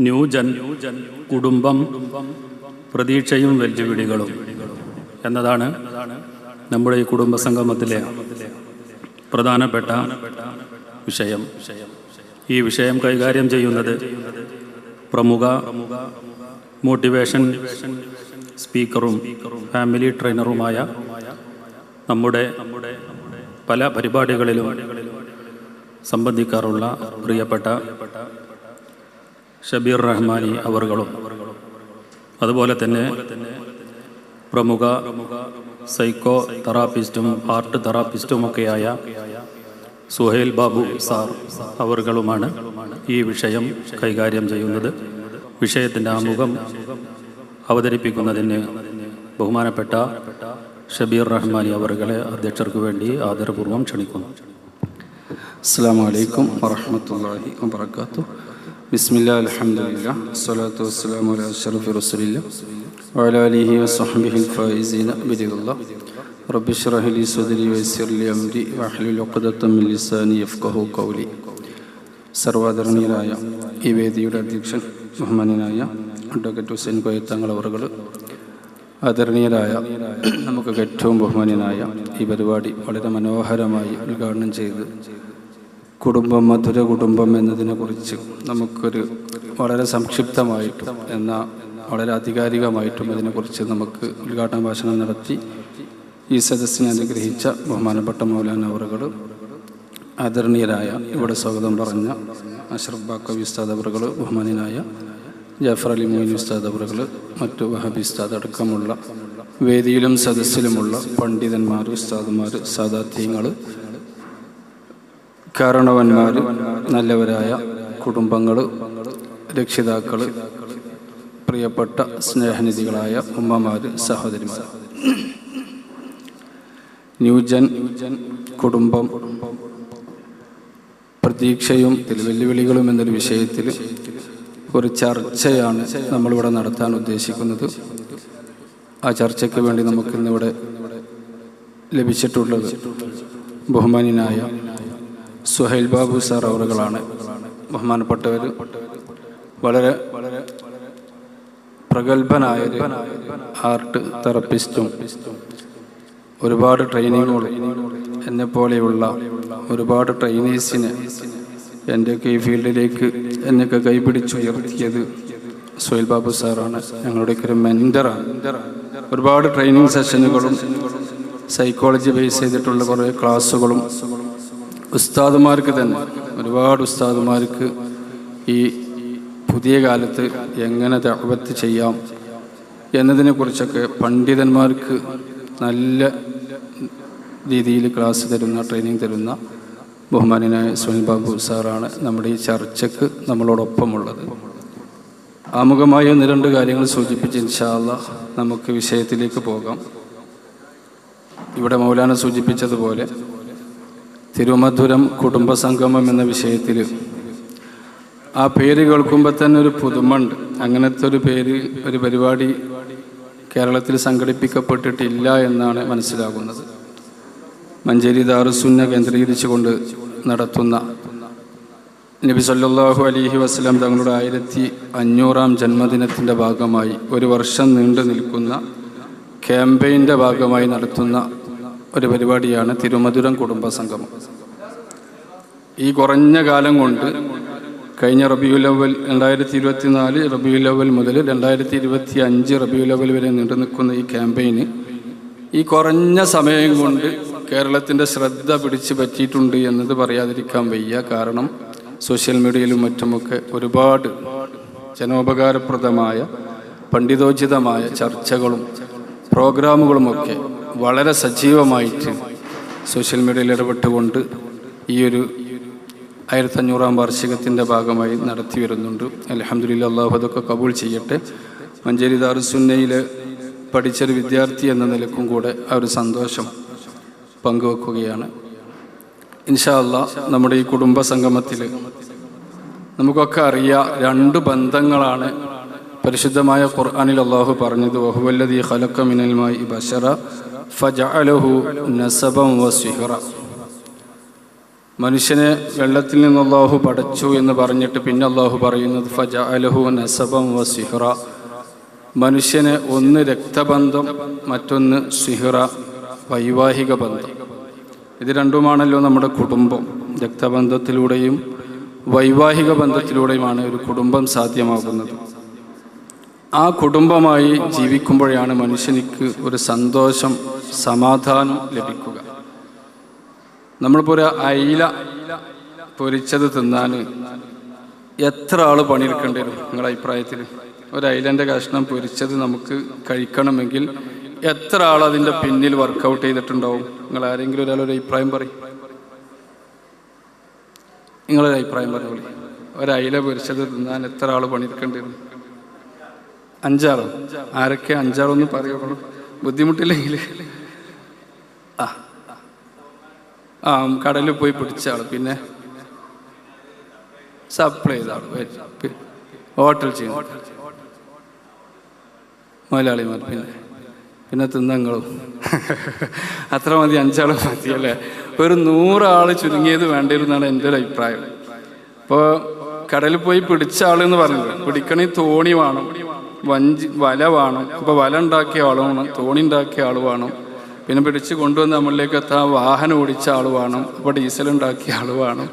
New gen കുടുംബം പ്രതീക്ഷയും വെല്ലുവിളികളും എന്നതാണ് നമ്മുടെ ഈ കുടുംബസംഗമത്തിലെ പ്രധാനപ്പെട്ട വിഷയം. ഈ വിഷയം കൈകാര്യം ചെയ്യുന്നത് പ്രമുഖ മോട്ടിവേഷൻ സ്പീക്കറും ഫാമിലി ട്രെയിനറുമായ നമ്മുടെ പല പരിപാടികളിലും സംബന്ധിക്കാറുള്ള പ്രിയപ്പെട്ട ഷബീർ റഹ്മാനി അവറുകളും, അതുപോലെ തന്നെ പ്രമുഖ സൈക്കോ തെറാപ്പിസ്റ്റും ആർട്ട് തെറാപ്പിസ്റ്റുമൊക്കെയായ സുഹൈൽ ബാബു സാർ അവറുകളുമാണ് ഈ വിഷയം കൈകാര്യം ചെയ്യുന്നത്. വിഷയത്തിൻ്റെ ആമുഖം അവതരിപ്പിക്കുന്നതിന് ബഹുമാനപ്പെട്ട ഷബീർ റഹ്മാനി അവറുകളെ അധ്യക്ഷർക്ക് വേണ്ടി ആദരപൂർവ്വം ക്ഷണിക്കുന്നു. അസ്സലാമു അലൈക്കും വറഹ്മത്തുള്ളാഹി വബറകാതുഹു. ബിസ്മില്ലാഹി അൽഹംദുലില്ലാഹി വസ്സലാത്തു വസ്സലാമു അലാ അഷ്റഫി റസൂലില്ലാഹി വഅലാ ആലിഹി വസ്വഹ്ബിഹിൽ ഫായിസീന ബിദില്ലാഹ്. റബ്ബി ഇശ്റഹ് ലി സദ്രി വയസ്സിർ ലി അംരി വഹ്ലുൽ ഉഖ്ദത്തം മിൻ ലിസാനി യഫ്ഖഹു ഖൗലി. സർവ്വാദരണീയരായ ഈ വേദിയുടെ അധ്യക്ഷൻ ബഹുമാന്യനായ അഡ്വക്കേറ്റ് ഹുസൈൻ കോയത്തങ്ങൾ അവറുകൾ, ആദരണീയരായ നമുക്ക് ഏറ്റവും ബഹുമാന്യനായ ഈ പരിപാടി വളരെ മനോഹരമായി ഉദ്ഘാടനം ചെയ്ത് കുടുംബം മധുര കുടുംബം എന്നതിനെക്കുറിച്ച് നമുക്കൊരു വളരെ സംക്ഷിപ്തമായിട്ടും എന്നാൽ വളരെ ആധികാരികമായിട്ടും അതിനെക്കുറിച്ച് നമുക്ക് ഉദ്ഘാടന ഭാഷണം നടത്തി ഈ സദസ്സിനെ അനുഗ്രഹിച്ച ബഹുമാനപ്പെട്ട മൗലാന അവറുകൾ, ആദരണീയരായ ഇവിടെ സ്വാഗതം പറഞ്ഞ അഷ്റഫ് ബാക്കവി ഉസ്താദ് അവറുകൾ, ബഹുമാന്യനായ ജാഫർ അലി മൊയ്ൻ ഉസ്താദ് അവറുകൾ, മറ്റു വഹാബി ഉസ്താദ് അടക്കമുള്ള വേദിയിലും സദസ്സിലുമുള്ള പണ്ഡിതന്മാർ, ഉസ്താദുമാർ, സാദാത്യങ്ങൾ, കാരണവന്മാർ, നല്ലവരായ കുടുംബങ്ങൾ, രക്ഷിതാക്കൾ, പ്രിയപ്പെട്ട സ്നേഹനിധികളായ ഉമ്മമാർ, സഹോദരിമാർ. ന്യൂജൻ കുടുംബം പ്രതീക്ഷയും വെല്ലുവിളികളും എന്നൊരു വിഷയത്തിൽ ഒരു ചർച്ചയാണ് നമ്മളിവിടെ നടത്താൻ ഉദ്ദേശിക്കുന്നത്. ആ ചർച്ചയ്ക്ക് വേണ്ടി നമുക്കിന്നിവിടെ ലഭിച്ചിട്ടുള്ളത് ബഹുമാന്യനായ സുഹൈൽ ബാബു സാർ അവറുകളാണ്. ബഹുമാനപ്പെട്ടവർ വളരെ പ്രഗത്ഭനായൊരു ആർട്ട് തെറപ്പിസ്റ്റും ഒരുപാട് ട്രെയിനിങ്ങുകളും എന്നെപ്പോലെയുള്ള ഒരുപാട് ട്രെയിനേഴ്സിനെ എൻ്റെയൊക്കെ ഈ ഫീൽഡിലേക്ക് എന്നൊക്കെ കൈപിടിച്ചുയർത്തിയത് സുഹൈൽ ബാബു സാറാണ്. ഞങ്ങളുടെയൊക്കെ ഒരു മെൻറ്ററാണ്. ഒരുപാട് ട്രെയിനിങ് സെഷനുകളും സൈക്കോളജി ബേസ് ചെയ്തിട്ടുള്ള കുറേ ക്ലാസ്സുകളും ഉസ്താദുമാർക്ക് തന്നെ, ഒരുപാട് ഉസ്താദുമാർക്ക് ഈ പുതിയ കാലത്ത് എങ്ങനെ ദഅവത്ത് ചെയ്യാം എന്നതിനെക്കുറിച്ചൊക്കെ പണ്ഡിതന്മാർക്ക് നല്ല രീതിയിൽ ക്ലാസ് തരുന്ന, ട്രെയിനിങ് തരുന്ന ബഹുമാന്യനായ സുഹൈൽ ബാബു സാറാണ് നമ്മുടെ ഈ ചർച്ചയ്ക്ക് നമ്മളോടൊപ്പമുള്ളത്. ആമുഖമായ 1-2 കാര്യങ്ങൾ സൂചിപ്പിച്ച് ഇൻഷാ അല്ലാഹ് നമുക്ക് വിഷയത്തിലേക്ക് പോകാം. ഇവിടെ മൗലാന സൂചിപ്പിച്ചതുപോലെ തിരുമധുരം കുടുംബസംഗമം എന്ന വിഷയത്തിൽ ആ പേര് കേൾക്കുമ്പോൾ തന്നെ ഒരു പുതുമണ്ട്. അങ്ങനത്തെ ഒരു പേര്, ഒരു പരിപാടി കേരളത്തിൽ സംഘടിപ്പിക്കപ്പെട്ടിട്ടില്ല എന്നാണ് മനസ്സിലാകുന്നത്. മഞ്ചേരി ദാറുസുന്ന കേന്ദ്രീകരിച്ചുകൊണ്ട് നടത്തുന്ന നബി സല്ലല്ലാഹു അലൈഹി വസല്ലം തങ്ങളുടെ 1500-ാം ജന്മദിനത്തിൻ്റെ ഭാഗമായി 1 വർഷം നീണ്ടു നിൽക്കുന്ന ക്യാമ്പയിൻ്റെ ഭാഗമായി നടത്തുന്ന ഒരു പരിപാടിയാണ് തിരുമധുരം കുടുംബസംഗമം. ഈ കുറഞ്ഞ കാലം കൊണ്ട് കഴിഞ്ഞ റബീഉൽ അവ്വൽ 2024 റബീഉൽ അവ്വൽ മുതൽ 2025 റബീഉൽ അവ്വൽ വരെ നീണ്ടു നിൽക്കുന്ന ഈ ക്യാമ്പയിന് ഈ കുറഞ്ഞ സമയം കൊണ്ട് കേരളത്തിൻ്റെ ശ്രദ്ധ പിടിച്ചു പറ്റിയിട്ടുണ്ട് എന്നത് പറയാതിരിക്കാൻ വയ്യ. കാരണം സോഷ്യൽ മീഡിയയിലും മറ്റുമൊക്കെ ഒരുപാട് ജനോപകാരപ്രദമായ പണ്ഡിതോചിതമായ ചർച്ചകളും പ്രോഗ്രാമുകളുമൊക്കെ വളരെ സജീവമായിട്ട് സോഷ്യൽ മീഡിയയിൽ ഇടപെട്ടുകൊണ്ട് ഈ ഒരു 1500-ാം വാർഷികത്തിൻ്റെ ഭാഗമായി നടത്തി വരുന്നുണ്ട്. അൽഹംദുലില്ലാഹ്, അല്ലാഹു അതൊക്കെ കബൂൾ ചെയ്യട്ടെ. മഞ്ചേരി ദാറുസുന്നയിൽ പഠിച്ചൊരു വിദ്യാർത്ഥി എന്ന നിലക്കും കൂടെ ആ ഒരു സന്തോഷം പങ്കുവെക്കുകയാണ്. ഇൻഷാ അല്ലാഹ് നമ്മുടെ ഈ കുടുംബ സംഗമത്തിൽ നമുക്കൊക്കെ അറിയാം 2 ബന്ധങ്ങളാണ് പരിശുദ്ധമായ ഖുർആനിൽ അല്ലാഹു പറഞ്ഞത്. വഹുവല്ലദീ ഖലഖ മിനൽ മാഇ ബശറ ഫജഅലഹു നസബൻ വസിഹ്റ. മനുഷ്യനെ വെള്ളത്തിൽ നിന്ന് അല്ലാഹു പടച്ചു എന്ന് പറഞ്ഞിട്ട് പിന്നെ അല്ലാഹു പറയുന്നത് ഫജഅലഹു നസബൻ വസിഹ്റ, മനുഷ്യനെ ഒന്ന് രക്തബന്ധം, മറ്റൊന്ന് സിഹ്റ വൈവാഹിക ബന്ധം. ഇത് രണ്ടുമാണല്ലോ നമ്മുടെ കുടുംബം. രക്തബന്ധത്തിലൂടെയും വൈവാഹിക ബന്ധത്തിലൂടെയുമാണ് ഒരു കുടുംബം സാധ്യമാകുന്നത്. ആ കുടുംബമായി ജീവിക്കുമ്പോഴാണ് മനുഷ്യനിക്ക് ഒരു സന്തോഷം, സമാധാനം ലഭിക്കുക. നമ്മളിപ്പോൾ ഒരു അയില പൊരിച്ചത് തിന്നാൻ എത്ര ആൾ പണിയെടുക്കേണ്ടി വരും നിങ്ങളുടെ അഭിപ്രായത്തിൽ? ഒരു അയിലൻ്റെ കഷ്ണം പൊരിച്ചത് നമുക്ക് കഴിക്കണമെങ്കിൽ എത്ര ആൾ അതിൻ്റെ പിന്നിൽ വർക്കൗട്ട് ചെയ്തിട്ടുണ്ടാവും? നിങ്ങൾ ആരെങ്കിലും ഒരാളൊരു അഭിപ്രായം പറയും. നിങ്ങളൊരു അഭിപ്രായം പറഞ്ഞോളി. ഒരു അയില പൊരിച്ചത് തിന്നാൻ എത്ര ആൾ പണിയെടുക്കേണ്ടി വരും? 5 ആളോ? ആരൊക്കെ 5 ആളൊന്ന് പറയുള്ളൂ, ബുദ്ധിമുട്ടില്ലെങ്കിൽ. കടലിൽ പോയി പിടിച്ച ആൾ, പിന്നെ സപ്ലൈ ചെയ്ത ആൾ, ഹോട്ടൽ ചെയ്യുന്ന മുതലാളിമാർ, പിന്നെ തിന്നങ്ങളും. അത്ര മതി, 5 ആൾ മതി അല്ലേ? ഒരു 100 ആൾ ചുരുങ്ങിയത് വേണ്ടിയിരുന്നാണ് എൻ്റെ ഒരു അഭിപ്രായം. ഇപ്പോൾ കടലിൽ പോയി പിടിച്ച ആളെന്ന് പറഞ്ഞത്, പിടിക്കണമെങ്കിൽ തോണി വേണം, വല വേണം. അപ്പോൾ വല ഉണ്ടാക്കിയ ആൾ വേണം, തോണി ഉണ്ടാക്കിയ ആൾ വേണം, പിന്നെ പിടിച്ച് കൊണ്ടുവന്ന് നമ്മളിലേക്ക് എത്താൻ വാഹനം ഓടിച്ച ആൾ വേണം, അപ്പോൾ ഡീസൽ ഉണ്ടാക്കിയ ആൾ വേണം,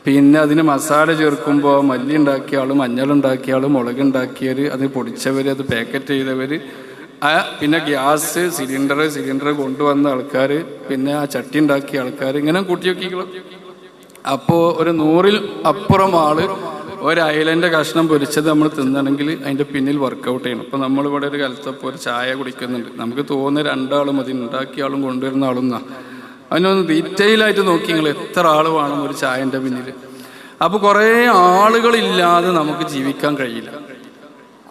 പിന്നെ അതിന് മസാല ചേർക്കുമ്പോൾ മല്ലി ഉണ്ടാക്കിയ ആൾ, മഞ്ഞളുണ്ടാക്കിയ ആൾ, മുളക് ഉണ്ടാക്കിയവർ, അത് പൊടിച്ചവർ, അത് പാക്കറ്റ് ചെയ്തവർ, പിന്നെ ഗ്യാസ് സിലിണ്ടർ കൊണ്ടുവന്ന ആൾക്കാർ, പിന്നെ ആ ചട്ടി ഉണ്ടാക്കിയ ആൾക്കാർ, ഇങ്ങനെ കൂട്ടി നോക്കിക്കോളും. അപ്പോൾ ഒരു 100-ൽ അപ്പുറം ആൾ ഒരു അയലൻ്റെ കഷ്ണം പൊരിച്ചത് നമ്മൾ തിന്നണമെങ്കിൽ അതിൻ്റെ പിന്നിൽ വർക്കൗട്ട് ചെയ്യണം. ഇപ്പോൾ നമ്മളിവിടെ ഒരു കാലത്തപ്പോൾ ഒരു ചായ കുടിക്കുന്നുണ്ട്, നമുക്ക് തോന്നുന്ന 2 ആൾ മതി, ഉണ്ടാക്കിയ ആളും കൊണ്ടുവരുന്ന ആളും എന്നാ. അതിനൊന്ന് ഡീറ്റെയിലായിട്ട് നോക്കി നിങ്ങൾ എത്ര ആൾ വേണം ഒരു ചായൻ്റെ പിന്നിൽ. അപ്പോൾ കുറേ ആളുകളില്ലാതെ നമുക്ക് ജീവിക്കാൻ കഴിയില്ല.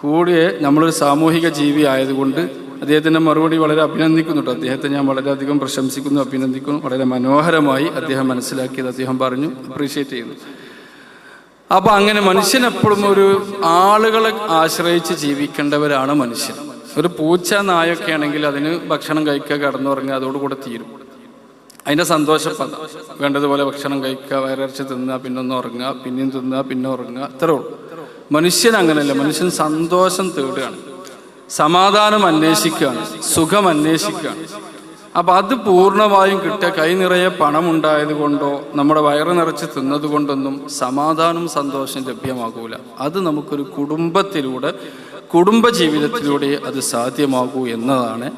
കൂടിയേ നമ്മളൊരു സാമൂഹിക ജീവി ആയതുകൊണ്ട് അദ്ദേഹത്തിൻ്റെ മറുപടി വളരെ അഭിനന്ദിക്കുന്നുണ്ട്. അദ്ദേഹത്തെ ഞാൻ വളരെയധികം പ്രശംസിക്കുന്നു, അഭിനന്ദിക്കുന്നു. വളരെ മനോഹരമായി അദ്ദേഹം മനസ്സിലാക്കിയത് അദ്ദേഹം പറഞ്ഞു, അപ്രീഷിയേറ്റ് ചെയ്യുന്നു. അപ്പോൾ അങ്ങനെ മനുഷ്യൻ എപ്പോഴും ഒരു ആളുകളെ ആശ്രയിച്ച് ജീവിക്കേണ്ടവരാണ് മനുഷ്യൻ. ഒരു പൂച്ച നായൊക്കെ ആണെങ്കിൽ അതിന് ഭക്ഷണം കഴിക്കുക, കടന്നുറങ്ങുക, അതോടുകൂടെ തീരും. അതിൻ്റെ സന്തോഷപ്പത വേണ്ടതുപോലെ ഭക്ഷണം കഴിക്കുക, വയറിറച്ച് തിന്നുക, പിന്നൊന്ന് ഉറങ്ങുക, പിന്നെയും തിന്നുക, പിന്നെ ഉറങ്ങുക, അത്രേ ഉള്ളൂ. മനുഷ്യൻ അങ്ങനെയല്ല. മനുഷ്യൻ സന്തോഷം തേടുകയാണ്, സമാധാനം അന്വേഷിക്കുകയാണ്, സുഖം അന്വേഷിക്കുകയാണ്. അപ്പം അത് പൂർണ്ണമായും കിട്ടുക കൈ നിറയെ പണമുണ്ടായത് കൊണ്ടോ നമ്മുടെ വയറ് നിറച്ച് തിന്നത് കൊണ്ടൊന്നും സമാധാനം, സന്തോഷം ലഭ്യമാകൂല. അത് നമുക്കൊരു കുടുംബത്തിലൂടെ, കുടുംബജീവിതത്തിലൂടെ അത് സാധ്യമാകൂ എന്നതാണ്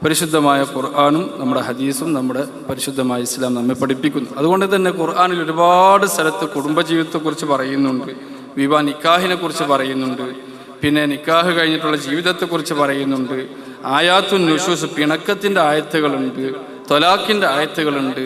പരിശുദ്ധമായ ഖുർആനും നമ്മുടെ ഹദീസും നമ്മുടെ പരിശുദ്ധമായ ഇസ്ലാം നമ്മെ പഠിപ്പിക്കുന്നു. അതുകൊണ്ട് തന്നെ ഖുർആനിൽ ഒരുപാട് സ്ഥലത്ത് കുടുംബജീവിതത്തെക്കുറിച്ച് പറയുന്നുണ്ട്, നിക്കാഹിനെ കുറിച്ച് പറയുന്നുണ്ട്, പിന്നെ നിക്കാഹ് കഴിഞ്ഞിട്ടുള്ള ജീവിതത്തെക്കുറിച്ച് പറയുന്നുണ്ട്. ആയാത്തുൻ നുഷൂസ്, പിണക്കത്തിൻ്റെ ആയത്തുകളുണ്ട്, തൊലാഖിൻ്റെ ആയത്തുകളുണ്ട്.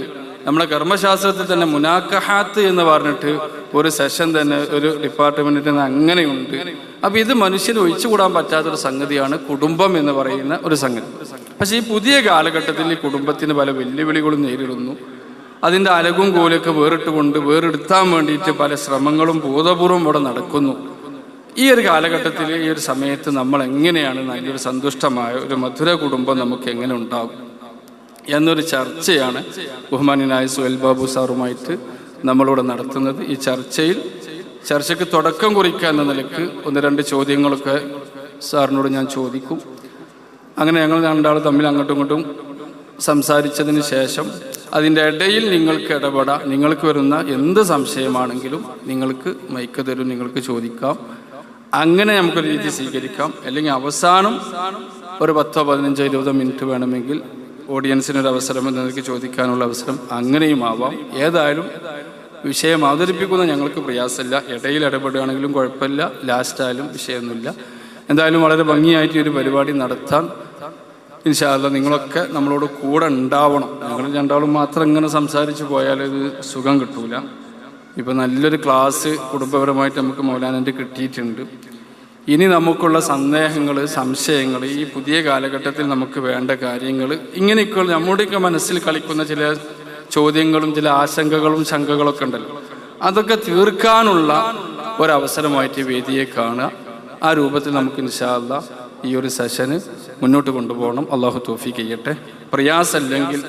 നമ്മുടെ കർമ്മശാസ്ത്രത്തിൽ തന്നെ മുനാക്കഹാത്ത് എന്ന് പറഞ്ഞിട്ട് ഒരു സെഷൻ തന്നെ ഒരു ഡിപ്പാർട്ട്മെൻറ്റിൽ തന്നെ അങ്ങനെയുണ്ട്. അപ്പോൾ ഇത് മനുഷ്യന് ഒഴിച്ചുകൂടാൻ പറ്റാത്തൊരു സംഗതിയാണ് കുടുംബം എന്ന് പറയുന്ന ഒരു സംഗതി. പക്ഷേ ഈ പുതിയ കാലഘട്ടത്തിൽ ഈ കുടുംബത്തിന് പല വെല്ലുവിളികളും നേരിടുന്നു. അതിൻ്റെ അലകും കോലൊക്കെ വേറെടുത്താൻ വേണ്ടിയിട്ട് പല ശ്രമങ്ങളും ബോധപൂർവം ഇവിടെ നടക്കുന്നു. ഈ ഒരു കാലഘട്ടത്തിൽ, ഈ ഒരു സമയത്ത് നമ്മൾ എങ്ങനെയാണ് നല്ലൊരു സന്തുഷ്ടമായ ഒരു മധുര കുടുംബം നമുക്ക് എങ്ങനെ ഉണ്ടാകും എന്നൊരു ചർച്ചയാണ് ബഹുമാന്യനായ സുഹൈൽ ബാബു സാറുമായിട്ട് നമ്മളിവിടെ നടത്തുന്നത്. ഈ ചർച്ചയ്ക്ക് തുടക്കം കുറിക്കുക എന്ന നിലയ്ക്ക് 1-2 ചോദ്യങ്ങളൊക്കെ സാറിനോട് ഞാൻ ചോദിക്കും. അങ്ങനെ ഞങ്ങൾ 2 ആൾ തമ്മിൽ അങ്ങോട്ടും ഇങ്ങോട്ടും സംസാരിച്ചതിന് ശേഷം അതിൻ്റെ ഇടയിൽ നിങ്ങൾക്ക് ഇടപെടാം. നിങ്ങൾക്ക് വരുന്ന എന്ത് സംശയമാണെങ്കിലും നിങ്ങൾക്ക് മൈക്ക് തരും, നിങ്ങൾക്ക് ചോദിക്കാം. അങ്ങനെ നമുക്കൊരു രീതി സ്വീകരിക്കാം. അല്ലെങ്കിൽ അവസാനം ഒരു 10, 15, 20 മിനിറ്റ് വേണമെങ്കിൽ ഓഡിയൻസിനൊരു അവസരം എന്നതൊക്കെ ചോദിക്കാനുള്ള അവസരം അങ്ങനെയും ആവാം. ഏതായാലും വിഷയം അവതരിപ്പിക്കുന്ന ഞങ്ങൾക്ക് പ്രയാസമില്ല. ഇടയിൽ ഇടപെടുകയാണെങ്കിലും കുഴപ്പമില്ല, ലാസ്റ്റായാലും വിഷയമൊന്നുമില്ല. എന്തായാലും വളരെ ഭംഗിയായിട്ട് ഒരു പരിപാടി നടത്താൻ ഇൻഷാ അല്ലാഹ് നിങ്ങളൊക്കെ നമ്മളോട് കൂടെ ഉണ്ടാവണം. ഞങ്ങൾ 2 ആളും മാത്രം ഇങ്ങനെ സംസാരിച്ച് പോയാൽ ഇത് സുഖം കിട്ടൂല. ഇപ്പം നല്ലൊരു ക്ലാസ് കുടുംബപരമായിട്ട് നമുക്ക് മൗലാനൻ്റെ കിട്ടിയിട്ടുണ്ട്. ഇനി നമുക്കുള്ള സന്ദേഹങ്ങൾ, സംശയങ്ങൾ, ഈ പുതിയ കാലഘട്ടത്തിൽ നമുക്ക് വേണ്ട കാര്യങ്ങൾ, ഇങ്ങനെയൊക്കെയുള്ള നമ്മുടെയൊക്കെ മനസ്സിൽ കളിക്കുന്ന ചില ചോദ്യങ്ങളും ചില ആശങ്കകളും ശങ്കകളൊക്കെ ഉണ്ടല്ലോ, അതൊക്കെ തീർക്കാനുള്ള ഒരവസരമായിട്ട് വേദിയെ കാണുക. ആ രൂപത്തിൽ നമുക്ക് ഇൻഷാ അല്ലാഹ് ഈ ഒരു സെഷന് മുന്നോട്ട് കൊണ്ടുപോകണം. അള്ളാഹു തൗഫീഖ് ചെയ്യട്ടെ. പ്രയാസമല്ലെങ്കിൽ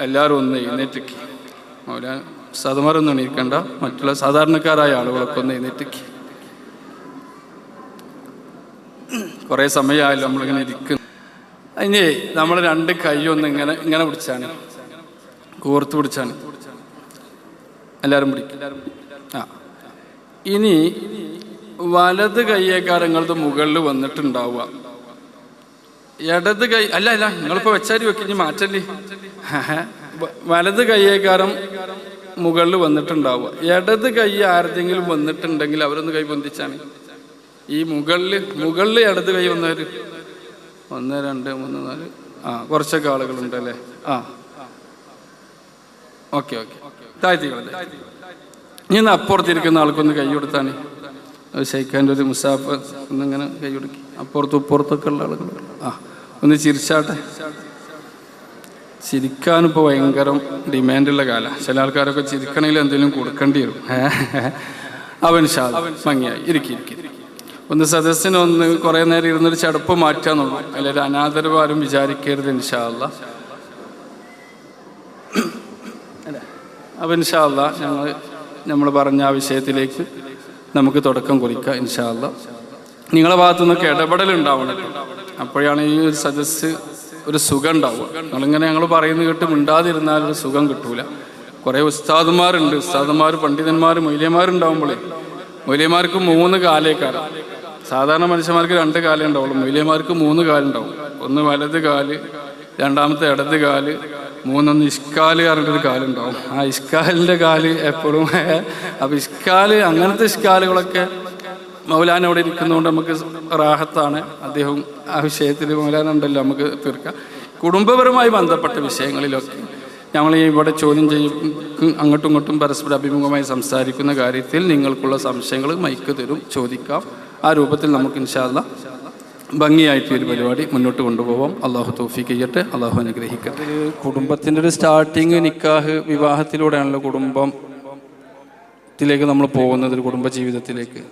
എല്ലാവരും ഒന്ന് എഴുന്നേറ്റ് മൗലാന സാധുമാരൊന്നും എണീക്കണ്ട, മറ്റുള്ള സാധാരണക്കാരായ ആളുകളൊക്കെ ഒന്ന് എഴുന്നേറ്റ്. കുറേ സമയമായല്ലോ നമ്മളിങ്ങനെ ഇരിക്കുന്നു. ഇനി നമ്മൾ രണ്ട് കൈയൊന്ന് ഇങ്ങനെ ഇങ്ങനെ പിടിച്ചാണ്, കോർത്ത് പിടിച്ചാണ്. എല്ലാവരും പിടിക്കും. ആ, ഇനി വലത് കൈയേക്കാരങ്ങളത് മുകളിൽ വന്നിട്ടുണ്ടാവുക. ഇടത് കൈ അല്ല നിങ്ങളിപ്പോൾ വെച്ചാരി വെക്കിഞ്ഞ് മാറ്റല്ലേ. വലത് കൈയേക്കാരം മുകളിൽ വന്നിട്ടുണ്ടാവുക. ഇടത് കൈ ആരുടെങ്കിലും വന്നിട്ടുണ്ടെങ്കിൽ അവരൊന്ന് കൈ പൊന്തിച്ചാണ്. ഈ മുകളിൽ ഇടത് കൈ വന്നവർ 1 2 3 4 കുറച്ചൊക്കെ ആളുകളുണ്ടല്ലേ. ഓക്കെ താഴ്ത്തിക്കളെ. ഇനി അപ്പുറത്തിരിക്കുന്ന ആൾക്കൊന്ന് കൈ കൊടുത്താണ്. ഷെയ്ഖാൻ്റെ ഒരു മുസാഫ് ഒന്നിങ്ങനെ കൈ കൊടുക്കി. അപ്പുറത്തൊക്കെ ഉള്ള ആളുകൾ ഒന്ന് ചിരിച്ചാട്ടെ. ചിരിക്കാനിപ്പോൾ ഭയങ്കര ഡിമാൻഡുള്ള കാലമാണ്. ചില ആൾക്കാരൊക്കെ ചിരിക്കണമെങ്കിൽ എന്തെങ്കിലും കൊടുക്കേണ്ടി വരും. അവൻ ഭംഗിയായി ഇരിക്കി. ഒന്ന് സദസ്സിനൊന്ന് കുറേ നേരം ഇരുന്നൊരു ചടപ്പ് മാറ്റാന്നുള്ളൂ. അതിലൊരു അനാദരവ് ആരും വിചാരിക്കരുത്. ഇൻഷാ അല്ലാ അപ്പം ഇൻഷാ അല്ലാ നമ്മൾ പറഞ്ഞ ആ വിഷയത്തിലേക്ക് നമുക്ക് തുടക്കം കുറിക്കാം. ഇൻഷാ അല്ലാ നിങ്ങളെ ഭാഗത്തു നിന്നൊക്കെ ഇടപെടലുണ്ടാവണം. അപ്പോഴാണ് ഈ ഒരു സദസ്സ് ഒരു സുഖം ഉണ്ടാവുക. നിങ്ങളിങ്ങനെ ഞങ്ങൾ പറയുന്നത് കേട്ട് മിണ്ടാതിരുന്നാൽ ഒരു സുഖം കിട്ടൂല. കുറേ ഉസ്താദുമാർ പണ്ഡിതന്മാർ മൊയ്ലിയന്മാരുണ്ടാവുമ്പോഴേ മൊയ്ലിയന്മാർക്ക് 3 കാലേക്കാരം. സാധാരണ മനുഷ്യന്മാർക്ക് 2 കാലേ ഉണ്ടാവുള്ളൂ. മൊയ്ലിയന്മാർക്ക് 3 കാലുണ്ടാവും. ഒന്ന് വലത് കാല്, രണ്ടാമത്തെ ഇടത് കാല്, 3 ഇഷ്കാല് പറഞ്ഞിട്ടൊരു കാലുണ്ടാവും. ആ ഇഷ്കാലിൻ്റെ കാല് എപ്പോഴും അപ്പം അങ്ങനത്തെ ഇഷ്കാലുകളൊക്കെ മൗലാന അവിടെ ഇരിക്കുന്നതുകൊണ്ട് നമുക്ക് റാഹത്താണ്. അദ്ദേഹം ആ വിഷയത്തിൽ മൗലാന ഉണ്ടല്ലോ, നമുക്ക് തീർക്കാം. കുടുംബപരമായി ബന്ധപ്പെട്ട വിഷയങ്ങളിലൊക്കെ ഞങ്ങൾ ഇവിടെ ചോദ്യം ചെയ്യും, അങ്ങോട്ടും ഇങ്ങോട്ടും പരസ്പര അഭിമുഖമായി സംസാരിക്കുന്ന കാര്യത്തിൽ നിങ്ങൾക്കുള്ള സംശയങ്ങൾ മൈക്ക് തരും, ചോദിക്കാം. ആ രൂപത്തിൽ നമുക്ക് ഇൻഷാ അല്ലാ ഭംഗിയായിട്ട് ഒരു പരിപാടി മുന്നോട്ട് കൊണ്ടുപോകാം. അള്ളാഹു തൗഫീഖ് ചെയ്യട്ടെ, അള്ളാഹു അനുഗ്രഹിക്കട്ടെ. കുടുംബത്തിൻ്റെ ഒരു സ്റ്റാർട്ടിങ് നിക്കാഹ് വിവാഹത്തിലൂടെയാണല്ലോ കുടുംബത്തിലേക്ക് നമ്മൾ പോകുന്നത്, ഒരു കുടുംബ ജീവിതത്തിലേക്ക്.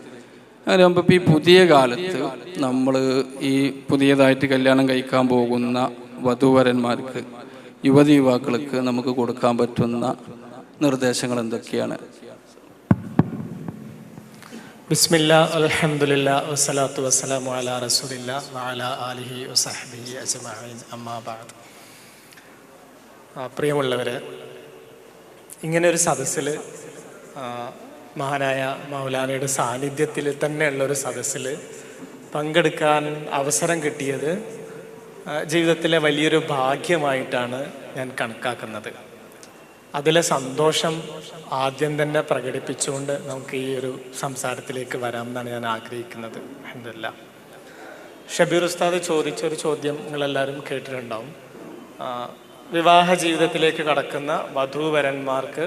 അങ്ങനെയാകുമ്പോൾ ഇപ്പോൾ ഈ പുതിയ കാലത്ത് നമ്മൾ ഈ പുതിയതായിട്ട് കല്യാണം കഴിക്കാൻ പോകുന്ന വധൂവരന്മാർക്ക്, യുവക്കൾക്ക് നമുക്ക് കൊടുക്കാൻ പറ്റുന്ന നിർദ്ദേശങ്ങൾ എന്തൊക്കെയാണ്? ബിസ്മില്ലാ അൽഹംദുലില്ലാ വസ്സലാത്തു വസ്സലാമു അലാ റസൂലില്ലാ വഅലാ ആലിഹി വസഹ്ബിഹി അജ്മഈൻ അമ്മാ ബഅദ്. പ്രിയമുള്ളവരെ, ഇങ്ങനെ ഒരു സദസ്സിൽ മഹാനായ മൗലാനയുടെ സാന്നിധ്യത്തിൽ തന്നെയുള്ളൊരു സദസ്സിൽ പങ്കെടുക്കാൻ അവസരം കിട്ടിയത് ജീവിതത്തിലെ വലിയൊരു ഭാഗ്യമായിട്ടാണ് ഞാൻ കണക്കാക്കുന്നത്. അതിലെ സന്തോഷം ആദ്യം തന്നെ പ്രകടിപ്പിച്ചുകൊണ്ട് നമുക്ക് ഈ ഒരു സംസാരത്തിലേക്ക് വരാമെന്നാണ് ഞാൻ ആഗ്രഹിക്കുന്നത്. അൽഹംദുലില്ലാ. ഷബീർ ഉസ്താദ് ചോദിച്ചൊരു ചോദ്യം നിങ്ങളെല്ലാവരും കേട്ടിട്ടുണ്ടാവും. വിവാഹ ജീവിതത്തിലേക്ക് കടക്കുന്ന വധൂവരന്മാർക്ക്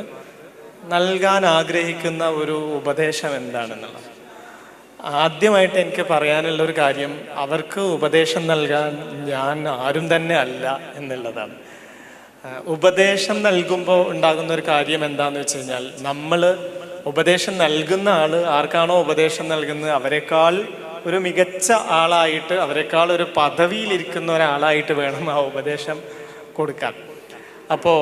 നൽകാൻ ആഗ്രഹിക്കുന്ന ഒരു ഉപദേശം എന്താണെന്നുള്ളത്. ആദ്യമായിട്ട് എനിക്ക് പറയാനുള്ളൊരു കാര്യം, അവർക്ക് ഉപദേശം നൽകാൻ ഞാൻ ആരും തന്നെ അല്ല എന്നുള്ളതാണ്. ഉപദേശം നൽകുമ്പോൾ ഉണ്ടാകുന്ന ഒരു കാര്യം എന്താണെന്ന് വെച്ച് കഴിഞ്ഞാൽ, നമ്മൾ ഉപദേശം നൽകുന്ന ആൾ ആർക്കാണോ ഉപദേശം നൽകുന്നത് അവരെക്കാൾ ഒരു മികച്ച ആളായിട്ട്, അവരെക്കാൾ ഒരു പദവിയിലിരിക്കുന്ന ഒരാളായിട്ട് വേണം ആ ഉപദേശം കൊടുക്കാൻ. അപ്പോൾ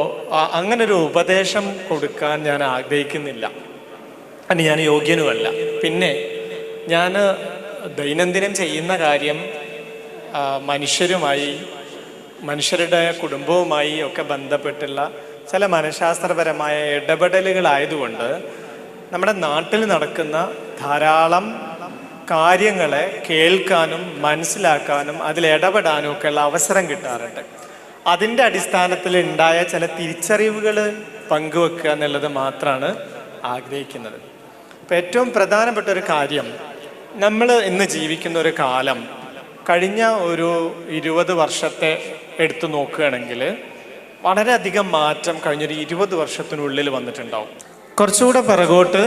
അങ്ങനൊരു ഉപദേശം കൊടുക്കാൻ ഞാൻ ആഗ്രഹിക്കുന്നില്ല, അതിന് ഞാൻ യോഗ്യനുമല്ല. പിന്നെ ഞാൻ ദൈനംദിനം ചെയ്യുന്ന കാര്യം മനുഷ്യരുടെ കുടുംബവുമായി ഒക്കെ ബന്ധപ്പെട്ടുള്ള ചില മനഃശാസ്ത്രപരമായ ഇടപെടലുകളായതുകൊണ്ട് നമ്മുടെ നാട്ടിൽ നടക്കുന്ന ധാരാളം കാര്യങ്ങളെ കേൾക്കാനും മനസ്സിലാക്കാനും അതിലിടപെടാനും ഒക്കെയുള്ള അവസരം കിട്ടാറുണ്ട്. അതിൻ്റെ അടിസ്ഥാനത്തിൽ ഉണ്ടായ ചില തിരിച്ചറിവുകൾ പങ്കുവെക്കുക എന്നുള്ളത് മാത്രമാണ് ആഗ്രഹിക്കുന്നത്. അപ്പോൾ ഏറ്റവും പ്രധാനപ്പെട്ട ഒരു കാര്യം, നമ്മൾ ഇന്ന് ജീവിക്കുന്ന ഒരു കാലം കഴിഞ്ഞ ഒരു 20 വർഷത്തെ എടുത്തു നോക്കുകയാണെങ്കിൽ വളരെയധികം മാറ്റം കഴിഞ്ഞൊരു 20 വർഷത്തിനുള്ളിൽ വന്നിട്ടുണ്ടാവും. കുറച്ചുകൂടെ പിറകോട്ട്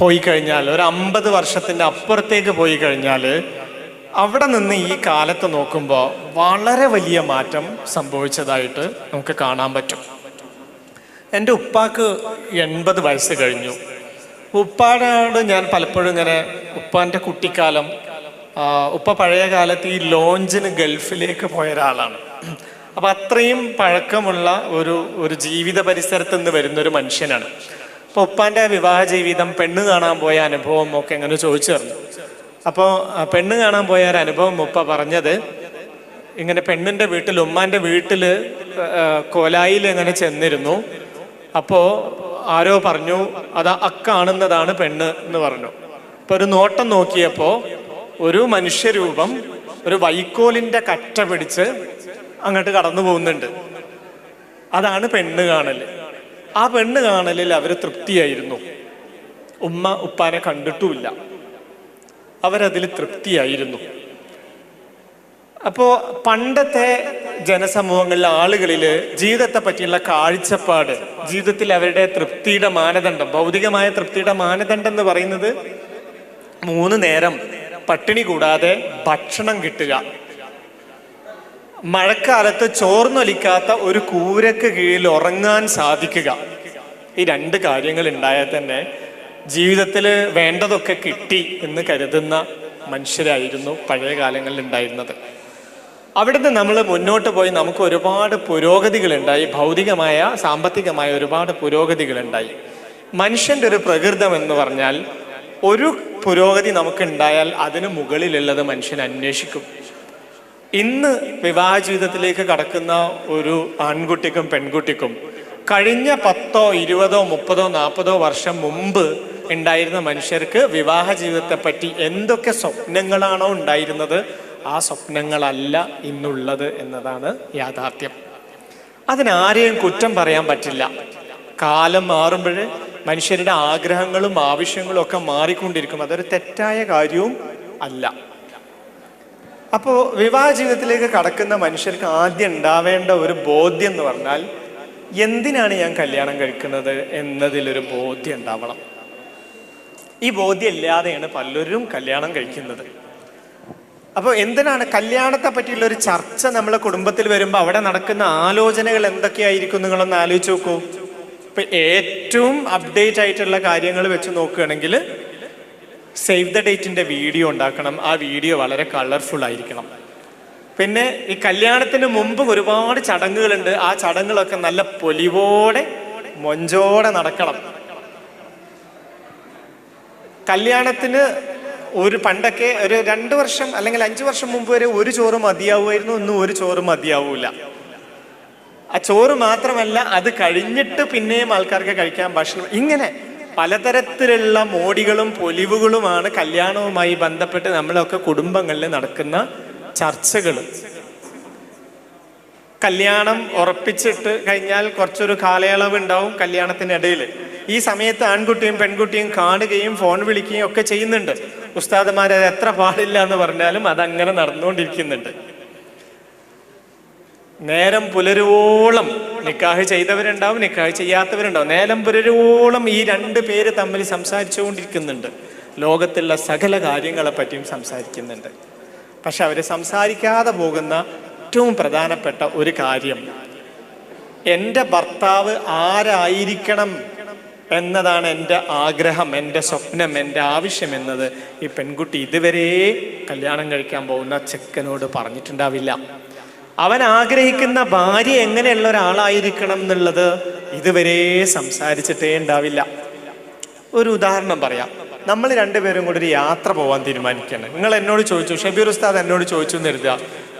പോയി കഴിഞ്ഞാൽ, ഒരു 50 വർഷത്തിൻ്റെ അപ്പുറത്തേക്ക് പോയി കഴിഞ്ഞാൽ, അവിടെ നിന്ന് ഈ കാലത്ത് നോക്കുമ്പോൾ വളരെ വലിയ മാറ്റം സംഭവിച്ചതായിട്ട് നമുക്ക് കാണാൻ പറ്റും. എൻ്റെ ഉപ്പാക്ക് 80 വയസ്സ് കഴിഞ്ഞു. ഉപ്പാനോട് ഞാൻ പലപ്പോഴും ഇങ്ങനെ, ഉപ്പാൻ്റെ കുട്ടിക്കാലം, ഉപ്പ പഴയ കാലത്ത് ഈ ലോഞ്ചിന് ഗൾഫിലേക്ക് പോയ ഒരാളാണ്. അപ്പം അത്രയും പഴക്കമുള്ള ഒരു ജീവിത പരിസരത്ത് നിന്ന് വരുന്നൊരു മനുഷ്യനാണ്. അപ്പോൾ ഉപ്പാൻ്റെ വിവാഹ ജീവിതം, പെണ്ണ് കാണാൻ പോയ അനുഭവം ഒക്കെ എങ്ങനെ ചോദിച്ചു തന്നു. അപ്പോൾ പെണ്ണ് കാണാൻ പോയ ഒരു അനുഭവം ഉപ്പ പറഞ്ഞത്, ഇങ്ങനെ പെണ്ണിൻ്റെ വീട്ടിൽ, ഉമ്മാൻ്റെ വീട്ടിൽ കോലായിൽ ഇങ്ങനെ ചെന്നിരുന്നു. അപ്പോൾ ആരോ പറഞ്ഞു അത് അക്കാണുന്നതാണ് പെണ്ണ് എന്ന് പറഞ്ഞു. അപ്പോൾ ഒരു നോട്ടം നോക്കിയപ്പോൾ ഒരു മനുഷ്യരൂപം ഒരു വൈക്കോലിൻ്റെ കറ്റ പിടിച്ച് അങ്ങോട്ട് കടന്നു പോകുന്നുണ്ട്. അതാണ് പെണ്ണ് കാണൽ. ആ പെണ്ണ് കാണലിൽ അവർ തൃപ്തിയായിരുന്നു. ഉമ്മ ഉപ്പാനെ കണ്ടിട്ടുമില്ല, അവരതിൽ തൃപ്തിയായിരുന്നു. അപ്പോൾ പണ്ടത്തെ ജനസമൂഹങ്ങളിലെ ആളുകളിൽ ജീവിതത്തെ പറ്റിയുള്ള കാഴ്ചപ്പാട്, ജീവിതത്തിൽ അവരുടെ തൃപ്തിയുടെ മാനദണ്ഡം, ഭൗതികമായ തൃപ്തിയുടെ മാനദണ്ഡം എന്ന് പറയുന്നത് 3 നേരം പട്ടിണി കൂടാതെ ഭക്ഷണം കിട്ടുക, മഴക്കാലത്ത് ചോർന്നൊലിക്കാത്ത ഒരു കൂരക്ക് കീഴിൽ ഉറങ്ങാൻ സാധിക്കുക. ഈ 2 കാര്യങ്ങൾ ഉണ്ടായാൽ തന്നെ ജീവിതത്തിൽ വേണ്ടതൊക്കെ കിട്ടി എന്ന് കരുതുന്ന മനുഷ്യരായിരുന്നു പഴയ കാലങ്ങളിൽ ഉണ്ടായിരുന്നത്. അവിടുന്ന് നമ്മൾ മുന്നോട്ട് പോയി നമുക്ക് ഒരുപാട് പുരോഗതികളുണ്ടായി, ഭൗതികമായ സാമ്പത്തികമായ ഒരുപാട് പുരോഗതികളുണ്ടായി. മനുഷ്യൻ്റെ ഒരു പ്രകൃതം എന്ന് പറഞ്ഞാൽ ഒരു പുരോഗതി നമുക്കുണ്ടായാൽ അതിന് മുകളിലുള്ളത് മനുഷ്യൻ അന്വേഷിക്കും. ഇന്ന് വിവാഹ ജീവിതത്തിലേക്ക് കടക്കുന്ന ഒരു ആൺകുട്ടിക്കും പെൺകുട്ടിക്കും കഴിഞ്ഞ 10, 20, 30, 40 വർഷം മുമ്പ് ഉണ്ടായിരുന്ന മനുഷ്യർക്ക് വിവാഹ ജീവിതത്തെ പറ്റി എന്തൊക്കെ സ്വപ്നങ്ങളാണോ ഉണ്ടായിരുന്നത് ആ സ്വപ്നങ്ങളല്ല ഇന്നുള്ളത് എന്നതാണ് യാഥാർത്ഥ്യം. അതിനാരെയും കുറ്റം പറയാൻ പറ്റില്ല. കാലം മാറുമ്പോൾ മനുഷ്യരുടെ ആഗ്രഹങ്ങളും ആവശ്യങ്ങളും ഒക്കെ മാറിക്കൊണ്ടിരിക്കും. അതൊരു തെറ്റായ കാര്യവും അല്ല. അപ്പോൾ വിവാഹ ജീവിതത്തിലേക്ക് കടക്കുന്ന മനുഷ്യർക്ക് ആദ്യം ഉണ്ടാവേണ്ട ഒരു ബോധ്യം എന്ന് പറഞ്ഞാൽ, എന്തിനാണ് ഞാൻ കല്യാണം കഴിക്കുന്നത് എന്നതിലൊരു ബോധ്യം ഉണ്ടാവണം. ഈ ബോധ്യം ഇല്ലാതെയാണ് പലരും കല്യാണം കഴിക്കുന്നത്. അപ്പോൾ എന്തിനാണ് കല്യാണത്തെ പറ്റിയുള്ള ഒരു ചർച്ച നമ്മളെ കുടുംബത്തിൽ വരുമ്പോൾ അവിടെ നടക്കുന്ന ആലോചനകൾ എന്തൊക്കെയായിരിക്കും നിങ്ങളൊന്ന് ആലോചിച്ച് നോക്കൂ. ഇപ്പം ഏറ്റവും അപ്ഡേറ്റ് ആയിട്ടുള്ള കാര്യങ്ങൾ വെച്ച് നോക്കുകയാണെങ്കിൽ സേവ് ദ ഡേറ്റിൻ്റെ വീഡിയോ ഉണ്ടാക്കണം. ആ വീഡിയോ വളരെ കളർഫുൾ ആയിരിക്കണം. പിന്നെ ഈ കല്യാണത്തിന് മുമ്പ് ഒരുപാട് ചടങ്ങുകളുണ്ട്. ആ ചടങ്ങുകളൊക്കെ നല്ല പൊലിവോടെ മൊഞ്ചോടെ നടക്കണം. കല്യാണത്തിന് പണ്ടൊക്കെ ഒരു 2 വർഷം അല്ലെങ്കിൽ 5 വർഷം മുമ്പ് വരെ ഒരു ചോറ് മതിയാവുമായിരുന്നു. ഇന്നും ഒരു ചോറ് മതിയാവൂല. ആ ചോറ് മാത്രമല്ല, അത് കഴിഞ്ഞിട്ട് പിന്നെയും ആൾക്കാർക്ക് കഴിക്കാൻ ഭക്ഷണം. ഇങ്ങനെ പലതരത്തിലുള്ള മോടികളും പൊലിവുകളുമാണ് കല്യാണവുമായി ബന്ധപ്പെട്ട് നമ്മളൊക്കെ കുടുംബങ്ങളിൽ നടക്കുന്ന ചർച്ചകൾ. കല്യാണം ഉറപ്പിച്ചിട്ട് കഴിഞ്ഞാൽ കുറച്ചൊരു കാലയളവ് ഉണ്ടാവും കല്യാണത്തിനിടയിൽ. ഈ സമയത്ത് ആൺകുട്ടിയും പെൺകുട്ടിയും കാണുകയും ഫോൺ വിളിക്കുകയും ഒക്കെ ചെയ്യുന്നുണ്ട്. ഉസ്താദുമാരത് എത്ര പാടില്ല എന്ന് പറഞ്ഞാലും അതങ്ങനെ നടന്നുകൊണ്ടിരിക്കുന്നുണ്ട്. നേരം പുലരുവോളം നിക്കാഹ് ചെയ്തവരുണ്ടാവും, നിക്കാഹ് ചെയ്യാത്തവരുണ്ടാവും. നേരം പുലരുവോളം ഈ 2 പേര് തമ്മിൽ സംസാരിച്ചുകൊണ്ടിരിക്കുന്നുണ്ട്. ലോകത്തുള്ള സകല കാര്യങ്ങളെ പറ്റിയും സംസാരിക്കുന്നുണ്ട്. പക്ഷെ അവർ സംസാരിക്കാതെ പോകുന്ന ഏറ്റവും പ്രധാനപ്പെട്ട ഒരു കാര്യം, എൻ്റെ ഭർത്താവ് ആരായിരിക്കണം എന്നതാണ് എൻ്റെ ആഗ്രഹം, എൻ്റെ സ്വപ്നം, എൻ്റെ ആവശ്യം എന്നത് ഈ പെൺകുട്ടി ഇതുവരെ കല്യാണം കഴിക്കാൻ പോകുന്ന ചെക്കനോട് പറഞ്ഞിട്ടുണ്ടാവില്ല. അവൻ ആഗ്രഹിക്കുന്ന ഭാര്യ എങ്ങനെയുള്ള ഒരാളായിരിക്കണം എന്നുള്ളത് ഇതുവരെ സംസാരിച്ചിട്ടേ ഉണ്ടാവില്ല. ഒരു ഉദാഹരണം പറയാം. നമ്മൾ 2 പേരും കൂടി ഒരു യാത്ര പോകാൻ തീരുമാനിക്കുകയാണ്. നിങ്ങൾ എന്നോട് ചോദിച്ചു, ഷബീർ ഉസ്താദ് എന്നോട് ചോദിച്ചു എന്ന് കരുതുക,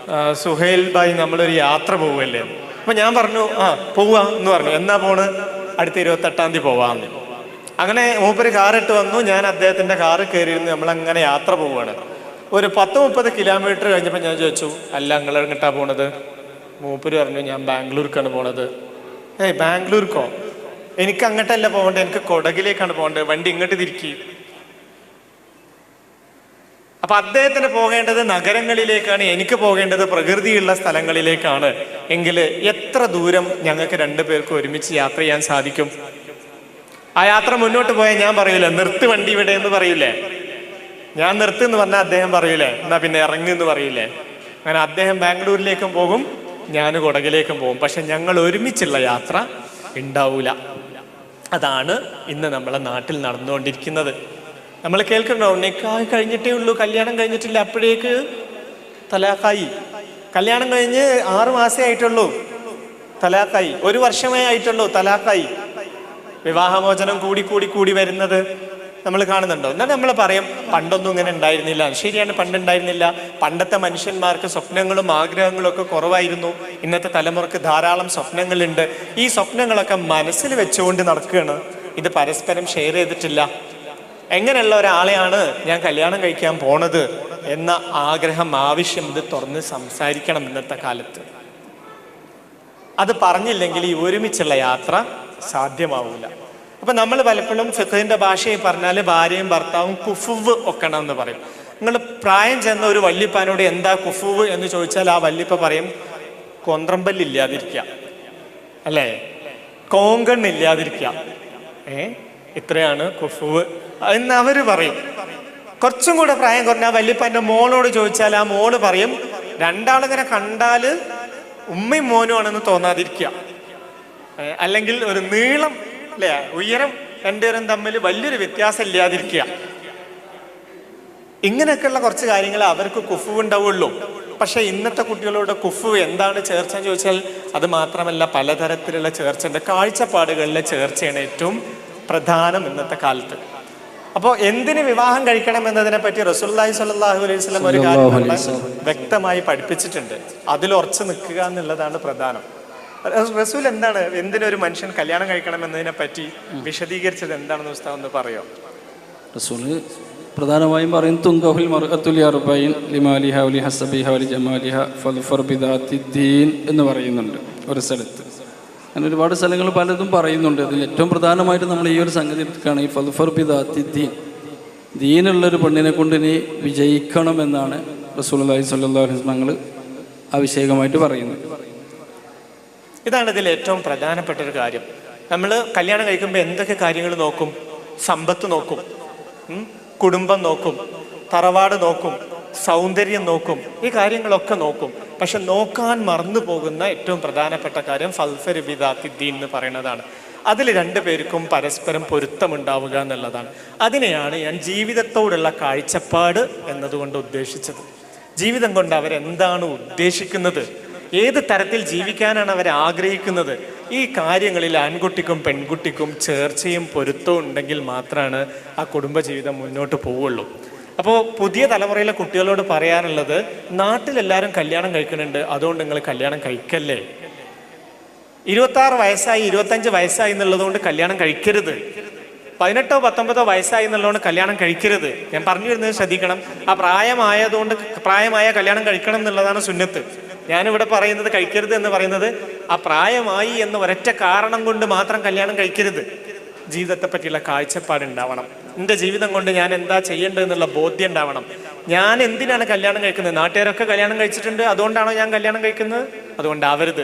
സുഹൈൽ ഭായ് നമ്മളൊരു യാത്ര പോവുകയല്ലേ. അപ്പം ഞാൻ പറഞ്ഞു പോവാ എന്ന് പറഞ്ഞു. എന്നാ പോണ്? അടുത്ത 28-ാം തീയതി പോവാന്ന്. അങ്ങനെ മൂപ്പര് കാറിട്ട് വന്നു. ഞാൻ അദ്ദേഹത്തിൻ്റെ കാറ് കയറിയിരുന്നു. നമ്മളങ്ങനെ യാത്ര പോവുകയാണ്. ഒരു 10-30 കിലോമീറ്റർ കഴിഞ്ഞപ്പോൾ ഞാൻ ചോദിച്ചു, അല്ല നിങ്ങൾ എങ്ങോട്ടാ പോണത്? മൂപ്പര് പറഞ്ഞു, ഞാൻ ബാംഗ്ലൂർക്കാണ് പോണത്. ബാംഗ്ലൂർക്കോ? എനിക്ക് അങ്ങോട്ടല്ല പോകേണ്ടത്, എനിക്ക് കൊടകിലേക്കാണ് പോകേണ്ടത്. വണ്ടി ഇങ്ങോട്ട് തിരിക്കി. അപ്പൊ അദ്ദേഹത്തിന് പോകേണ്ടത് നഗരങ്ങളിലേക്കാണ്, എനിക്ക് പോകേണ്ടത് പ്രകൃതിയുള്ള സ്ഥലങ്ങളിലേക്കാണ്. എങ്കിൽ എത്ര ദൂരം ഞങ്ങൾക്ക് 2 പേർക്ക് ഒരുമിച്ച് യാത്ര ചെയ്യാൻ സാധിക്കും? ആ യാത്ര മുന്നോട്ട് പോയാൽ ഞാൻ പറയൂലേ, നിർത്ത് വണ്ടി ഇവിടെ എന്ന് പറയൂലേ? ഞാൻ നിർത്തുന്ന് പറഞ്ഞാൽ അദ്ദേഹം പറയൂലേ, എന്നാ പിന്നെ ഇറങ്ങുന്ന് പറയൂലേ? അങ്ങനെ അദ്ദേഹം ബാംഗ്ലൂരിലേക്കും പോകും, ഞാൻ കൊടകിലേക്കും പോകും. പക്ഷെ ഞങ്ങൾ ഒരുമിച്ചുള്ള യാത്ര ഉണ്ടാവൂല. അതാണ് ഇന്ന് നമ്മളെ നാട്ടിൽ നടന്നുകൊണ്ടിരിക്കുന്നത്. നമ്മൾ കേൾക്കണോ, നിക്കാഹ് കഴിഞ്ഞിട്ടേ ഉള്ളൂ, കല്യാണം കഴിഞ്ഞിട്ടില്ല, അപ്പോഴേക്ക് തലാഖായി. കല്യാണം കഴിഞ്ഞ് 6 മാസമേ ആയിട്ടുള്ളൂ, തലാഖായി. 1 വർഷമേ ആയിട്ടുള്ളൂ, തലാഖായി. വിവാഹമോചനം കൂടി വരുന്നത് നമ്മൾ കാണുന്നുണ്ടോ? എന്നാൽ നമ്മൾ പറയും പണ്ടൊന്നും ഇങ്ങനെ ഉണ്ടായിരുന്നില്ല. ശരിയാണ്, പണ്ടുണ്ടായിരുന്നില്ല. പണ്ടത്തെ മനുഷ്യന്മാർക്ക് സ്വപ്നങ്ങളും ആഗ്രഹങ്ങളും ഒക്കെ കുറവായിരുന്നു. ഇന്നത്തെ തലമുറക്ക് ധാരാളം സ്വപ്നങ്ങളുണ്ട്. ഈ സ്വപ്നങ്ങളൊക്കെ മനസ്സിൽ വെച്ചുകൊണ്ട് നടക്കുകയാണ്. ഇത് പരസ്പരം ഷെയർ ചെയ്തിട്ടില്ല. എങ്ങനെയുള്ള ഒരാളെയാണ് ഞാൻ കല്യാണം കഴിക്കാൻ പോണത് എന്ന ആഗ്രഹം, ആവശ്യം ഇത് തുറന്ന് സംസാരിക്കണം ഇന്നത്തെ കാലത്ത്. അത് പറഞ്ഞില്ലെങ്കിൽ ഈ ഒരുമിച്ചുള്ള യാത്ര സാധ്യമാവില്ല. അപ്പൊ നമ്മൾ പലപ്പോഴും ഫിഖഹിന്റെ ഭാഷയിൽ പറഞ്ഞാൽ ഭാര്യയും ഭർത്താവും കുഫുവ് ഒക്കണം എന്ന് പറയും. നിങ്ങൾ പ്രായം ചെന്ന ഒരു വല്യപ്പാനോട് എന്താ കുഫുവ് എന്ന് ചോദിച്ചാൽ ആ വല്യപ്പ പറയും കൊന്ത്രമ്പല്ലില്ലാതിരിക്കുക, അല്ലേ, കോങ്കണ്ണില്ലാതിരിക്കുക. ഇത്രയാണ് കുഫുവ് എന്ന് അവര് പറയും. കുറച്ചും കൂടെ പ്രായം കുറഞ്ഞ വല്യപ്പാന്റെ മോളോട് ചോദിച്ചാൽ ആ മോള് പറയും രണ്ടാളിങ്ങനെ കണ്ടാല് ഉമ്മയും മോനും ആണെന്ന് തോന്നാതിരിക്കുക, അല്ലെങ്കിൽ ഒരു നീളം, അല്ലേ, ഉയരം രണ്ടുപേരും തമ്മിൽ വലിയൊരു വ്യത്യാസം ഇല്ലാതിരിക്കുക. ഇങ്ങനെയൊക്കെയുള്ള കുറച്ച് കാര്യങ്ങൾ അവർക്ക് കുഫു ഉണ്ടാവുള്ളൂ. പക്ഷെ ഇന്നത്തെ കുട്ടികളോട് കുഫു എന്താണ് ചേർച്ച എന്ന് ചോദിച്ചാൽ അത് മാത്രമല്ല, പലതരത്തിലുള്ള ചേർച്ചയുണ്ട്. കാഴ്ചപ്പാടുകളിലെ ചേർച്ചയാണ് ഏറ്റവും പ്രധാനം ഇന്നത്തെ കാലത്ത്. അപ്പോൾ എന്തിന് വിവാഹം കഴിക്കണം എന്നതിനെ പറ്റി റസൂലുള്ളാഹി സ്വല്ലല്ലാഹു അലൈഹി വസല്ലം ഒരു കാര്യം വ്യക്തമായി പഠിപ്പിച്ചിട്ടുണ്ട്. അതിൽ ഉറച്ചു നിൽക്കുക എന്നുള്ളതാണ് പ്രധാനം. റസൂൽ എന്താണ് എന്തിനൊരു മനുഷ്യൻ കല്യാണം കഴിക്കണം എന്നതിനെ പറ്റി വിശദീകരിച്ചത് എന്താണെന്ന് ഉസ്താദ് ഒന്ന് പറയോ? റസൂൽ പ്രധാനമായും പറയും തുങ്കഹുൽ മർഅത്തുൽ അർബഈൻ ലിമാലിഹ വലി ഹസബിഹ വലി ജമാലിഹ ഫദ്ഫർ ബിദാത്തിദ്ദീൻ എന്ന് പറയുന്നുണ്ട് ഒരു സ്ഥലത്ത്. അങ്ങനെ ഒരുപാട് സ്ഥലങ്ങൾ പലതും പറയുന്നുണ്ട്. ഇതിൽ ഏറ്റവും പ്രധാനമായിട്ട് നമ്മൾ ഈ ഒരു സംഗതി എടുക്കുകയാണ്, ഈ ഫദ്ഫർ ബിദാത്തിദ്ദീൻ, ദീനുള്ളൊരു പെണ്ണിനെ കൊണ്ട് ഇനി വിജയിക്കണം എന്നാണ് റസൂലുള്ളാഹി സ്വല്ലല്ലാഹു അലൈഹി വസല്ലം ഞങ്ങൾ അഭിഷേകമായിട്ട് പറയുന്നത്. ഇതാണ് ഇതിൽ ഏറ്റവും പ്രധാനപ്പെട്ട ഒരു കാര്യം. നമ്മൾ കല്യാണം കഴിക്കുമ്പോൾ എന്തൊക്കെ കാര്യങ്ങൾ നോക്കും? സമ്പത്ത് നോക്കും, കുടുംബം നോക്കും, തറവാട് നോക്കും, സൗന്ദര്യം നോക്കും, ഈ കാര്യങ്ങളൊക്കെ നോക്കും. പക്ഷെ നോക്കാൻ മറന്നു പോകുന്ന ഏറ്റവും പ്രധാനപ്പെട്ട കാര്യം ഫദ്ഫർ ബിദാത്തിദ്ദീൻ എന്ന് പറയുന്നതാണ്. അതിൽ രണ്ടുപേർക്കും പരസ്പരം പൊരുത്തമുണ്ടാവുക എന്നുള്ളതാണ്. അതിനെയാണ് ഞാൻ ജീവിതത്തോടുള്ള കാഴ്ചപ്പാട് എന്നതുകൊണ്ട് ഉദ്ദേശിച്ചത്. ജീവിതം കൊണ്ട് അവരെന്താണ് ഉദ്ദേശിക്കുന്നത്, ഏത് തരത്തിൽ ജീവിക്കാനാണ് അവർ ആഗ്രഹിക്കുന്നത്, ഈ കാര്യങ്ങളിൽ ആൺകുട്ടിക്കും പെൺകുട്ടിക്കും ചേർച്ചയും പൊരുത്തവും ഉണ്ടെങ്കിൽ മാത്രമാണ് ആ കുടുംബജീവിതം മുന്നോട്ട് പോവുള്ളൂ. അപ്പോൾ പുതിയ തലമുറയിലെ കുട്ടികളോട് പറയാനുള്ളത്, നാട്ടിലെല്ലാവരും കല്യാണം കഴിക്കുന്നുണ്ട്, അതുകൊണ്ട് നിങ്ങൾ കല്യാണം കഴിക്കല്ലേ. 26 വയസ്സായി 25 വയസ്സായി എന്നുള്ളതുകൊണ്ട് കല്യാണം കഴിക്കരുത്. 18 19 വയസ്സായി എന്നുള്ളതുകൊണ്ട് കല്യാണം കഴിക്കരുത്. ഞാൻ പറഞ്ഞു വരുന്നത് ശ്രദ്ധിക്കണം. ആ പ്രായമായ കല്യാണം കഴിക്കണം എന്നുള്ളതാണ് സുന്നത്ത്. ഞാനിവിടെ പറയുന്നത് കഴിക്കരുത് എന്ന് പറയുന്നത് ആ പ്രായമായി എന്ന ഒരൊറ്റ കാരണം കൊണ്ട് മാത്രം കല്യാണം കഴിക്കരുത്. ജീവിതത്തെ പറ്റിയുള്ള കാഴ്ചപ്പാടുണ്ടാവണം. എൻ്റെ ജീവിതം കൊണ്ട് ഞാൻ എന്താ ചെയ്യേണ്ടതെന്നുള്ള ബോധ്യം ഉണ്ടാവണം. ഞാൻ എന്തിനാണ് കല്യാണം കഴിക്കുന്നത്? നാട്ടുകാരൊക്കെ കല്യാണം കഴിച്ചിട്ടുണ്ട്, അതുകൊണ്ടാണോ ഞാൻ കല്യാണം കഴിക്കുന്നത്? അതുകൊണ്ടാവരുത്.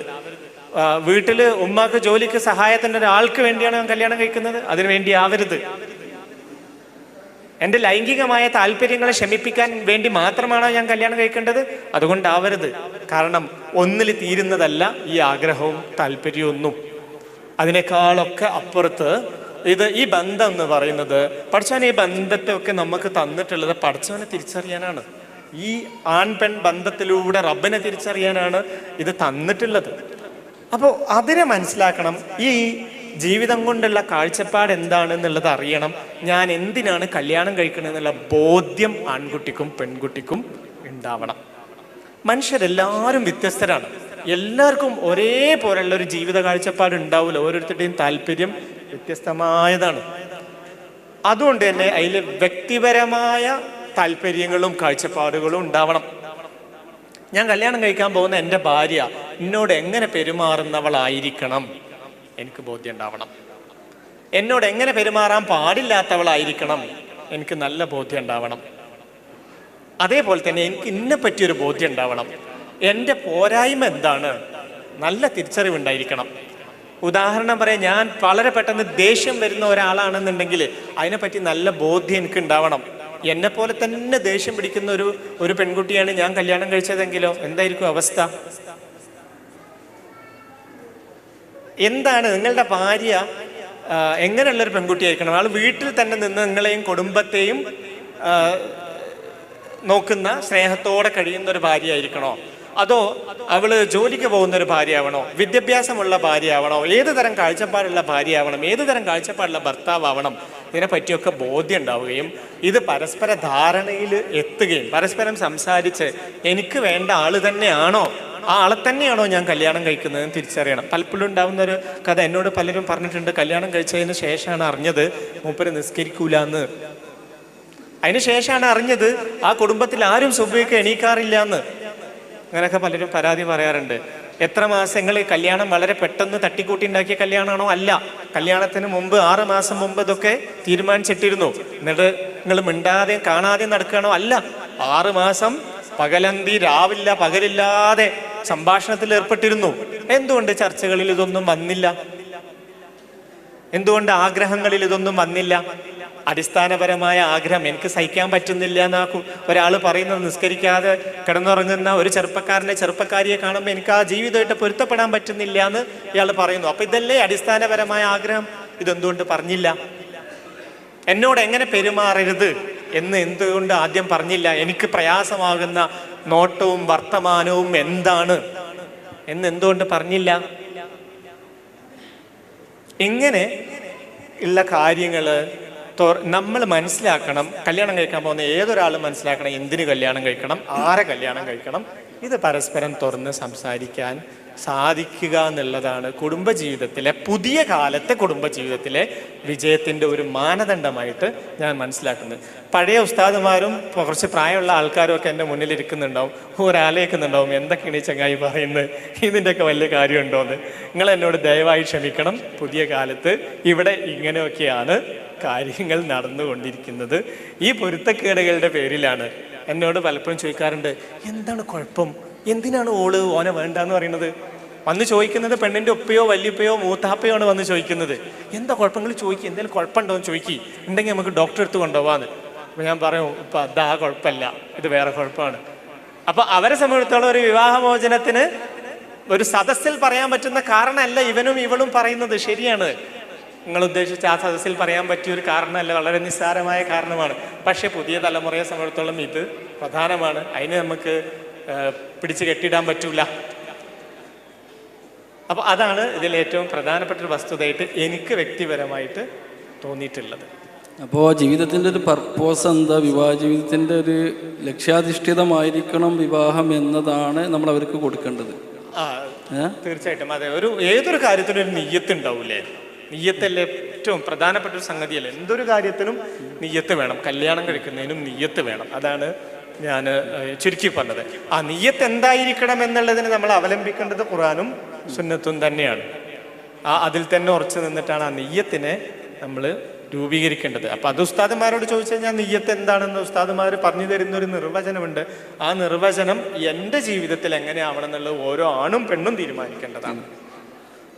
വീട്ടിൽ ഉമ്മാക്ക് ജോലിക്ക് സഹായത്തിൻ്റെ ഒരാൾക്ക് വേണ്ടിയാണ് ഞാൻ കല്യാണം കഴിക്കുന്നത്, അതിനു വേണ്ടി ആവരുത്. എൻ്റെ ലൈംഗികമായ താല്പര്യങ്ങളെ ശമിപ്പിക്കാൻ വേണ്ടി മാത്രമാണോ ഞാൻ കല്യാണം കഴിക്കേണ്ടത്? അതുകൊണ്ടാവരുത്. കാരണം ഒന്നിൽ തീരുന്നതല്ല ഈ ആഗ്രഹവും താല്പര്യവും ഒന്നും. അതിനേക്കാളൊക്കെ അപ്പുറത്ത് ഈ ബന്ധം എന്ന് പറയുന്നത്, പഠിച്ചവൻ ഈ ബന്ധത്തെ ഒക്കെ നമുക്ക് തന്നിട്ടുള്ളത് പഠിച്ചവനെ തിരിച്ചറിയാനാണ്. ഈ ആൺ പെൺ ബന്ധത്തിലൂടെ റബ്ബിനെ തിരിച്ചറിയാനാണ് ഇത് തന്നിട്ടുള്ളത്. അപ്പോൾ അതിനെ മനസ്സിലാക്കണം. ഈ ജീവിതം കൊണ്ടുള്ള കാഴ്ചപ്പാട് എന്താണെന്നുള്ളത് അറിയണം. ഞാൻ എന്തിനാണ് കല്യാണം കഴിക്കണമെന്നുള്ള ബോധ്യം ആൺകുട്ടിക്കും പെൺകുട്ടിക്കും ഉണ്ടാവണം. മനുഷ്യരെല്ലാവരും വ്യത്യസ്തരാണ്. എല്ലാവർക്കും ഒരേപോലെയുള്ള ഒരു ജീവിത കാഴ്ചപ്പാട് ഉണ്ടാവില്ല. ഓരോരുത്തരുടെയും താല്പര്യം വ്യത്യസ്തമായതാണ്. അതുകൊണ്ട് തന്നെ അതിൽ വ്യക്തിപരമായ താല്പര്യങ്ങളും കാഴ്ചപ്പാടുകളും ഉണ്ടാവണം. ഞാൻ കല്യാണം കഴിക്കാൻ പോകുന്ന എൻ്റെ ഭാര്യ എന്നോട് എങ്ങനെ പെരുമാറുന്നവളായിരിക്കണം എനിക്ക് ബോധ്യം ഉണ്ടാവണം. എന്നോട് എങ്ങനെ പെരുമാറാൻ പാടില്ലാത്തവളായിരിക്കണം എനിക്ക് നല്ല ബോധ്യം ഉണ്ടാവണം. അതേപോലെ തന്നെ എനിക്ക് ഇന്നെ പറ്റിയൊരു ബോധ്യം ഉണ്ടാവണം. എൻ്റെ പോരായ്മ എന്താണ്, നല്ല തിരിച്ചറിവുണ്ടായിരിക്കണം. ഉദാഹരണം പറയാം, ഞാൻ വളരെ പെട്ടെന്ന് ദേഷ്യം വരുന്ന ഒരാളാണെന്നുണ്ടെങ്കിൽ അതിനെപ്പറ്റി നല്ല ബോധ്യം എനിക്ക് ഉണ്ടാവണം. എന്നെ പോലെ തന്നെ ദേഷ്യം പിടിക്കുന്ന ഒരു പെൺകുട്ടിയാണ് ഞാൻ കല്യാണം കഴിച്ചതെങ്കിലോ എന്തായിരിക്കും അവസ്ഥ? എന്താണ് നിങ്ങളുടെ ഭാര്യ എങ്ങനെയുള്ളൊരു പെൺകുട്ടിയായിരിക്കണം? ആൾ വീട്ടിൽ തന്നെ നിന്ന് നിങ്ങളെയും കുടുംബത്തെയും നോക്കുന്ന, സ്നേഹത്തോടെ കഴിയുന്ന ഒരു ഭാര്യ ആയിരിക്കണോ? അതോ അവള് ജോലിക്ക് പോകുന്ന ഒരു ഭാര്യയാവണോ, വിദ്യാഭ്യാസമുള്ള ഭാര്യയാവണോ, ഏത് തരം കാഴ്ചപ്പാടുള്ള ഭാര്യയാവണം, ഏത് തരം കാഴ്ചപ്പാടുള്ള ഭർത്താവണം, ഇതിനെപ്പറ്റിയൊക്കെ ബോധ്യം ഉണ്ടാവുകയും ഇത് പരസ്പര ധാരണയിൽ എത്തുകയും പരസ്പരം സംസാരിച്ച് എനിക്ക് വേണ്ട ആള് തന്നെയാണോ, ആ ആളെ തന്നെയാണോ ഞാൻ കല്യാണം കഴിക്കുന്നതെന്ന് തിരിച്ചറിയണം. പലപ്പോഴും ഉണ്ടാവുന്ന ഒരു കഥ എന്നോട് പലരും പറഞ്ഞിട്ടുണ്ട്. കല്യാണം കഴിച്ചതിന് ശേഷമാണ് അറിഞ്ഞത് മൂപ്പര് നിസ്കരിക്കൂല എന്ന്. അതിന് ശേഷമാണ് അറിഞ്ഞത് ആ കുടുംബത്തിൽ ആരും സുബ്ഹിക്ക് എണീക്കാറില്ല എന്ന്. അങ്ങനെയൊക്കെ പലരും പരാതി പറയാറുണ്ട്. എത്ര മാസങ്ങൾ കല്യാണം വളരെ പെട്ടെന്ന് തട്ടിക്കൂട്ടി ഉണ്ടാക്കിയ കല്യാണമാണോ? അല്ല. കല്യാണത്തിന് മുമ്പ് 6 മാസം മുമ്പ് ഇതൊക്കെ തീരുമാനിച്ചിട്ടിരുന്നു. എന്നിട്ട് നിങ്ങൾ മിണ്ടാതെയും കാണാതെയും നടക്കുകയാണോ? അല്ല. 6 മാസം പകലന്തി രാവില്ല പകലില്ലാതെ സംഭാഷണത്തിൽ ഏർപ്പെട്ടിരുന്നു. എന്തുകൊണ്ട് ചർച്ചകളിൽ ഇതൊന്നും വന്നില്ല? എന്തുകൊണ്ട് ആഗ്രഹങ്ങളിൽ ഇതൊന്നും വന്നില്ല? അടിസ്ഥാനപരമായ ആഗ്രഹം എനിക്ക് സഹിക്കാൻ പറ്റുന്നില്ല എന്നാ ഒരാൾ പറയുന്നത്. നിസ്കരിക്കാതെ കിടന്നുറങ്ങുന്ന ഒരു ചെറുപ്പക്കാരിയെ കാണുമ്പോൾ എനിക്ക് ആ ജീവിതമായിട്ട് പൊരുത്തപ്പെടാൻ പറ്റുന്നില്ല എന്ന് ഇയാൾ പറയുന്നു. അപ്പൊ ഇതല്ലേ അടിസ്ഥാനപരമായ ആഗ്രഹം? ഇതെന്തുകൊണ്ട് പറഞ്ഞില്ല? എന്നോട് എങ്ങനെ പെരുമാറരുത് എന്ന് എന്തുകൊണ്ട് ആദ്യം പറഞ്ഞില്ല? എനിക്ക് പ്രയാസമാകുന്ന നോട്ടവും വർത്തമാനവും എന്താണ് എന്ന് എന്തുകൊണ്ട് പറഞ്ഞില്ല? ഇങ്ങനെ ഉള്ള കാര്യങ്ങള് നമ്മൾ മനസ്സിലാക്കണം. കല്യാണം കഴിക്കാൻ പോകുന്ന ഏതൊരാളും മനസ്സിലാക്കണം എന്തിന് കല്യാണം കഴിക്കണം, ആരെ കല്യാണം കഴിക്കണം. ഇത് പരസ്പരം തുറന്ന് സംസാരിക്കാൻ സാധിക്കുക എന്നുള്ളതാണ് കുടുംബജീവിതത്തിലെ, പുതിയ കാലത്തെ കുടുംബജീവിതത്തിലെ വിജയത്തിൻ്റെ ഒരു മാനദണ്ഡമായിട്ട് ഞാൻ മനസ്സിലാക്കുന്നത്. പഴയ ഉസ്താദുമാരും കുറച്ച് പ്രായമുള്ള ആൾക്കാരും ഒക്കെ എൻ്റെ മുന്നിലിരിക്കുന്നുണ്ടാവും, ഒരാലേക്കുന്നുണ്ടാവും എന്തൊക്കെയാണ് ഈ ചങ്ങായി പറയുന്നത്, ഇതിൻ്റെയൊക്കെ വലിയ കാര്യമുണ്ടോയെന്ന്. നിങ്ങൾ എന്നോട് ദയവായി ക്ഷമിക്കണം. പുതിയ കാലത്ത് ഇവിടെ ഇങ്ങനെയൊക്കെയാണ് കാര്യങ്ങൾ നടന്നുകൊണ്ടിരിക്കുന്നത്. ഈ പൊരുത്തക്കേടുകളുടെ പേരിലാണ് എന്നോട് പലപ്പോഴും ചോദിക്കാറുണ്ട്, എന്താണ് കുഴപ്പം, എന്തിനാണ് ഓനെ വേണ്ടെന്ന് പറയുന്നത്? വന്ന് ചോദിക്കുന്നത് പെണ്ണിൻ്റെ ഉപ്പയോ വല്യുപ്പയോ മൂത്താപ്പയോ ആണ് വന്ന് ചോദിക്കുന്നത്. എന്താ കുഴപ്പങ്ങൾ ചോദിക്കുക, എന്തെങ്കിലും കുഴപ്പമുണ്ടോ എന്ന് ചോദിക്കുക, ഉണ്ടെങ്കിൽ നമുക്ക് ഡോക്ടറെ അടുത്ത് കൊണ്ടുപോകാന്ന്. അപ്പം ഞാൻ പറയും, ഇപ്പം അതാ കുഴപ്പമില്ല, ഇത് വേറെ കുഴപ്പമാണ്. അപ്പം അവരെ സംബന്ധിച്ചിടത്തോളം ഒരു വിവാഹമോചനത്തിന് ഒരു സദസ്സിൽ പറയാൻ പറ്റുന്ന കാരണമല്ല ഇവനും ഇവളും പറയുന്നത്. ശരിയാണ്, നിങ്ങൾ ഉദ്ദേശിച്ച ആ സദസ്സിൽ പറയാൻ പറ്റിയ ഒരു കാരണമല്ല, വളരെ നിസ്സാരമായ കാരണമാണ്. പക്ഷെ പുതിയ തലമുറയെ സംബന്ധിച്ചിടത്തോളം ഇത് പ്രധാനമാണ്. അതിന് നമുക്ക് പിടിച്ചു കെട്ടിടാൻ പറ്റൂല. അപ്പൊ അതാണ് ഇതിൽ ഏറ്റവും പ്രധാനപ്പെട്ട ഒരു വസ്തുതയായിട്ട് എനിക്ക് വ്യക്തിപരമായിട്ട് തോന്നിയിട്ടുള്ളത്. അപ്പോൾ ജീവിതത്തിൻ്റെ ഒരു പർപ്പോസ് എന്താ? വിവാഹ ജീവിതത്തിൻ്റെ ഒരു ലക്ഷ്യാധിഷ്ഠിതമായിരിക്കണം വിവാഹം എന്നതാണ് നമ്മൾ അവർക്ക് കൊടുക്കേണ്ടത്. തീർച്ചയായിട്ടും അതെ. ഏതൊരു കാര്യത്തിനും ഒരു നിയ്യത്ത് ഉണ്ടാവൂലേ? നിയ്യത്തല്ലേ ഏറ്റവും പ്രധാനപ്പെട്ട ഒരു സംഗതിയല്ലേ? എന്തൊരു കാര്യത്തിനും നിയ്യത്ത് വേണം. കല്യാണം കഴിക്കുന്നതിനും നിയ്യത്ത് വേണം. അതാണ് ഞാൻ ചുരുക്കി പറഞ്ഞത്. ആ നിയ്യത്ത് എന്തായിരിക്കണം എന്നുള്ളതിന് നമ്മൾ അവലംബിക്കേണ്ടത് ഖുർആനും സുന്നത്തും തന്നെയാണ്. അതിൽ തന്നെ ഉറച്ചു നിന്നിട്ടാണ് ആ നിയ്യത്തിനെ നമ്മൾ രൂപീകരിക്കേണ്ടത്. അപ്പം അത് ഉസ്താദന്മാരോട് ചോദിച്ചു കഴിഞ്ഞാൽ നിയ്യത്ത് എന്താണെന്ന് ഉസ്താദന്മാർ പറഞ്ഞു തരുന്ന ഒരു നിർവചനമുണ്ട്. ആ നിർവചനം എൻ്റെ ജീവിതത്തിൽ എങ്ങനെയാവണം എന്നുള്ളത് ഓരോ ആണും പെണ്ണും തീരുമാനിക്കേണ്ടതാണ്.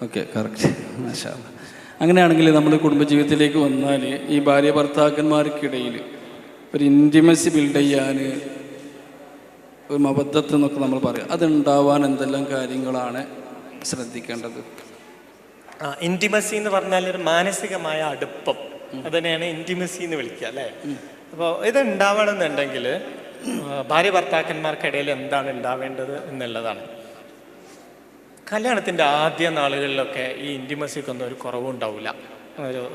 Okay, correct. മാഷാ അല്ലാഹ്. അങ്ങനെയാണെങ്കിൽ നമ്മൾ കുടുംബജീവിതത്തിലേക്ക് വന്നാൽ ഈ ഭാര്യ ഭർത്താക്കന്മാർക്കിടയിൽ ഒരു ഇൻറ്റിമസി ബിൽഡ് ചെയ്യാൻ, ഒരു മബദ്ധത്ത് എന്നൊക്കെ നമ്മൾ പറയാം, അതുണ്ടാവാൻ എന്തെല്ലാം കാര്യങ്ങളാണ് ശ്രദ്ധിക്കേണ്ടത്? ഇൻറ്റിമസി എന്ന് പറഞ്ഞാൽ ഒരു മാനസികമായ അടുപ്പം, അതിനെയാണ് ഇൻറ്റിമസി എന്ന് വിളിക്കുക അല്ലേ? അപ്പോൾ ഇത് ഉണ്ടാവണമെന്നുണ്ടെങ്കിൽ ഭാര്യ ഭർത്താക്കന്മാർക്കിടയിൽ എന്താണ് ഉണ്ടാവേണ്ടത് എന്നുള്ളതാണ്. കല്യാണത്തിൻ്റെ ആദ്യ നാളുകളിലൊക്കെ ഈ ഇൻറ്റിമസിക്കൊന്നും ഒരു കുറവുണ്ടാവില്ല.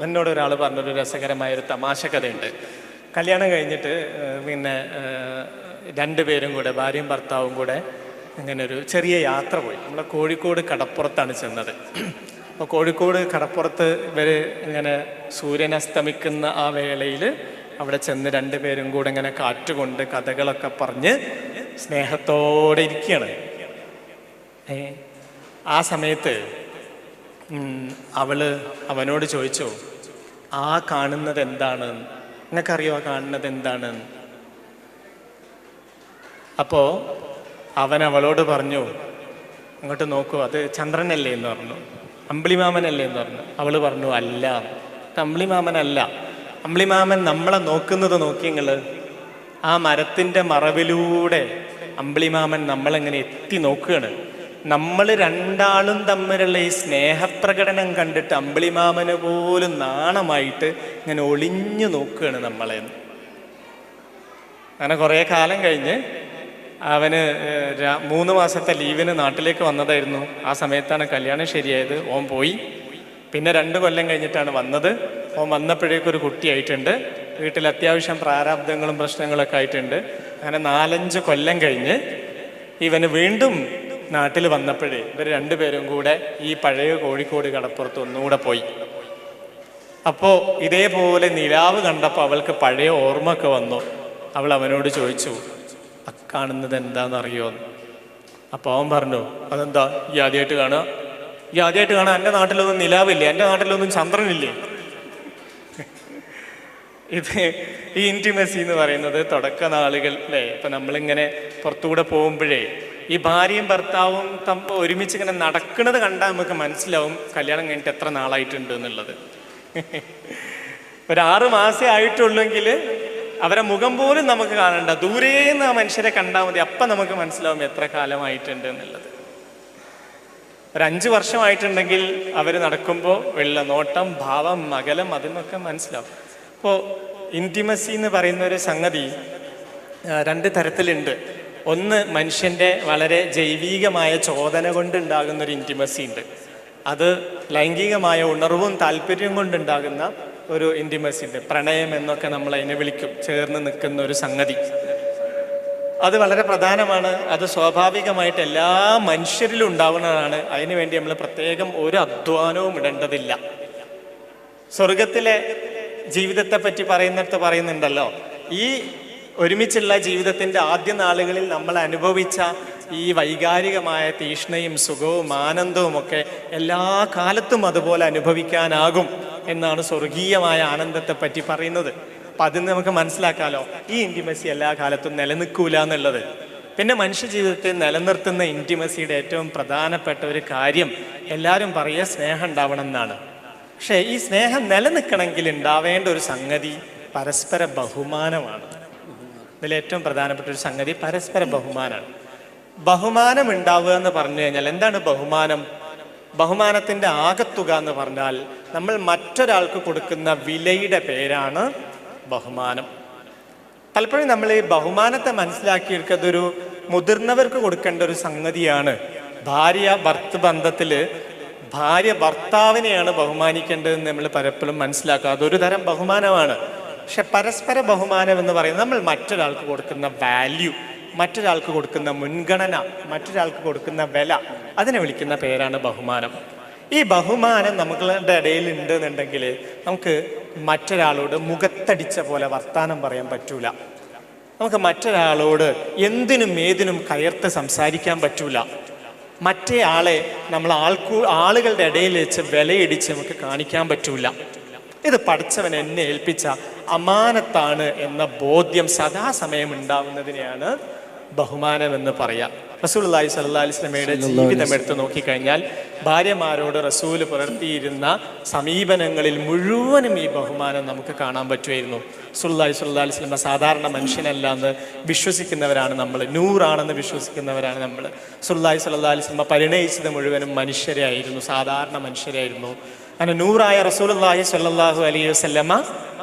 എന്നോട് ഒരാൾ പറഞ്ഞൊരു രസകരമായൊരു തമാശ കഥയുണ്ട്. കല്യാണം കഴിഞ്ഞിട്ട് പിന്നെ 2 പേരും കൂടെ, ഭാര്യയും ഭർത്താവും കൂടെ ഇങ്ങനെ ഒരു ചെറിയ യാത്ര പോയി. നമ്മൾ കോഴിക്കോട് കടപ്പുറത്താണ് ചെന്നത്. അപ്പോൾ കോഴിക്കോട് കടപ്പുറത്ത് ഇവർ ഇങ്ങനെ സൂര്യൻ അസ്തമിക്കുന്ന ആ വേളയിൽ അവിടെ ചെന്ന് 2 പേരും കൂടെ ഇങ്ങനെ കാറ്റുകൊണ്ട് കഥകളൊക്കെ പറഞ്ഞ് സ്നേഹത്തോടെ ഇരിക്കുകയാണ്. ആ സമയത്ത് അവനോട് ചോദിച്ചു, ആ കാണുന്നത് എന്താണ്? നിങ്ങൾക്കറിയോ ആ കാണുന്നത് എന്താണ്? അപ്പോൾ അവൻ അവളോട് പറഞ്ഞു, അങ്ങോട്ട് നോക്കൂ, അത് ചന്ദ്രനല്ലേ എന്ന് പറഞ്ഞു. അമ്പിളിമാമനല്ലേ എന്ന് പറഞ്ഞു. അവൾ പറഞ്ഞു, അല്ല, അമ്പിളിമാമനല്ല. അമ്പിളിമാമൻ നമ്മളെ നോക്കുന്നത് നോക്കി നിങ്ങൾ, ആ മരത്തിൻ്റെ മറവിലൂടെ അമ്പിളിമാമൻ നമ്മളെങ്ങനെ എത്തി നോക്കുകയാണ്. നമ്മൾ രണ്ടാളും തമ്മിലുള്ള ഈ സ്നേഹപ്രകടനം കണ്ടിട്ട് അമ്പിളിമാമന് പോലും നാണമായിട്ട് ഇങ്ങനെ ഒളിഞ്ഞു നോക്കുകയാണ് നമ്മളെ. അങ്ങനെ കുറേ കാലം കഴിഞ്ഞ് അവന് 3 മാസത്തെ ലീവിന് നാട്ടിലേക്ക് വന്നതായിരുന്നു. ആ സമയത്താണ് കല്യാണം ശരിയായത്. ഓൻ പോയി. പിന്നെ 2 കൊല്ലം കഴിഞ്ഞിട്ടാണ് വന്നത്. ഓൻ വന്നപ്പോഴേക്കൊരു കുട്ടിയായിട്ടുണ്ട്. വീട്ടിൽ അത്യാവശ്യം പ്രാരാബ്ദങ്ങളും പ്രശ്നങ്ങളൊക്കെ ആയിട്ടുണ്ട്. അങ്ങനെ 4-5 കൊല്ലം കഴിഞ്ഞ് ഇവന് വീണ്ടും നാട്ടിൽ വന്നപ്പോഴേ ഇവർ 2 പേരും കൂടെ ഈ പഴയ കോഴിക്കോട് കടപ്പുറത്ത് ഒന്നുകൂടെ പോയി. അപ്പോൾ ഇതേപോലെ നിലാവ് കണ്ടപ്പോൾ അവൾക്ക് പഴയ ഓർമ്മ ഒക്കെ വന്നു. അവൾ അവനോട് ചോദിച്ചു, കാണുന്നത് എന്താണെന്നറിയോ? അപ്പോൾ അവൻ പറഞ്ഞു, അതെന്താ ഈ ആദ്യമായിട്ട് കാണുക? ഈ ആദ്യമായിട്ട് കാണാൻ എൻ്റെ നാട്ടിലൊന്നും നിലാവില്ലേ? എൻ്റെ നാട്ടിലൊന്നും ചന്ദ്രനില്ലേ? ഇത് ഈ ഇൻറ്റിമസി എന്ന് പറയുന്നത് തുടക്ക നാളുകൾ അല്ലേ? ഇപ്പം നമ്മളിങ്ങനെ പുറത്തുകൂടെ പോകുമ്പോഴേ ഈ ഭാര്യയും ഭർത്താവും ഒരുമിച്ച് ഇങ്ങനെ നടക്കുന്നത് കണ്ടാൽ നമുക്ക് മനസ്സിലാവും കല്യാണം കഴിഞ്ഞിട്ട് എത്ര നാളായിട്ടുണ്ട് എന്നുള്ളത്. ഒരു 6 മാസേ ആയിട്ടുള്ളെങ്കിൽ അവരെ മുഖം പോലും നമുക്ക് കാണണ്ട, ദൂരേന്ന് ആ മനുഷ്യരെ കണ്ടാൽ മതി, അപ്പം നമുക്ക് മനസ്സിലാവും എത്ര കാലമായിട്ടുണ്ട് എന്നുള്ളത്. ഒരു 5 വർഷമായിട്ടുണ്ടെങ്കിൽ അവർ നടക്കുമ്പോൾ വെള്ള നോട്ടം, ഭാവം, അകലം അതിനൊക്കെ മനസ്സിലാവും. അപ്പോൾ ഇൻറ്റിമസി എന്ന് പറയുന്ന ഒരു സംഗതി 2 തരത്തിലുണ്ട്. ഒന്ന് മനുഷ്യൻ്റെ വളരെ ജൈവികമായ ചോദന കൊണ്ടുണ്ടാകുന്നൊരു ഇൻറ്റിമസി ഉണ്ട്. അത് ലൈംഗികമായ ഉണർവും താല്പര്യവും കൊണ്ടുണ്ടാകുന്ന ഒരു ഇൻറ്റിമസി ഉണ്ട്. പ്രണയം എന്നൊക്കെ നമ്മൾ അതിനെ വിളിക്കും. ചേർന്ന് നിൽക്കുന്ന ഒരു സംഗതി, അത് വളരെ പ്രധാനമാണ്. അത് സ്വാഭാവികമായിട്ട് എല്ലാ മനുഷ്യരിലും ഉണ്ടാവുന്നതാണ്. അതിനുവേണ്ടി നമ്മൾ പ്രത്യേകം ഒരു അധ്വാനവും ഇടേണ്ടതില്ല. സ്വർഗത്തിലെ ജീവിതത്തെ പറ്റി പറയുന്നിടത്ത് പറയുന്നുണ്ടല്ലോ, ഈ ഒരുമിച്ചുള്ള ജീവിതത്തിൻ്റെ ആദ്യ നാളുകളിൽ നമ്മൾ അനുഭവിച്ച ഈ വൈകാരികമായ തീഷ്ണയും സുഖവും ആനന്ദവും ഒക്കെ എല്ലാ കാലത്തും അതുപോലെ അനുഭവിക്കാനാകും എന്നാണ് സ്വർഗീയമായ ആനന്ദത്തെ പറ്റി പറയുന്നത്. അപ്പം അതിന് നമുക്ക് മനസ്സിലാക്കാമല്ലോ, ഈ ഇൻറ്റിമസി എല്ലാ കാലത്തും നിലനിൽക്കൂല എന്നുള്ളത്. പിന്നെ മനുഷ്യ ജീവിതത്തെ നിലനിർത്തുന്ന ഇൻറ്റിമസിയുടെ ഏറ്റവും പ്രധാനപ്പെട്ട ഒരു കാര്യം എല്ലാവരും പറയുക സ്നേഹം ഉണ്ടാവണം എന്നാണ്. പക്ഷേ ഈ സ്നേഹം നിലനിൽക്കണമെങ്കിൽ ഉണ്ടാവേണ്ട ഒരു സംഗതി പരസ്പര ബഹുമാനമാണ്. ഇതിലേറ്റവും പ്രധാനപ്പെട്ട ഒരു സംഗതി പരസ്പര ബഹുമാനമാണ്. ബഹുമാനം ഉണ്ടാവുക എന്ന് പറഞ്ഞു കഴിഞ്ഞാൽ എന്താണ് ബഹുമാനം? ബഹുമാനത്തിൻ്റെ ആകത്തുക എന്ന് പറഞ്ഞാൽ നമ്മൾ മറ്റൊരാൾക്ക് കൊടുക്കുന്ന വിലയുടെ പേരാണ് ബഹുമാനം. പലപ്പോഴും നമ്മൾ ഈ ബഹുമാനത്തെ മനസ്സിലാക്കിയെടുക്കുന്നത് ഒരു മുതിർന്നവർക്ക് കൊടുക്കേണ്ട ഒരു സംഗതിയാണ്. ഭാര്യ ഭർത്തൃ ബന്ധത്തിൽ ഭാര്യ ഭർത്താവിനെയാണ് ബഹുമാനിക്കേണ്ടതെന്ന് നമ്മൾ പലപ്പോഴും മനസ്സിലാക്കുക. അതൊരു തരം ബഹുമാനമാണ്. പക്ഷെ പരസ്പര ബഹുമാനം എന്ന് പറയുന്നത് നമ്മൾ മറ്റൊരാൾക്ക് കൊടുക്കുന്ന വാല്യൂ, മറ്റൊരാൾക്ക് കൊടുക്കുന്ന മുൻഗണന, മറ്റൊരാൾക്ക് കൊടുക്കുന്ന വില, അതിനെ വിളിക്കുന്ന പേരാണ് ബഹുമാനം. ഈ ബഹുമാനം നമ്മളുടെ ഇടയിൽ ഉണ്ട് എന്നുണ്ടെങ്കിൽ നമുക്ക് മറ്റൊരാളോട് മുഖത്തടിച്ച പോലെ വർത്താനം പറയാൻ പറ്റൂല. നമുക്ക് മറ്റൊരാളോട് എന്തിനും ഏതിനും കയർത്ത് സംസാരിക്കാൻ പറ്റൂല. മറ്റേ ആളെ നമ്മൾ ആളുകളുടെ ഇടയിൽ വെച്ച് വിലയിടിച്ച് നമുക്ക് കാണിക്കാൻ പറ്റൂല. ഇത് പഠിച്ചവൻ എന്നെ ഏൽപ്പിച്ച അമാനത്താണ് എന്ന ബോധ്യം സദാസമയം ഉണ്ടാവുന്നതിനെയാണ് ബഹുമാനം എന്ന് പറയാം. റസൂലുള്ളാഹി സ്വല്ലല്ലാഹി അലൈഹി വസല്ലമയുടെ ജീവിതം എടുത്ത് നോക്കിക്കഴിഞ്ഞാൽ ഭാര്യമാരോട് റസൂല് പുലർത്തിയിരുന്ന സമീപനങ്ങളിൽ മുഴുവനും ഈ ബഹുമാനം നമുക്ക് കാണാൻ പറ്റുമായിരുന്നു. റസൂലുള്ളാഹി സ്വല്ലല്ലാഹി അലൈഹി വസല്ലമ സാധാരണ മനുഷ്യനല്ല എന്ന് വിശ്വസിക്കുന്നവരാണ് നമ്മൾ, നൂറാണെന്ന് വിശ്വസിക്കുന്നവരാണ് നമ്മൾ. റസൂലുള്ളാഹി സ്വല്ലല്ലാഹി അലൈഹി വസല്ലമ പരിണയിച്ചത് മുഴുവനും മനുഷ്യരായിരുന്നു, സാധാരണ മനുഷ്യരായിരുന്നു. അങ്ങനെ നൂറായ റസൂലുള്ളാഹി സ്വല്ലല്ലാഹു അലൈഹി വസല്ലമ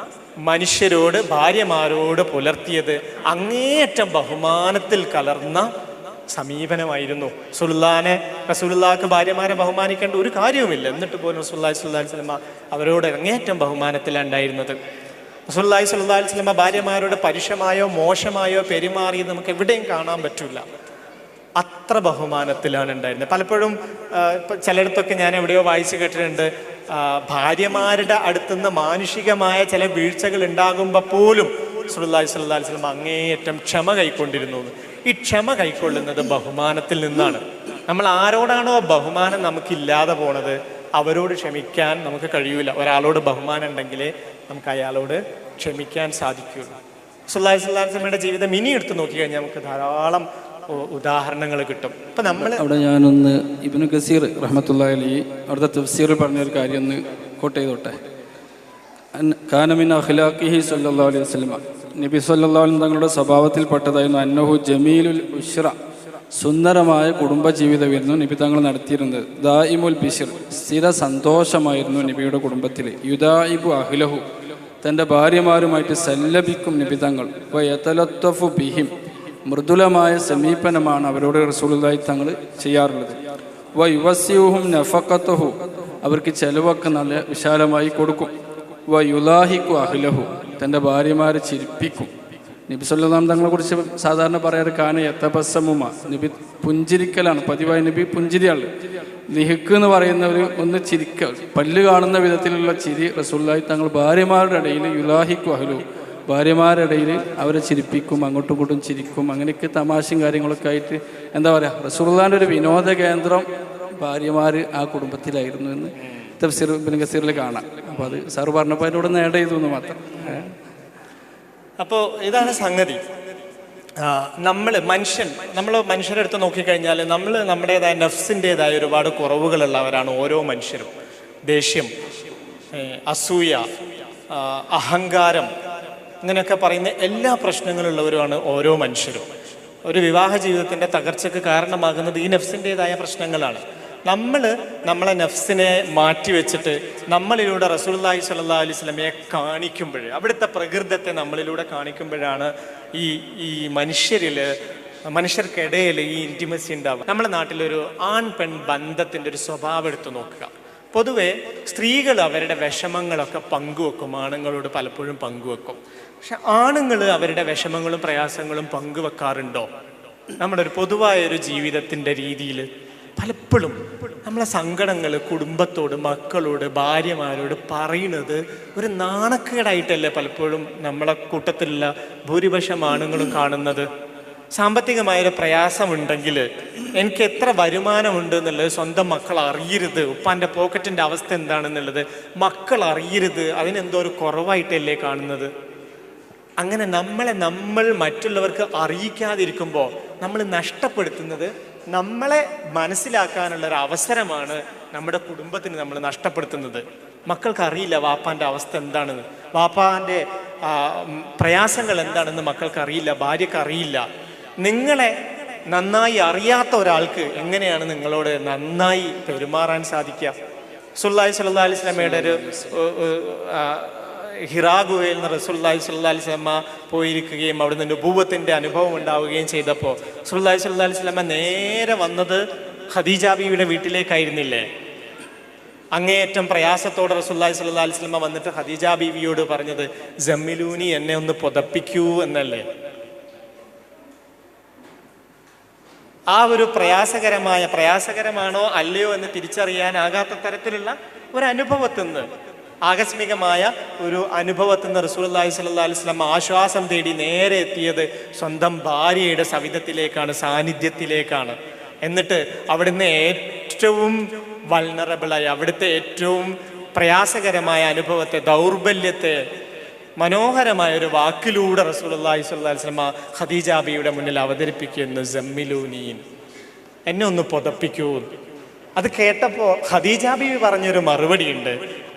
മനുഷ്യരോട്, ഭാര്യമാരോട് പുലർത്തിയത് അങ്ങേയറ്റം ബഹുമാനത്തിൽ കലർന്ന സമീപനമായിരുന്നു. റസൂലുള്ളാഹിക്ക് ഭാര്യമാരെ ബഹുമാനിക്കേണ്ട ഒരു കാര്യവുമില്ല. എന്നിട്ട് പോലും റസൂലുള്ളാഹി സ്വല്ലല്ലാഹി അലൈഹി വസല്ലമ അവരോട് അങ്ങേയറ്റം ബഹുമാനത്തിലാണ് ഉണ്ടായിരുന്നത്. റസൂലുള്ളാഹി സ്വല്ലല്ലാഹി അലൈഹി വസല്ലമ ഭാര്യമാരോട് പരുഷമായോ മോശമായോ പെരുമാറിയത് നമുക്ക് എവിടെയും കാണാൻ പറ്റില്ല. അത്ര ബഹുമാനത്തിലാണ് ഉണ്ടായിരുന്നത്. പലപ്പോഴും ചിലയിടത്തൊക്കെ ഞാൻ എവിടെയോ വായിച്ചു കേട്ടിട്ടുണ്ട്, ഭാര്യമാരുടെ അടുത്തുനിന്ന് മാനുഷികമായ ചില വീഴ്ചകൾ ഉണ്ടാകുമ്പോൾ പോലും റസൂലുള്ളാഹി സ്വല്ലല്ലാഹി അലൈഹി വസല്ലം അങ്ങേയറ്റം ക്ഷമ കൈക്കൊണ്ടിരുന്നു. ഈ ക്ഷമ കൈക്കൊള്ളുന്നത് ബഹുമാനത്തിൽ നിന്നാണ്. നമ്മൾ ആരോടാണോ ബഹുമാനം നമുക്കില്ലാതെ പോണത് അവരോട് ക്ഷമിക്കാൻ നമുക്ക് കഴിയൂല. ഒരാളോട് ബഹുമാനം ഉണ്ടെങ്കിലേ നമുക്ക് അയാളോട് ക്ഷമിക്കാൻ സാധിക്കുകയുള്ളൂ. റസൂലുള്ളാഹി സ്വല്ലല്ലാഹി അലൈഹി വസല്ലമയുടെ ജീവിതം ഇനി എടുത്ത് നോക്കിക്കഴിഞ്ഞാൽ നമുക്ക് ധാരാളം ഉദാഹരണങ്ങൾ കിട്ടും. ഇപ്പം നമ്മൾ അവിടെ ഞാനൊന്ന് ഇബ്നു കസീർ റഹ്മത്തുള്ളാഹി അലൈഹി അവിടുത്തെ തഫ്സീറിൽ പറഞ്ഞൊരു കാര്യം ഒന്ന് കോട്ട് ചെയ്തോട്ടെ. കാന മിൻ അഖ്ലാഖിഹി സ്വല്ലല്ലാഹു അലൈഹി വസല്ലം, നബി സ്വല്ലല്ലാഹു അലൈഹി തങ്ങളുടെ സ്വഭാവത്തിൽപ്പെട്ടതായിരുന്നു അന്നഹു ജമീലുൽ ഉശ്ര, സുന്ദരമായ കുടുംബജീവിതമായിരുന്നു നബി തങ്ങൾ നടത്തിയിരുന്നത്. ദായിമുൽ ബിശ്ർ, സ്ഥിര സന്തോഷമായിരുന്നു നബിയുടെ കുടുംബത്തിൽ. യുദായിബു അഹ്ലഹു, തൻ്റെ ഭാര്യമാരുമായിട്ട് സല്ലപിക്കും നബി തങ്ങൾ. വയതലത്തഫു ബിഹിം, മൃദുലമായ സമീപനമാണ് അവരോട് റസൂലുള്ളാഹി തങ്ങൾ ചെയ്യാറുള്ളത്. വ യുവസ്യുഹും നഫഖത്തുഹു, അവർക്ക് ചെലവൊക്കെ നല്ല വിശാലമായി കൊടുക്കും. വ യുലാഹിഖു അഹ്ലഹു, തൻ്റെ ഭാര്യമാരെ ചിരിപ്പിക്കും. നബി സല്ലല്ലാഹു അലൈഹി തങ്ങളെ കുറിച്ച് സാധാരണ പറയാറ് കാന യതബസ്സമുമ, നബി പുഞ്ചിരിക്കലാണ് പതിവായി, നബി പുഞ്ചിരിയാണ്. ലിഹിക്ക് എന്ന് പറയുന്നവർ ഒന്ന് ചിരിക്കുക, പല്ല് കാണുന്ന വിധത്തിലുള്ള ചിരി റസൂലുള്ളാഹി തങ്ങൾ ഭാര്യമാരുടെ ഇടയിൽ യുലാഹിഖു അഹ്ലഹു, ഭാര്യമാരുടെ ഇടയിൽ അവരെ ചിരിപ്പിക്കും, അങ്ങോട്ടും ഇങ്ങോട്ടും ചിരിക്കും. അങ്ങനെയൊക്കെ തമാശയും കാര്യങ്ങളൊക്കെ ആയിട്ട് എന്താ പറയുക, റസൂലുള്ളാഹിൻ്റെ ഒരു വിനോദ കേന്ദ്രം ഭാര്യമാർ ആ കുടുംബത്തിലായിരുന്നു എന്ന് തഫ്സീർ ഇബ്നു കസീറിൽ കാണാം. അപ്പോൾ അത് സാറ് പറഞ്ഞപ്പോൾ അതിലൂടെ നേട ചെയ്തു എന്ന് മാത്രം. അപ്പോൾ ഇതാണ് സംഗതി. നമ്മൾ മനുഷ്യരുടെ അടുത്ത് നോക്കിക്കഴിഞ്ഞാൽ നമ്മൾ നമ്മുടേതായ നഫ്സിൻ്റെതായ ഒരുപാട് കുറവുകളുള്ളവരാണ് ഓരോ മനുഷ്യരും. ദേഷ്യം, അസൂയ, അഹങ്കാരം, ഇങ്ങനെയൊക്കെ പറയുന്ന എല്ലാ പ്രശ്നങ്ങളുള്ളവരുമാണ് ഓരോ മനുഷ്യരും. ഒരു വിവാഹ ജീവിതത്തിൻ്റെ തകർച്ചയ്ക്ക് കാരണമാകുന്നത് ഈ നഫ്സിൻ്റെതായ പ്രശ്നങ്ങളാണ്. നമ്മളെ നഫ്സിനെ മാറ്റിവെച്ചിട്ട് നമ്മളിലൂടെ റസൂലുള്ളാഹി സ്വല്ലല്ലാഹു അലൈഹി വസല്ലമയെ കാണിക്കുമ്പോൾ, അവിടുത്തെ പ്രകൃതത്തെ നമ്മളിലൂടെ കാണിക്കുമ്പോഴാണ് ഈ മനുഷ്യർക്കിടയിൽ ഈ ഇൻറ്റിമസി ഉണ്ടാവുക. നമ്മുടെ നാട്ടിലൊരു ആൺ പെൺ ബന്ധത്തിൻ്റെ ഒരു സ്വഭാവം എടുത്ത് നോക്കുക. പൊതുവെ സ്ത്രീകൾ അവരുടെ വിഷമങ്ങളൊക്കെ പങ്കുവെക്കും, ആണുങ്ങളോട് പലപ്പോഴും പങ്കുവെക്കും. പക്ഷെ ആണുങ്ങൾ അവരുടെ വിഷമങ്ങളും പ്രയാസങ്ങളും പങ്കുവെക്കാറുണ്ടോ? നമ്മുടെ ഒരു പൊതുവായൊരു ജീവിതത്തിൻ്റെ രീതിയിൽ പലപ്പോഴും നമ്മളെ സങ്കടങ്ങൾ കുടുംബത്തോട്, മക്കളോട്, ഭാര്യമാരോട് പറയുന്നത് ഒരു നാണക്കേടായിട്ടല്ലേ പലപ്പോഴും നമ്മളെ കൂട്ടത്തിലുള്ള ഭൂരിപക്ഷം ആണുങ്ങളും കാണുന്നത്. സാമ്പത്തികമായൊരു പ്രയാസമുണ്ടെങ്കിൽ എനിക്ക് എത്ര വരുമാനമുണ്ട് എന്നുള്ളത് സ്വന്തം മക്കൾ അറിയരുത്, ഉപ്പാൻ്റെ പോക്കറ്റിൻ്റെ അവസ്ഥ എന്താണെന്നുള്ളത് മക്കൾ അറിയരുത്, അതിനെന്തോ ഒരു കുറവായിട്ടല്ലേ കാണുന്നത്. അങ്ങനെ നമ്മൾ മറ്റുള്ളവർക്ക് അറിയിക്കാതിരിക്കുമ്പോൾ നമ്മൾ നഷ്ടപ്പെടുത്തുന്നത്, നമ്മളെ മനസ്സിലാക്കാനുള്ള ഒരു അവസരമാണ് നമ്മുടെ കുടുംബത്തിന് നമ്മൾ നഷ്ടപ്പെടുത്തുന്നത്. മക്കൾക്ക് അറിയില്ല വാപ്പാൻ്റെ അവസ്ഥ എന്താണെന്ന്, വാപ്പാൻ്റെ പ്രയാസങ്ങൾ എന്താണെന്ന് മക്കൾക്ക് അറിയില്ല, ഭാര്യക്ക് അറിയില്ല. നിങ്ങളെ നന്നായി അറിയാത്ത ഒരാൾക്ക് എങ്ങനെയാണ് നിങ്ങളോട് നന്നായി പെരുമാറാൻ സാധിക്കുക? റസൂലുള്ളാഹി സ്വല്ലല്ലാഹു അലൈഹി വസല്ലമയുടെ ഒരു ഹിറാ ഗുഹയിൽ നിന്ന് റസൂലുള്ളാഹി സ്വല്ലല്ലാഹു അലൈഹി വസല്ലമ പോയിരിക്കുകയും അവിടുന്ന് നുബുവ്വത്തിൻ്റെ അനുഭവം ഉണ്ടാവുകയും ചെയ്തപ്പോൾ റസൂലുള്ളാഹി സ്വല്ലല്ലാഹു അലൈഹി വസല്ലമ നേരെ വന്നത് ഖദീജ ബീവിയുടെ വീട്ടിലേക്കായിരുന്നില്ലേ? അങ്ങേയറ്റം പ്രയാസത്തോടെ റസൂലുള്ളാഹി സ്വല്ലല്ലാഹു അലൈഹി വസല്ലമ വന്നിട്ട് ഖദീജ ബീവിയോട് പറഞ്ഞത് ജമ്മിലൂനി, എന്നെ ഒന്ന് പുതപ്പിക്കൂ എന്നല്ലേ? ആ ഒരു പ്രയാസകരമാണോ അല്ലയോ എന്ന് തിരിച്ചറിയാനാകാത്ത തരത്തിലുള്ള ഒരു അനുഭവത്തിൽ നിന്ന്, ആകസ്മികമായ ഒരു അനുഭവത്തിൽ നിന്ന് റസൂലുള്ളാഹി സ്വല്ലല്ലാഹു അലൈഹി വസല്ലം ആശ്വാസം തേടി നേരെ എത്തിയത് സ്വന്തം ഭാര്യയുടെ സവിധത്തിലേക്കാണ്, സാന്നിധ്യത്തിലേക്കാണ്. എന്നിട്ട് അവിടുന്ന് ഏറ്റവും വൾനറബിളായി, അവിടുത്തെ ഏറ്റവും പ്രയാസകരമായ അനുഭവത്തെ, ദൗർബല്യത്തെ മനോഹരമായ ഒരു വാക്കിലൂടെ റസൂലുള്ളാഹി സ്വല്ലല്ലാഹു അലൈഹി വസല്ലം ഖദീജ ബീവിയുടെ മുന്നിൽ അവതരിപ്പിക്കുന്നു, ജമ്മിലൂനീൻ, എന്നെ ഒന്ന് പുതപ്പിക്കൂ. അത് കേട്ടപ്പോൾ ഖദീജ ബീവി പറഞ്ഞൊരു മറുപടി ഉണ്ട്,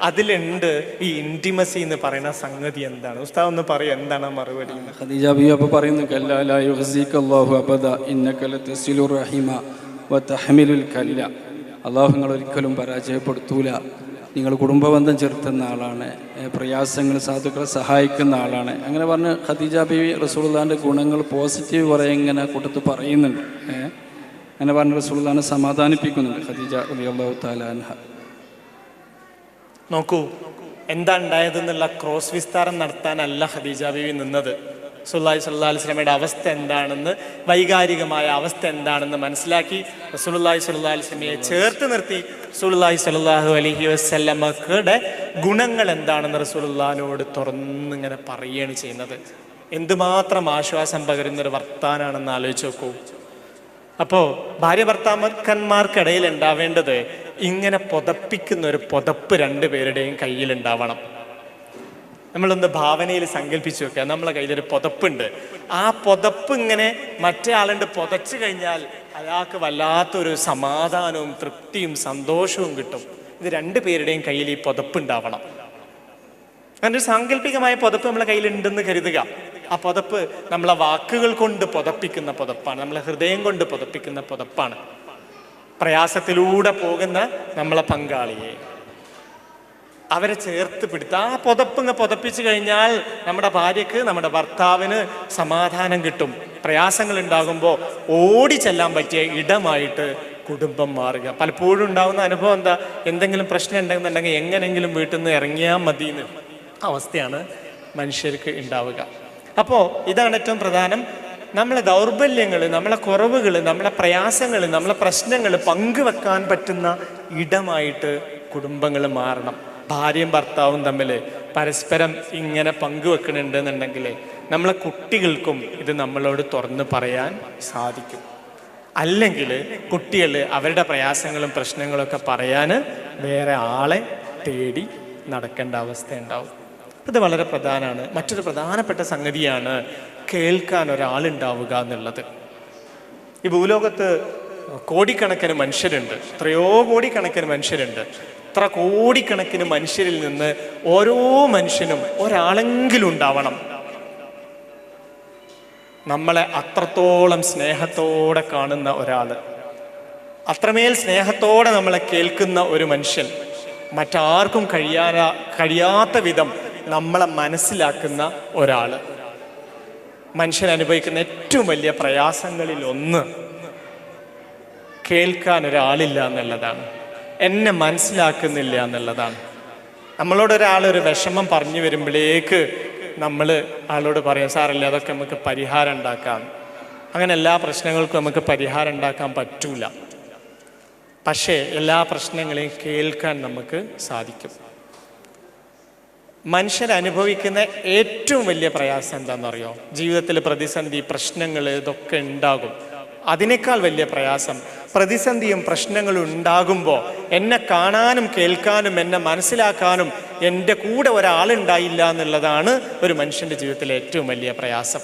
അതിലുണ്ട് ഈ ഇന്റിമസി എന്ന് പറയുന്ന സംഗതി എന്താണ്? ഉസ്താദ് ഒന്ന് പറയും, എന്താണ് ആ മറുപടി? ഖദീജ ബീവി അപ്പോൾ പറയുന്നു, കല്ലാ ലാ യുഖ്സികല്ലാഹു അബദ ഇന്നക ലതസിലുർ റഹിമ വതഹ്മിലുൽ കല്ല, അല്ലാഹു നിങ്ങൾ ഒരിക്കലും പരാജയപ്പെടുത്തൂല, നിങ്ങൾ കുടുംബബന്ധം ചെലുത്തുന്ന ആളാണ്, പ്രയാസങ്ങൾ സാധുക്കളെ സഹായിക്കുന്ന ആളാണ്. അങ്ങനെ പറഞ്ഞ് ഖദീജ ബീവി റസൂലുള്ളാഹിൻ്റെ ഗുണങ്ങൾ പോസിറ്റീവ് കുറേ ഇങ്ങനെ കൂട്ടത്ത് പറയുന്നുണ്ട്. അങ്ങനെ പറഞ്ഞ് റസൂലുള്ളാഹിനെ സമാധാനിപ്പിക്കുന്നുണ്ട് ഖദീജ റളിയല്ലാഹു തആല അൻഹ. നോക്കൂ, എന്താ ഉണ്ടായതെന്നുള്ള ക്രോസ് വിസ്താരം നടത്താനല്ല ഖദീജ ബീവി നിന്നത്. റസൂലുള്ളാഹി സ്വല്ലല്ലാഹു അലൈഹി വസല്ലമയുടെ അവസ്ഥ എന്താണെന്ന്, വൈകാരികമായ അവസ്ഥ എന്താണെന്ന് മനസ്സിലാക്കി റസൂലുള്ളാഹി സ്വല്ലല്ലാഹു അലൈഹി വസല്ലമയെ ചേർത്ത് നിർത്തി റസൂലുള്ളാഹി സ്വല്ലല്ലാഹു അലൈഹി വസല്ലമയുടെ ഗുണങ്ങൾ എന്താണെന്ന് റസൂലുള്ളാഹിനോട് തുറന്നിങ്ങനെ പറയുകയാണ് ചെയ്യുന്നത്. എന്തുമാത്രം ആശ്വാസം പകരുന്നൊരു വർത്താനാണെന്ന് ആലോചിച്ച് നോക്കൂ. അപ്പോൾ ഭാര്യ ഭർത്താക്കന്മാർക്കിടയിൽ ഉണ്ടാവേണ്ടത് ഇങ്ങനെ പുതപ്പിക്കുന്ന ഒരു പുതപ്പ് രണ്ടുപേരുടെയും കയ്യിലുണ്ടാവണം. നമ്മളൊന്ന് ഭാവനയിൽ സങ്കല്പിച്ച് വെക്കുക, നമ്മളെ കയ്യിലൊരു പുതപ്പുണ്ട്, ആ പുതപ്പ് ഇങ്ങനെ മറ്റേ ആളുണ്ട് പുതച്ചു കഴിഞ്ഞാൽ അയാൾക്ക് വല്ലാത്തൊരു സമാധാനവും തൃപ്തിയും സന്തോഷവും കിട്ടും. ഇത് രണ്ടുപേരുടെയും കയ്യിൽ ഈ പുതപ്പുണ്ടാവണം. അങ്ങനെ ഒരു സാങ്കല്പികമായ പുതപ്പ് നമ്മളെ കയ്യിലുണ്ടെന്ന് കരുതുക. ആ പുതപ്പ് നമ്മളെ വാക്കുകൾ കൊണ്ട് പുതപ്പിക്കുന്ന പുതപ്പാണ്, നമ്മളെ ഹൃദയം കൊണ്ട് പുതപ്പിക്കുന്ന പുതപ്പാണ്. പ്രയാസത്തിലൂടെ പോകുന്ന നമ്മളെ പങ്കാളിയെ അവരെ ചേർത്ത് പിടുത്തുക. ആ പുതപ്പിച്ച് കഴിഞ്ഞാൽ നമ്മുടെ ഭാര്യക്ക്, നമ്മുടെ ഭർത്താവിന് സമാധാനം കിട്ടും. പ്രയാസങ്ങൾ ഉണ്ടാകുമ്പോൾ ഓടി ചെല്ലാൻ പറ്റിയ ഇടമായിട്ട് കുടുംബം മാറുക. പലപ്പോഴും ഉണ്ടാകുന്ന അനുഭവം എന്താ, എന്തെങ്കിലും പ്രശ്നം ഉണ്ടെന്നുണ്ടെങ്കിൽ എങ്ങനെയെങ്കിലും വീട്ടിൽ നിന്ന് ഇറങ്ങിയാൽ മതി എന്ന് അവസ്ഥയാണ് മനുഷ്യർക്ക് ഉണ്ടാവുക. അപ്പോൾ ഇതാണ് ഏറ്റവും പ്രധാനം. നമ്മളെ ദൗർബല്യങ്ങൾ, നമ്മളെ കുറവുകൾ, നമ്മളെ പ്രയാസങ്ങൾ, നമ്മളെ പ്രശ്നങ്ങൾ പങ്കുവെക്കാൻ പറ്റുന്ന ഇടമായിട്ട് കുടുംബങ്ങൾ മാറണം. ഭാര്യയും ഭർത്താവും തമ്മിൽ പരസ്പരം ഇങ്ങനെ പങ്കുവെക്കണുണ്ടെന്നുണ്ടെങ്കിൽ നമ്മളെ കുട്ടികൾക്കും ഇത് നമ്മളോട് തുറന്ന് പറയാൻ സാധിക്കും. അല്ലെങ്കിൽ കുട്ടികൾ അവരുടെ പ്രയാസങ്ങളും പ്രശ്നങ്ങളൊക്കെ പറയാൻ വേറെ ആളെ തേടി നടക്കേണ്ട അവസ്ഥ ഉണ്ടാവും. ഇത് വളരെ പ്രധാനമാണ്. മറ്റൊരു പ്രധാനപ്പെട്ട സംഗതിയാണ് കേൾക്കാൻ ഒരാളുണ്ടാവുക എന്നുള്ളത്. ഈ ഭൂലോകത്ത് കോടിക്കണക്കിന് മനുഷ്യരുണ്ട്, എത്രയോ കോടിക്കണക്കിന് മനുഷ്യരുണ്ട്. ഇത്ര കോടിക്കണക്കിന് മനുഷ്യരിൽ നിന്ന് ഓരോ മനുഷ്യനും ഒരാളെങ്കിലും ഉണ്ടാവണം നമ്മളെ അത്രത്തോളം സ്നേഹത്തോടെ കാണുന്ന ഒരാൾ, അത്രമേൽ സ്നേഹത്തോടെ നമ്മളെ കേൾക്കുന്ന ഒരു മനുഷ്യൻ, മറ്റാർക്കും കഴിയാത്ത വിധം നമ്മളെ മനസ്സിലാക്കുന്ന ഒരാൾ. മനുഷ്യൻ അനുഭവിക്കുന്ന ഏറ്റവും വലിയ പ്രയാസങ്ങളിൽ ഒന്ന് കേൾക്കാൻ ഒരാളില്ല എന്നുള്ളതാണ്, എന്നെ മനസ്സിലാക്കുന്നില്ല എന്നുള്ളതാണ്. നമ്മളോടൊരാളൊരു വിഷമം പറഞ്ഞു വരുമ്പോഴേക്ക് നമ്മൾ ആളോട് പറയാം, സാറില്ല അതൊക്കെ നമുക്ക് പരിഹാരം ഉണ്ടാക്കാം. അങ്ങനെ എല്ലാ പ്രശ്നങ്ങൾക്കും നമുക്ക് പരിഹാരം ഉണ്ടാക്കാൻ പറ്റൂല. പക്ഷേ എല്ലാ പ്രശ്നങ്ങളെയും കേൾക്കാൻ നമുക്ക് സാധിക്കും. മനുഷ്യരനുഭവിക്കുന്ന ഏറ്റവും വലിയ പ്രയാസം എന്താണെന്നറിയോ? ജീവിതത്തിൽ പ്രതിസന്ധി, പ്രശ്നങ്ങൾ ഇതൊക്കെ ഉണ്ടാകും. അതിനേക്കാൾ വലിയ പ്രയാസം പ്രതിസന്ധിയും പ്രശ്നങ്ങളും ഉണ്ടാകുമ്പോൾ എന്നെ കാണാനും കേൾക്കാനും എന്നെ മനസ്സിലാക്കാനും എൻ്റെ കൂടെ ഒരാളുണ്ടായില്ല എന്നുള്ളതാണ് ഒരു മനുഷ്യൻ്റെ ജീവിതത്തിലെ ഏറ്റവും വലിയ പ്രയാസം.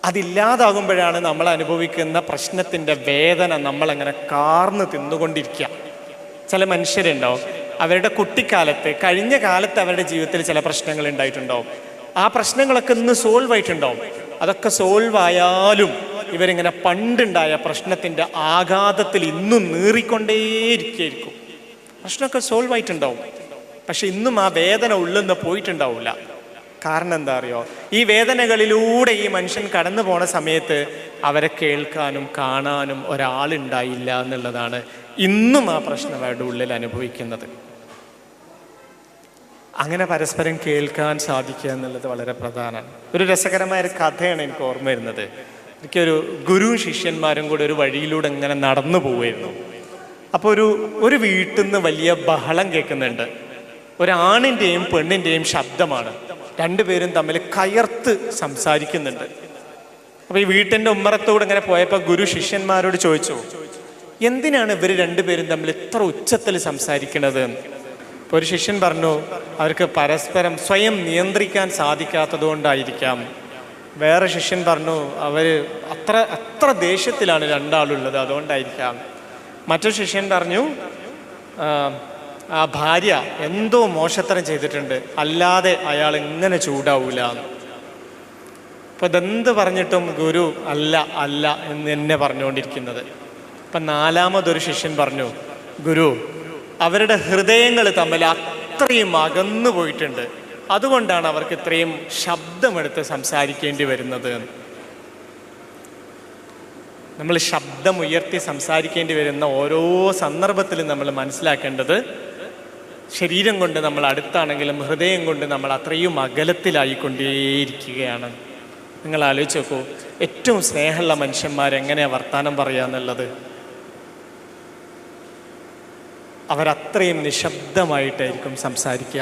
അതില്ലാതാകുമ്പോഴാണ് നമ്മൾ അനുഭവിക്കുന്ന പ്രശ്നത്തിൻ്റെ വേദന നമ്മളങ്ങനെ കാർന്ന് തിന്നുകൊണ്ടിരിക്കുക. ചില മനുഷ്യരുണ്ടാവും, അവരുടെ കുട്ടിക്കാലത്ത്, കഴിഞ്ഞ കാലത്ത് അവരുടെ ജീവിതത്തിൽ ചില പ്രശ്നങ്ങൾ ഉണ്ടായിട്ടുണ്ടാവും. ആ പ്രശ്നങ്ങളൊക്കെ ഇന്ന് സോൾവ് ആയിട്ടുണ്ടാവും. അതൊക്കെ സോൾവ് ആയാലും ഇവരിങ്ങനെ പണ്ടുണ്ടായ പ്രശ്നത്തിൻ്റെ ആഘാതത്തിൽ ഇന്നും നീറിക്കൊണ്ടേയിരിക്കും. പ്രശ്നമൊക്കെ സോൾവ് ആയിട്ടുണ്ടാവും, പക്ഷെ ഇന്നും ആ വേദന ഉള്ളിന്ന് പോയിട്ടുണ്ടാവില്ല. കാരണം എന്താ അറിയോ? ഈ വേദനകളിലൂടെ ഈ മനുഷ്യൻ കടന്നു പോണ സമയത്ത് അവരെ കേൾക്കാനും കാണാനും ഒരാളുണ്ടായില്ല എന്നുള്ളതാണ് ഇന്നും ആ പ്രശ്നം അവരുടെ ഉള്ളിൽ അനുഭവിക്കുന്നത്. അങ്ങനെ പരസ്പരം കേൾക്കാൻ സാധിക്കുക എന്നുള്ളത് വളരെ പ്രധാനമാണ്. ഒരു രസകരമായൊരു കഥയാണ് എനിക്ക് ഓർമ്മ വരുന്നത്. എനിക്കൊരു ഗുരുവും ശിഷ്യന്മാരും കൂടെ ഒരു വഴിയിലൂടെ ഇങ്ങനെ നടന്നു പോവുമായിരുന്നു. അപ്പോൾ ഒരു വീട്ടിൽ നിന്ന് വലിയ ബഹളം കേൾക്കുന്നുണ്ട്. ഒരാണിൻ്റെയും പെണ്ണിൻ്റെയും ശബ്ദമാണ്. രണ്ടുപേരും തമ്മിൽ കയർത്ത് സംസാരിക്കുന്നുണ്ട്. അപ്പോൾ ഈ വീട്ടിൻ്റെ ഉമ്മറത്തോട് ഇങ്ങനെ പോയപ്പോൾ ഗുരു ശിഷ്യന്മാരോട് ചോദിച്ചു, എന്തിനാണ് ഇവർ രണ്ടുപേരും തമ്മിൽ ഇത്ര ഉച്ചത്തിൽ സംസാരിക്കുന്നത്? അപ്പോൾ ഒരു ശിഷ്യൻ പറഞ്ഞു, അവർക്ക് പരസ്പരം സ്വയം നിയന്ത്രിക്കാൻ സാധിക്കാത്തത് കൊണ്ടായിരിക്കാം. വേറെ ശിഷ്യൻ പറഞ്ഞു, അവർ അത്ര ദേഷ്യത്തിലാണ് രണ്ടാളുള്ളത്, അതുകൊണ്ടായിരിക്കാം. മറ്റൊരു ശിഷ്യൻ പറഞ്ഞു, ആ ഭാര്യ എന്തോ മോശത്തരം ചെയ്തിട്ടുണ്ട്, അല്ലാതെ അയാൾ ഇങ്ങനെ ചൂടാവൂല. അപ്പോൾ ഇതെന്ത് പറഞ്ഞിട്ടും ഗുരു അല്ല എന്ന് എന്നെ പറഞ്ഞുകൊണ്ടിരിക്കുന്നത്. അപ്പം നാലാമതൊരു ശിഷ്യൻ പറഞ്ഞു, ഗുരു, അവരുടെ ഹൃദയങ്ങൾ തമ്മിൽ അത്രയും അകന്നു പോയിട്ടുണ്ട്, അതുകൊണ്ടാണ് അവർക്ക് ഇത്രയും ശബ്ദമെടുത്ത് സംസാരിക്കേണ്ടി വരുന്നത്. നമ്മൾ ശബ്ദം ഉയർത്തി സംസാരിക്കേണ്ടി വരുന്ന ഓരോ സന്ദർഭത്തിലും നമ്മൾ മനസ്സിലാക്കേണ്ടത്, ശരീരം കൊണ്ട് നമ്മൾ അടുത്താണെങ്കിലും ഹൃദയം കൊണ്ട് നമ്മൾ അത്രയും അകലത്തിലായിക്കൊണ്ടേയിരിക്കുകയാണ്. നിങ്ങൾ ആലോചിച്ച് നോക്കൂ, ഏറ്റവും സ്നേഹമുള്ള മനുഷ്യന്മാരെങ്ങനെയാണ് വർത്താനം പറയുക എന്നുള്ളത്? അവരത്രയും നിശബ്ദമായിട്ടായിരിക്കും സംസാരിക്കുക,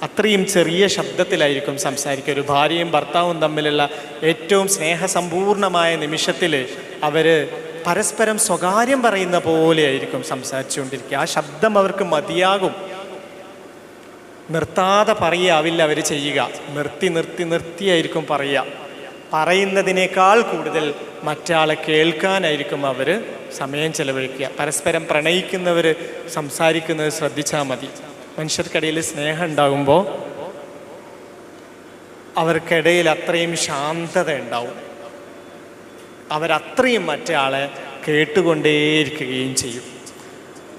അത്രയും ചെറിയ ശബ്ദത്തിലായിരിക്കും സംസാരിക്കുക. ഒരു ഭാര്യയും ഭർത്താവും തമ്മിലുള്ള ഏറ്റവും സ്നേഹസമ്പൂർണമായ നിമിഷത്തിൽ അവർ പരസ്പരം സ്വകാര്യം പറയുന്ന പോലെയായിരിക്കും സംസാരിച്ചുകൊണ്ടിരിക്കുക. ആ ശബ്ദം അവർക്ക് മതിയാകും. നിർത്താതെ പറയാവില്ല അവർ ചെയ്യുക, നിർത്തിയായിരിക്കും പറയുക. പറയുന്നതിനേക്കാൾ കൂടുതൽ മറ്റാളെ കേൾക്കാനായിരിക്കും അവർ സമയം ചെലവഴിക്കുക. പരസ്പരം പ്രണയിക്കുന്നവർ സംസാരിക്കുന്നത് ശ്രദ്ധിച്ചാൽ മതി. മനുഷ്യർക്കിടയിൽ സ്നേഹം ഉണ്ടാകുമ്പോൾ അവർക്കിടയിൽ അത്രയും ശാന്തത ഉണ്ടാവും. അവരത്രയും മറ്റേ കേട്ടുകൊണ്ടേയിരിക്കുകയും ചെയ്യും.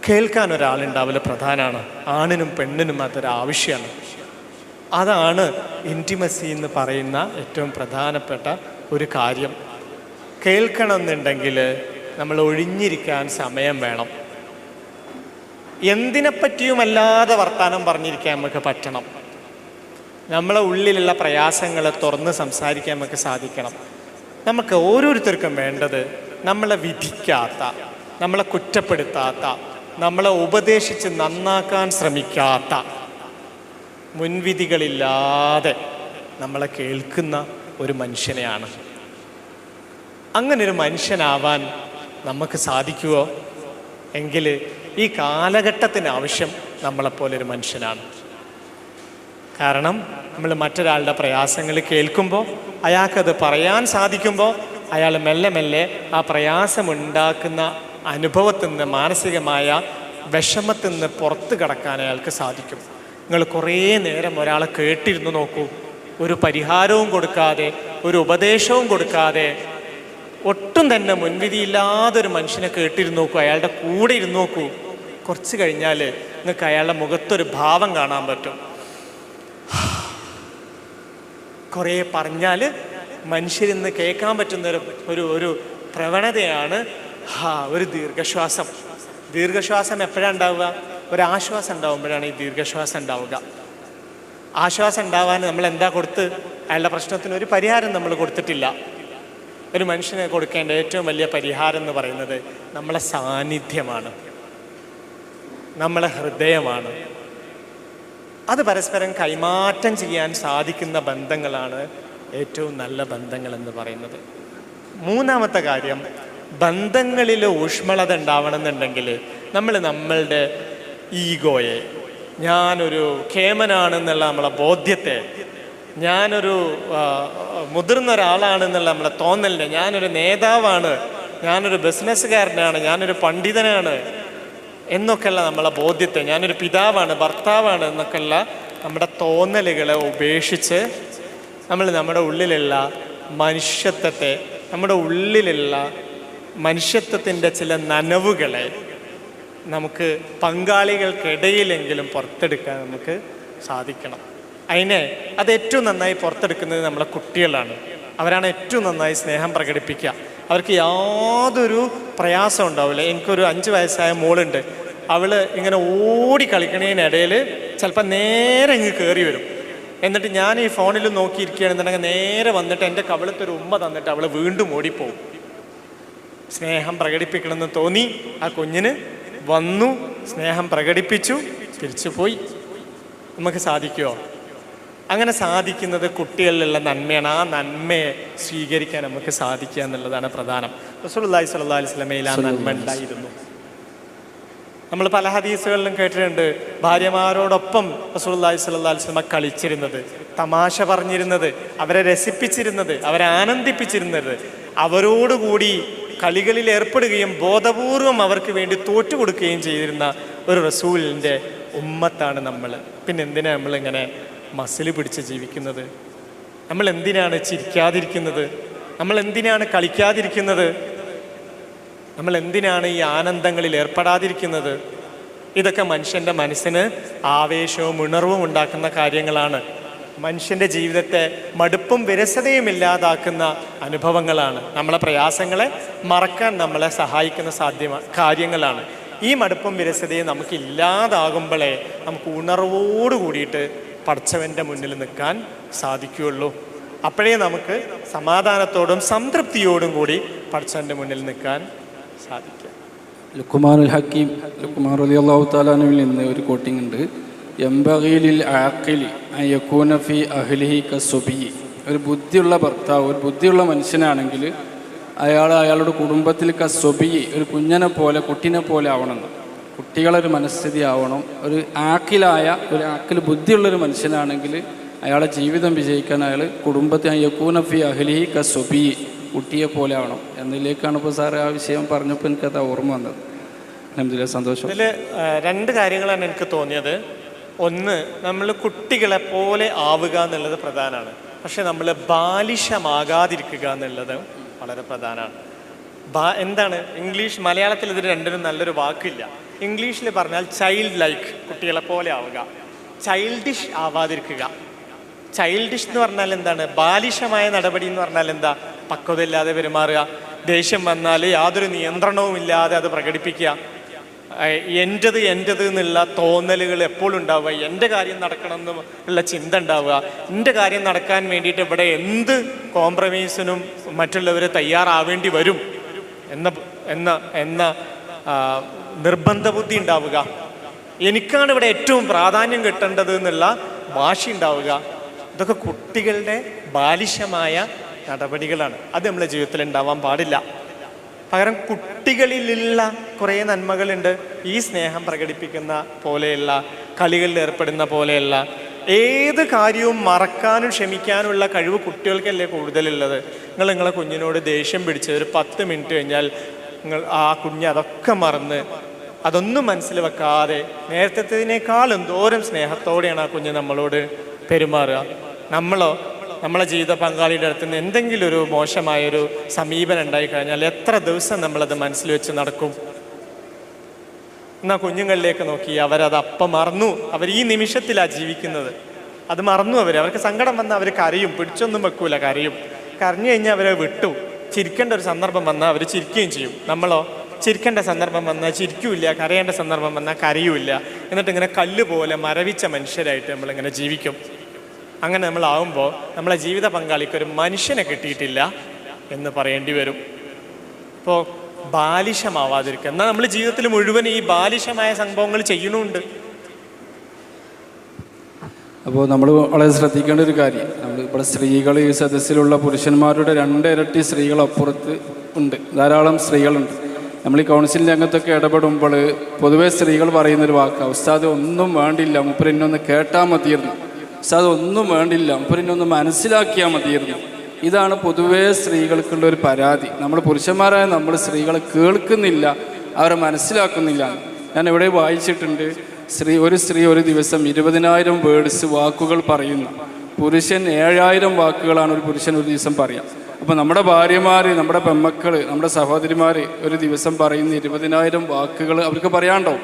കേൾക്കാൻ ഒരാളുണ്ടാവില്ല പ്രധാനമാണ്. ആണിനും പെണ്ണിനും അതൊരാവശ്യമാണ്. അതാണ് ഇൻറ്റിമസി എന്ന് പറയുന്ന ഏറ്റവും പ്രധാനപ്പെട്ട ഒരു കാര്യം. കേൾക്കണമെന്നുണ്ടെങ്കിൽ നമ്മൾ ഒഴിഞ്ഞിരിക്കാൻ സമയം വേണം. എന്തിനെപ്പറ്റിയുമല്ലാതെ വർത്താനം പറഞ്ഞിരിക്കാൻ നമുക്ക് പറ്റണം. നമ്മളെ ഉള്ളിലുള്ള പ്രയാസങ്ങളെ തുറന്ന് സംസാരിക്കാൻ നമുക്ക് സാധിക്കണം. നമുക്ക് ഓരോരുത്തർക്കും വേണ്ടത് നമ്മളെ വിധിക്കാത്ത, നമ്മളെ കുറ്റപ്പെടുത്താത്ത, നമ്മളെ ഉപദേശിച്ച് നന്നാക്കാൻ ശ്രമിക്കാത്ത, മുൻവിധികളില്ലാതെ നമ്മളെ കേൾക്കുന്ന ഒരു മനുഷ്യനെയാണ്. അങ്ങനൊരു മനുഷ്യനാവാൻ നമുക്ക് സാധിക്കുമോ എങ്കിൽ ഈ കാലഘട്ടത്തിന് ആവശ്യം നമ്മളെപ്പോലൊരു മനുഷ്യനാണ്. കാരണം നമ്മൾ മറ്റൊരാളുടെ പ്രയാസങ്ങൾ കേൾക്കുമ്പോൾ, അയാൾക്കത് പറയാൻ സാധിക്കുമ്പോൾ, അയാൾ മെല്ലെ മെല്ലെ ആ പ്രയാസമുണ്ടാക്കുന്ന അനുഭവത്തിൽ നിന്ന്, മാനസികമായ വിഷമത്തിൽ നിന്ന് പുറത്ത് കടക്കാൻ അയാൾക്ക് സാധിക്കും. നിങ്ങൾ കുറേ നേരം ഒരാളെ കേട്ടിരുന്നു നോക്കൂ, ഒരു പരിഹാരവും കൊടുക്കാതെ, ഒരു ഉപദേശവും കൊടുക്കാതെ, ഒട്ടും തന്നെ മുൻവിധിയില്ലാതൊരു മനുഷ്യനെ കേട്ടിരുന്നു നോക്കൂ, അയാളുടെ കൂടെ ഇരുന്ന് നോക്കൂ. കുറച്ച് കഴിഞ്ഞാൽ നിങ്ങൾക്ക് അയാളുടെ മുഖത്തൊരു ഭാവം കാണാൻ പറ്റും. കുറേ പറഞ്ഞാൽ മനുഷ്യരിന്ന് കേൾക്കാൻ പറ്റുന്ന ഒരു പ്രവണതയാണ് ഒരു ദീർഘശ്വാസം. ദീർഘശ്വാസം എപ്പോഴാണ് ഉണ്ടാവുക? ഒരാശ്വാസം ഉണ്ടാവുമ്പോഴാണ് ഈ ദീർഘശ്വാസം ഉണ്ടാവുക. ആശ്വാസം ഉണ്ടാവാൻ നമ്മൾ എന്താ കൊടുത്ത്? അയാളുടെ പ്രശ്നത്തിന് ഒരു പരിഹാരം നമ്മൾ കൊടുത്തിട്ടില്ല. ഒരു മനുഷ്യന് കൊടുക്കേണ്ട ഏറ്റവും വലിയ പരിഹാരം എന്ന് പറയുന്നത് നമ്മളെ സാന്നിധ്യമാണ്, നമ്മളെ ഹൃദയമാണ്. അത് പരസ്പരം കൈമാറ്റം ചെയ്യാൻ സാധിക്കുന്ന ബന്ധങ്ങളാണ് ഏറ്റവും നല്ല ബന്ധങ്ങൾ എന്ന് പറയുന്നത്. മൂന്നാമത്തെ കാര്യം, ബന്ധങ്ങളിൽ ഊഷ്മളത ഉണ്ടാവണമെന്നുണ്ടെങ്കിൽ നമ്മളുടെ ഈഗോയെ, ഞാനൊരു കേമനാണെന്നുള്ള നമ്മളെ ബോധ്യത്തെ, ഞാനൊരു മുതിർന്ന ഒരാളാണെന്നുള്ള നമ്മളെ തോന്നലിനെ, ഞാനൊരു നേതാവാണ്, ഞാനൊരു ബിസിനസ്സുകാരനാണ്, ഞാനൊരു പണ്ഡിതനാണ് എന്നൊക്കെയുള്ള നമ്മളെ ബോധ്യത്തെ, ഞാനൊരു പിതാവാണ്, ഭർത്താവാണ് എന്നൊക്കെയുള്ള നമ്മുടെ തോന്നലുകളെ ഉപേക്ഷിച്ച് നമ്മൾ നമ്മുടെ ഉള്ളിലുള്ള മനുഷ്യത്വത്തെ, നമ്മുടെ ഉള്ളിലുള്ള മനുഷ്യത്വത്തിൻ്റെ ചില നനവുകളെ നമുക്ക് പങ്കാളികൾക്കിടയിലെങ്കിലും പുറത്തെടുക്കാൻ നമുക്ക് സാധിക്കണം. അത് ഏറ്റവും നന്നായി പുറത്തെടുക്കുന്നത് നമ്മളെ കുട്ടികളാണ്. അവരാണ് ഏറ്റവും നന്നായി സ്നേഹം പ്രകടിപ്പിക്കുക. അവർക്ക് യാതൊരു പ്രയാസം ഉണ്ടാവില്ല. എനിക്കൊരു 5 വയസ്സായ മോളുണ്ട്. അവൾ ഇങ്ങനെ ഓടി കളിക്കണതിനിടയിൽ ചിലപ്പോൾ നേരെ ഇങ്ങ് കയറി വരും. എന്നിട്ട് ഞാൻ ഈ ഫോണിൽ നോക്കിയിരിക്കുകയാണെന്നുണ്ടെങ്കിൽ നേരെ വന്നിട്ട് എൻ്റെ കവിളത്തൊരു ഉമ്മ തന്നിട്ട് അവൾ വീണ്ടും ഓടിപ്പോവും. സ്നേഹം പ്രകടിപ്പിക്കണമെന്ന് തോന്നി ആ കുഞ്ഞിന്, വന്നു, സ്നേഹം പ്രകടിപ്പിച്ചു, തിരിച്ചു പോയി. നമുക്ക് സാധിക്കുമോ? അങ്ങനെ സാധിക്കുന്നത് കുട്ടികളിലുള്ള നന്മയാണ്. ആ നന്മയെ സ്വീകരിക്കാൻ നമുക്ക് സാധിക്കുക എന്നുള്ളതാണ് പ്രധാനം. റസൂലുള്ളാഹി സ്വല്ലല്ലാഹു അലൈഹി വസല്ലമയിൽ ആ നന്മ ഉണ്ടായിരുന്നു. നമ്മൾ പല ഹദീസുകളിലും കേട്ടിട്ടുണ്ട്, ഭാര്യമാരോടൊപ്പം റസൂലുള്ളാഹി സ്വല്ലല്ലാഹു അലൈഹി വസല്ലമ കളിച്ചിരുന്നത്, തമാശ പറഞ്ഞിരുന്നത്, അവരെ രസിപ്പിച്ചിരുന്നത്, അവരെ ആനന്ദിപ്പിച്ചിരുന്നത്, അവരോടുകൂടി കളികളിൽ ഏർപ്പെടുകയും ബോധപൂർവം അവർക്ക് വേണ്ടി തോറ്റുകൊടുക്കുകയും ചെയ്തിരുന്ന ഒരു റസൂലിൻ്റെ ഉമ്മത്താണ് നമ്മൾ. പിന്നെ എന്തിനാണ് നമ്മളിങ്ങനെ മസിൽ പിടിച്ച് ജീവിക്കുന്നത്? നമ്മൾ എന്തിനാണ് ചിരിക്കാതിരിക്കുന്നത്? നമ്മൾ എന്തിനാണ് കളിക്കാതിരിക്കുന്നത്? നമ്മൾ എന്തിനാണ് ഈ ആനന്ദങ്ങളിൽ ഏർപ്പെടാതിരിക്കുന്നത്? ഇതൊക്കെ മനുഷ്യൻ്റെ മനസ്സിന് ആവേശവും ഉണർവും ഉണ്ടാക്കുന്ന കാര്യങ്ങളാണ്. മനുഷ്യൻ്റെ ജീവിതത്തെ മടുപ്പും വിരസതയും ഇല്ലാതാക്കുന്ന അനുഭവങ്ങളാണ്. നമ്മളെ പ്രയാസങ്ങളെ മറക്കാൻ നമ്മളെ സഹായിക്കുന്ന കാര്യങ്ങളാണ്. ഈ മടുപ്പും വിരസതയും നമുക്ക് ഇല്ലാതാകുമ്പോഴേ നമുക്ക് ഉണർവോട് കൂടിയിട്ട് പടച്ചവൻ്റെ മുന്നിൽ നിൽക്കാൻ സാധിക്കുകയുള്ളൂ. അപ്പോഴേ നമുക്ക് സമാധാനത്തോടും സംതൃപ്തിയോടും കൂടി പടച്ചവൻ്റെ മുന്നിൽ നിൽക്കാൻ സാധിക്കും. ലുക്മാനുൽ ഹക്കീം, ലുക്മാൻ റളിയല്ലാഹു തആല അൻഹുവിൽ നിന്ന് ഒരു കോട്ടിംഗ് ഉണ്ട്. യംബഗീലിൽ ആഖിലി അൻ യകൂന ഫീ അഹ്ലിഹി കസ്സുബി. ഒരു ബുദ്ധിയുള്ള ഭർത്താവ്, ഒരു ബുദ്ധിയുള്ള മനുഷ്യനാണെങ്കിൽ അയാളുടെ കുടുംബത്തിൽ കസ്സുബി, ഒരു കുഞ്ഞനെ പോലെ, കുട്ടീനെ പോലെ ആവണം. കുട്ടികളൊരു മനസ്ഥിതി ആവണം. ഒരു ആക്കിൽ ബുദ്ധിയുള്ളൊരു മനുഷ്യനാണെങ്കിൽ അയാളെ ജീവിതം വിജയിക്കാൻ അയാൾ കുടുംബത്തിൽ യകൂന ഫീ അഹ്ലിഹി കസ്സുബി, കുട്ടിയെ പോലെ ആവണം എന്നതിലേക്കാണ് ഇപ്പോൾ സാറ് ആ വിഷയം പറഞ്ഞപ്പോൾ എനിക്കത് ഓർമ്മ വന്നത്. അൽഹംദുലില്ലാഹ്, സന്തോഷം. ഇതിൽ 2 കാര്യങ്ങളാണ് എനിക്ക് തോന്നിയത്. ഒന്ന്, നമ്മൾ കുട്ടികളെ പോലെ ആവുക എന്നുള്ളത് പ്രധാനമാണ്. പക്ഷെ നമ്മൾ ബാലിശമാകാതിരിക്കുക എന്നുള്ളത് വളരെ പ്രധാനമാണ്. എന്താണ് ഇംഗ്ലീഷ്, മലയാളത്തിൽ ഇതിന് രണ്ടിനും നല്ലൊരു വാക്കില്ല. ഇംഗ്ലീഷിൽ പറഞ്ഞാൽ ചൈൽഡ് ലൈക്ക്, കുട്ടികളെ പോലെ ആവുക. ചൈൽഡിഷ് ആവാതിരിക്കുക. ചൈൽഡിഷ് എന്ന് പറഞ്ഞാൽ എന്താണ്? ബാലിശമായ നടപടി എന്ന് പറഞ്ഞാൽ എന്താ? പക്വതയില്ലാതെ പെരുമാറുക, ദേഷ്യം വന്നാൽ യാതൊരു നിയന്ത്രണവും ഇല്ലാതെ അത് പ്രകടിപ്പിക്കുക, എൻ്റെത് എന്നുള്ള തോന്നലുകൾ എപ്പോഴും ഉണ്ടാവുക, എൻ്റെ കാര്യം നടക്കണം എന്നുള്ള ചിന്ത ഉണ്ടാവുക, എൻ്റെ കാര്യം നടക്കാൻ വേണ്ടിയിട്ട് ഇവിടെ എന്ത് കോംപ്രമൈസിനും മറ്റുള്ളവർ തയ്യാറാവേണ്ടി വരും എന്ന എന്ന എന്ന നിർബന്ധ ബുദ്ധി ഉണ്ടാവുക, എനിക്കാണ് ഇവിടെ ഏറ്റവും പ്രാധാന്യം കിട്ടേണ്ടത് എന്നുള്ള വാശി ഉണ്ടാവുക. ഇതൊക്കെ കുട്ടികളുടെ ബാലിശമായ നടപടികളാണ്. അത് നമ്മുടെ ജീവിതത്തിൽ ഉണ്ടാവാൻ പാടില്ല. പകരം കുട്ടികളിലുള്ള കുറേ നന്മകളുണ്ട്. ഈ സ്നേഹം പ്രകടിപ്പിക്കുന്ന പോലെയുള്ള, കളികളിൽ ഏർപ്പെടുന്ന പോലെയുള്ള, ഏത് കാര്യവും മറക്കാനും ക്ഷമിക്കാനുള്ള കഴിവ് കുട്ടികൾക്കല്ലേ കൂടുതലുള്ളത്. നിങ്ങളെ കുഞ്ഞിനോട് ദേഷ്യം പിടിച്ച് ഒരു 10 മിനിറ്റ് കഴിഞ്ഞാൽ ആ കുഞ്ഞ് അതൊക്കെ മറന്ന് അതൊന്നും മനസ്സിൽ വെക്കാതെ നേരത്തേതിനേക്കാൾ എന്തോരം സ്നേഹത്തോടെയാണ് ആ കുഞ്ഞ് നമ്മളോട് പെരുമാറുക. നമ്മളെ ജീവിത പങ്കാളിയുടെ അടുത്ത് നിന്ന് എന്തെങ്കിലും ഒരു മോശമായൊരു സമീപനം ഉണ്ടായിക്കഴിഞ്ഞാൽ എത്ര ദിവസം നമ്മളത് മനസ്സിൽ വെച്ച് നടക്കും? എന്നാൽ കുഞ്ഞുങ്ങളിലേക്ക് നോക്കി, അവരത് അപ്പം മറന്നു. അവർ ഈ നിമിഷത്തിലാണ് ജീവിക്കുന്നത്, അത് മറന്നു. അവർക്ക് സങ്കടം വന്നാൽ അവർ കരയും, പിടിച്ചൊന്നും വെക്കൂല, കരയും. കരഞ്ഞു കഴിഞ്ഞാൽ അവരെ വിട്ടു. ചിരിക്കേണ്ട ഒരു സന്ദർഭം വന്നാൽ അവർ ചിരിക്കുകയും ചെയ്യും. നമ്മളോ ചിരിക്കേണ്ട സന്ദർഭം വന്നാൽ ചിരിക്കൂല, കരയേണ്ട സന്ദർഭം വന്നാൽ കരയൂല. എന്നിട്ട് ഇങ്ങനെ കല്ല് പോലെ മരവിച്ച മനുഷ്യരായിട്ട് നമ്മളിങ്ങനെ ജീവിക്കും. അങ്ങനെ നമ്മളാവുമ്പോൾ നമ്മളെ ജീവിത പങ്കാളിക്ക് ഒരു മനുഷ്യനെ കിട്ടിയിട്ടില്ല എന്ന് പറയേണ്ടി വരും. ഇപ്പോൾ ബാലിശമാവാതിരിക്കുക. എന്നാൽ നമ്മൾ ജീവിതത്തിൽ മുഴുവൻ ഈ ബാലിശമായ സംഭവങ്ങൾ ചെയ്യുന്നുണ്ട്. അപ്പോൾ നമ്മൾ വളരെ ശ്രദ്ധിക്കേണ്ട ഒരു കാര്യം, നമ്മൾ ഇവിടെ സ്ത്രീകൾ ഈ സദസ്സിലുള്ള പുരുഷന്മാരുടെ 2 ഇരട്ടി സ്ത്രീകൾ അപ്പുറത്ത് ഉണ്ട്, ധാരാളം സ്ത്രീകളുണ്ട്. നമ്മൾ ഈ കൗൺസിലിൻ്റെ അംഗത്തൊക്കെ ഇടപെടുമ്പോൾ പൊതുവേ സ്ത്രീകൾ പറയുന്നൊരു വാക്കാണ്, ഉസ്താദ് ഒന്നും വേണ്ടില്ല, മുപ്പരിനൊന്ന് കേട്ടാൽ മതിയിരുന്നു, ഉസ്താദ് ഒന്നും വേണ്ടില്ല, മുപ്പരിനൊന്ന് മനസ്സിലാക്കിയാൽ മതിയിരുന്നു. ഇതാണ് പൊതുവേ സ്ത്രീകൾക്കുള്ളൊരു പരാതി. നമ്മൾ പുരുഷന്മാരായ നമ്മൾ സ്ത്രീകളെ കേൾക്കുന്നില്ല, അവരെ മനസ്സിലാക്കുന്നില്ല. ഞാൻ എവിടെ വായിച്ചിട്ടുണ്ട്, ഒരു സ്ത്രീ ഒരു ദിവസം 20,000 വേർഡ്സ് വാക്കുകൾ പറയുന്നു. പുരുഷൻ 7,000 വാക്കുകളാണ് ഒരു പുരുഷൻ ഒരു ദിവസം പറയുക. അപ്പോൾ നമ്മുടെ ഭാര്യമാർ, നമ്മുടെ പെമ്മക്കൾ, നമ്മുടെ സഹോദരിമാർ ഒരു ദിവസം പറയുന്ന 20,000 വാക്കുകൾ അവർക്ക് പറയാനുണ്ടാവും.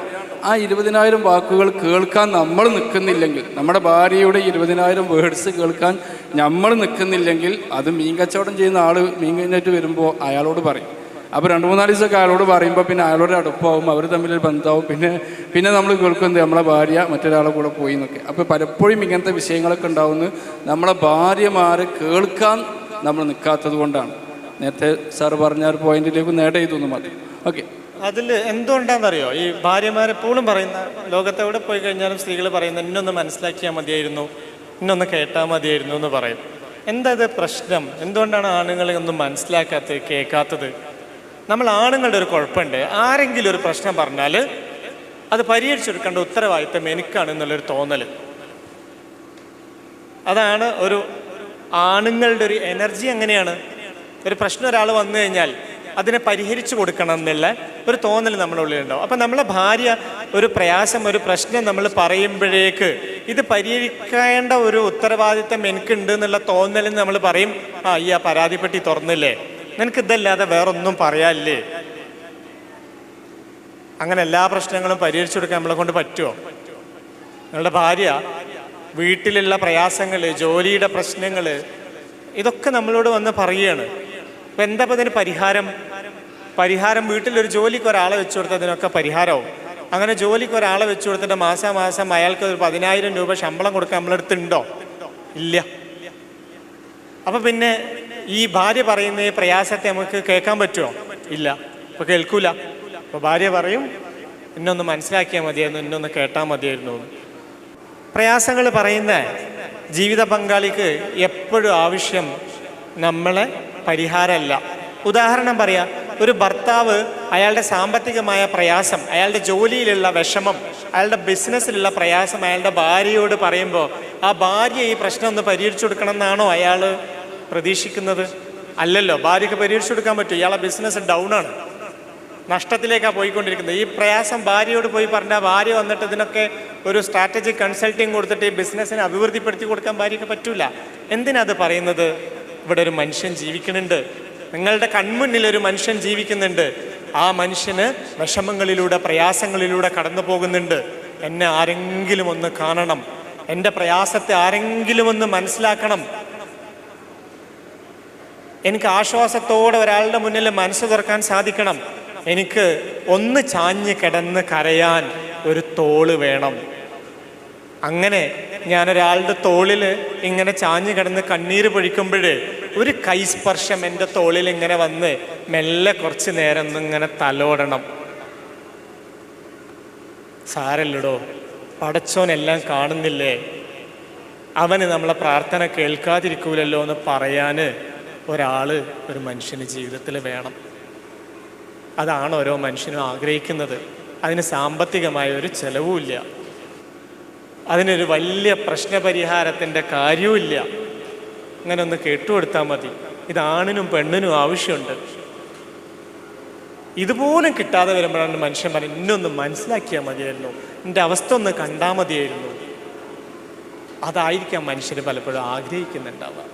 ആ 20,000 വാക്കുകൾ കേൾക്കാൻ നമ്മൾ നിൽക്കുന്നില്ലെങ്കിൽ, നമ്മുടെ ഭാര്യയുടെ 20,000 വേർഡ്സ് കേൾക്കാൻ നമ്മൾ നിൽക്കുന്നില്ലെങ്കിൽ, അത് മീൻ കച്ചവടം ചെയ്യുന്ന ആൾ മീൻ കഴിഞ്ഞിട്ട് വരുമ്പോൾ അയാളോട് പറയും. അപ്പോൾ 2-3 ദിവസമൊക്കെ അയാളോട് പറയുമ്പോൾ പിന്നെ അയാളോട് അടുപ്പാവും, അവർ തമ്മിലൊരു ബന്ധമാവും. പിന്നെ നമ്മൾ കേൾക്കുന്നത് നമ്മളെ ഭാര്യ മറ്റൊരാളെ കൂടെ പോയി എന്നൊക്കെ. അപ്പോൾ പലപ്പോഴും ഇങ്ങനത്തെ വിഷയങ്ങളൊക്കെ ഉണ്ടാവുന്നത് നമ്മളെ ഭാര്യമാരെ കേൾക്കാൻ നമ്മൾ നിൽക്കാത്തത് കൊണ്ടാണ്. നേരത്തെ സാറ് പറഞ്ഞ ഒരു പോയിന്റിലേക്ക് നേടെ ചെയ്തു മാത്രം. ഓക്കെ, അതിൽ എന്തുകൊണ്ടാണെന്നറിയോ, ഈ ഭാര്യമാരെപ്പോഴും പറയുന്ന, ലോകത്തെവിടെ പോയി കഴിഞ്ഞാലും സ്ത്രീകൾ പറയുന്ന, ഇന്നൊന്ന് മനസ്സിലാക്കിയാൽ മതിയായിരുന്നു, ഇന്നൊന്ന് കേട്ടാൽ മതിയായിരുന്നു എന്ന് പറയും. എന്താ ഇത് പ്രശ്നം? എന്തുകൊണ്ടാണ് ആണുങ്ങളെ ഒന്നും മനസ്സിലാക്കാത്തത്, കേൾക്കാത്തത്? നമ്മൾ ആണുങ്ങളുടെ ഒരു കുഴപ്പമുണ്ട്, ആരെങ്കിലും ഒരു പ്രശ്നം പറഞ്ഞാൽ അത് പരിഹരിച്ചെടുക്കേണ്ട ഉത്തരവാദിത്തം എനിക്കാണെന്നുള്ളൊരു തോന്നൽ. അതാണ് ഒരു ആണുങ്ങളുടെ ഒരു എനർജി. അങ്ങനെയാണ്, ഒരു പ്രശ്നം ഒരാൾ വന്നു കഴിഞ്ഞാൽ അതിനെ പരിഹരിച്ചു കൊടുക്കണം എന്നുള്ള ഒരു തോന്നൽ നമ്മുടെ ഉള്ളിലുണ്ടാവും. അപ്പം നമ്മളെ ഭാര്യ ഒരു പ്രയാസം, ഒരു പ്രശ്നം നമ്മൾ പറയുമ്പോഴേക്ക് ഇത് പരിഹരിക്കേണ്ട ഒരു ഉത്തരവാദിത്തം എനിക്കുണ്ട് എന്നുള്ള തോന്നലിൽ നമ്മൾ പറയും, ഈ ആ പരാതിപ്പെട്ടി തുറന്നില്ലേ, നിനക്കിതല്ലാതെ വേറൊന്നും പറയാനില്ലേ? അങ്ങനെ എല്ലാ പ്രശ്നങ്ങളും പരിഹരിച്ചു കൊടുക്കാൻ നമ്മളെ കൊണ്ട് പറ്റുമോ? നിങ്ങളുടെ ഭാര്യ വീട്ടിലുള്ള പ്രയാസങ്ങൾ, ജോലിയുടെ പ്രശ്നങ്ങൾ, ഇതൊക്കെ നമ്മളോട് വന്ന് പറയുകയാണ്. അപ്പം എന്താ ഇപ്പം ഇതിന് പരിഹാരം വീട്ടിലൊരു ജോലിക്ക് ഒരാളെ വെച്ചു കൊടുത്താൽ അതിനൊക്കെ പരിഹാരമാവും. അങ്ങനെ ജോലിക്ക് ഒരാളെ വെച്ചു കൊടുത്തിട്ട് മാസം അയാൾക്ക് ഒരു 10,000 രൂപ ശമ്പളം കൊടുക്കാൻ നമ്മളെടുത്തുണ്ടോ? ഇല്ല. അപ്പം പിന്നെ ഈ ഭാര്യ പറയുന്ന ഈ പ്രയാസത്തെ നമുക്ക് കേൾക്കാൻ പറ്റുമോ? ഇല്ല. അപ്പോൾ കേൾക്കൂല. അപ്പോൾ ഭാര്യ പറയും, ഇന്നൊന്ന് മനസ്സിലാക്കിയാൽ മതിയായിരുന്നു, ഇന്നൊന്ന് കേട്ടാൽ മതിയായിരുന്നു. പ്രയാസങ്ങൾ പറയുന്ന ജീവിത പങ്കാളിക്ക് എപ്പോഴും ആവശ്യം നമ്മളെ പരിഹാരമല്ല. ഉദാഹരണം പറയാം, ഒരു ഭർത്താവ് അയാളുടെ സാമ്പത്തികമായ പ്രയാസം, അയാളുടെ ജോലിയിലുള്ള വിഷമം, അയാളുടെ ബിസിനസ്സിലുള്ള പ്രയാസം അയാളുടെ ഭാര്യയോട് പറയുമ്പോൾ ആ ഭാര്യ ഈ പ്രശ്നം ഒന്ന് പരിഹരിച്ചു കൊടുക്കണം എന്നാണോ അയാൾ പ്രതീക്ഷിക്കുന്നത്? അല്ലല്ലോ. ഭാര്യയ്ക്ക് പരിഹരിച്ചു കൊടുക്കാൻ പറ്റും? ഇയാളെ ബിസിനസ് ഡൗൺ ആണ്, നഷ്ടത്തിലേക്കാണ് പോയിക്കൊണ്ടിരിക്കുന്നത്. ഈ പ്രയാസം ഭാര്യയോട് പോയി പറഞ്ഞാൽ ഭാര്യ വന്നിട്ട് ഇതിനൊക്കെ ഒരു സ്ട്രാറ്റജിക് കൺസൾട്ടിങ് കൊടുത്തിട്ട് ഈ ബിസിനസ്സിനെ അഭിവൃദ്ധിപ്പെടുത്തി കൊടുക്കാൻ ഭാര്യയ്ക്ക് പറ്റൂല. എന്തിനാ അത് പറയുന്നത്? ഇവിടെ ഒരു മനുഷ്യൻ ജീവിക്കുന്നുണ്ട്, നിങ്ങളുടെ കൺമുന്നിൽ ഒരു മനുഷ്യൻ ജീവിക്കുന്നുണ്ട്. ആ മനുഷ്യന് വിഷമങ്ങളിലൂടെ, പ്രയാസങ്ങളിലൂടെ കടന്നു പോകുന്നുണ്ട്. എന്നെ ആരെങ്കിലും ഒന്ന് കാണണം, എൻ്റെ പ്രയാസത്തെ ആരെങ്കിലും ഒന്ന് മനസ്സിലാക്കണം. എനിക്ക് ആശ്വാസത്തോടെ ഒരാളുടെ മുന്നിൽ മനസ്സ് തുറക്കാൻ സാധിക്കണം. എനിക്ക് ഒന്ന് ചാഞ്ഞ് കിടന്ന് കരയാൻ ഒരു തോള് വേണം. അങ്ങനെ ഞാനൊരാളുടെ തോളിൽ ഇങ്ങനെ ചാഞ്ഞ് കിടന്ന് കണ്ണീര് പൊഴിക്കുമ്പോൾ ഒരു കൈസ്പർശം എൻ്റെ തോളിൽ ഇങ്ങനെ വന്ന് മെല്ലെ കുറച്ച് നേരം ഒന്നിങ്ങനെ തലോടണം. സാരല്ലടോ, പടച്ചോനെല്ലാം കാണുന്നില്ലേ, അവന് നമ്മളെ പ്രാർത്ഥന കേൾക്കാതിരിക്കൂലല്ലോ എന്ന് പറയാൻ ഒരു മനുഷ്യന് ജീവിതത്തിൽ വേണം. അതാണ് ഓരോ മനുഷ്യനും ആഗ്രഹിക്കുന്നത്. അതിന് സാമ്പത്തികമായ ഒരു ചെലവുമില്ല, അതിനൊരു വലിയ പ്രശ്നപരിഹാരത്തിൻ്റെ കാര്യവുമില്ല. അങ്ങനെ ഒന്ന് കേട്ടുകൊടുത്താൽ മതി. ഇതാണിനും പെണ്ണിനും ആവശ്യമുണ്ട്. ഇതുപോലും കിട്ടാതെ വരുമ്പോഴാണ് മനുഷ്യൻ പറയും, ഇന്നൊന്ന് മനസ്സിലാക്കിയാൽ മതിയായിരുന്നു, എൻ്റെ അവസ്ഥ ഒന്ന് കണ്ടാൽ മതിയായിരുന്നു. അതായിരിക്കാം മനുഷ്യർ പലപ്പോഴും ആഗ്രഹിക്കുന്നുണ്ടാവുക.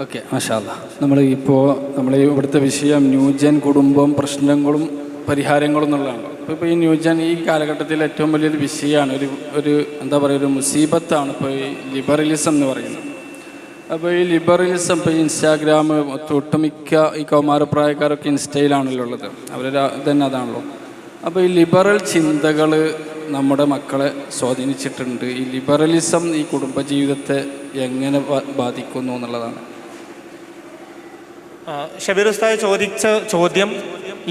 ഓക്കെ, മാഷാ അല്ലാ. നമ്മൾ ഇവിടുത്തെ വിഷയം ന്യൂജൻ കുടുംബം പ്രശ്നങ്ങളും പരിഹാരങ്ങളും എന്നുള്ളതാണ്. ഇപ്പോൾ ഈ ന്യൂജൻ ഈ കാലഘട്ടത്തിൽ ഏറ്റവും വലിയൊരു വിഷയമാണ്, ഒരു എന്താ പറയുക, ഒരു മുസീബത്താണ് ഇപ്പോൾ ഈ ലിബറലിസം എന്ന് പറയുന്നത്. അപ്പോൾ ഈ ലിബറലിസം ഇപ്പോൾ ഈ ഇൻസ്റ്റാഗ്രാം ഒട്ടുമിക്ക ഈ കൗമാരപ്രായക്കാരൊക്കെ ഇൻസ്റ്റയിലാണല്ലോ ഉള്ളത്, അവർ തന്നെ അതാണല്ലോ. അപ്പോൾ ഈ ലിബറൽ ചിന്തകൾ നമ്മുടെ മക്കളെ സ്വാധീനിച്ചിട്ടുണ്ട്. ഈ ലിബറലിസം ഈ കുടുംബജീവിതത്തെ എങ്ങനെ ബാധിക്കുന്നു എന്നുള്ളതാണ്. ഷബീർ ഉസ്താദ് ചോദിച്ച ചോദ്യം,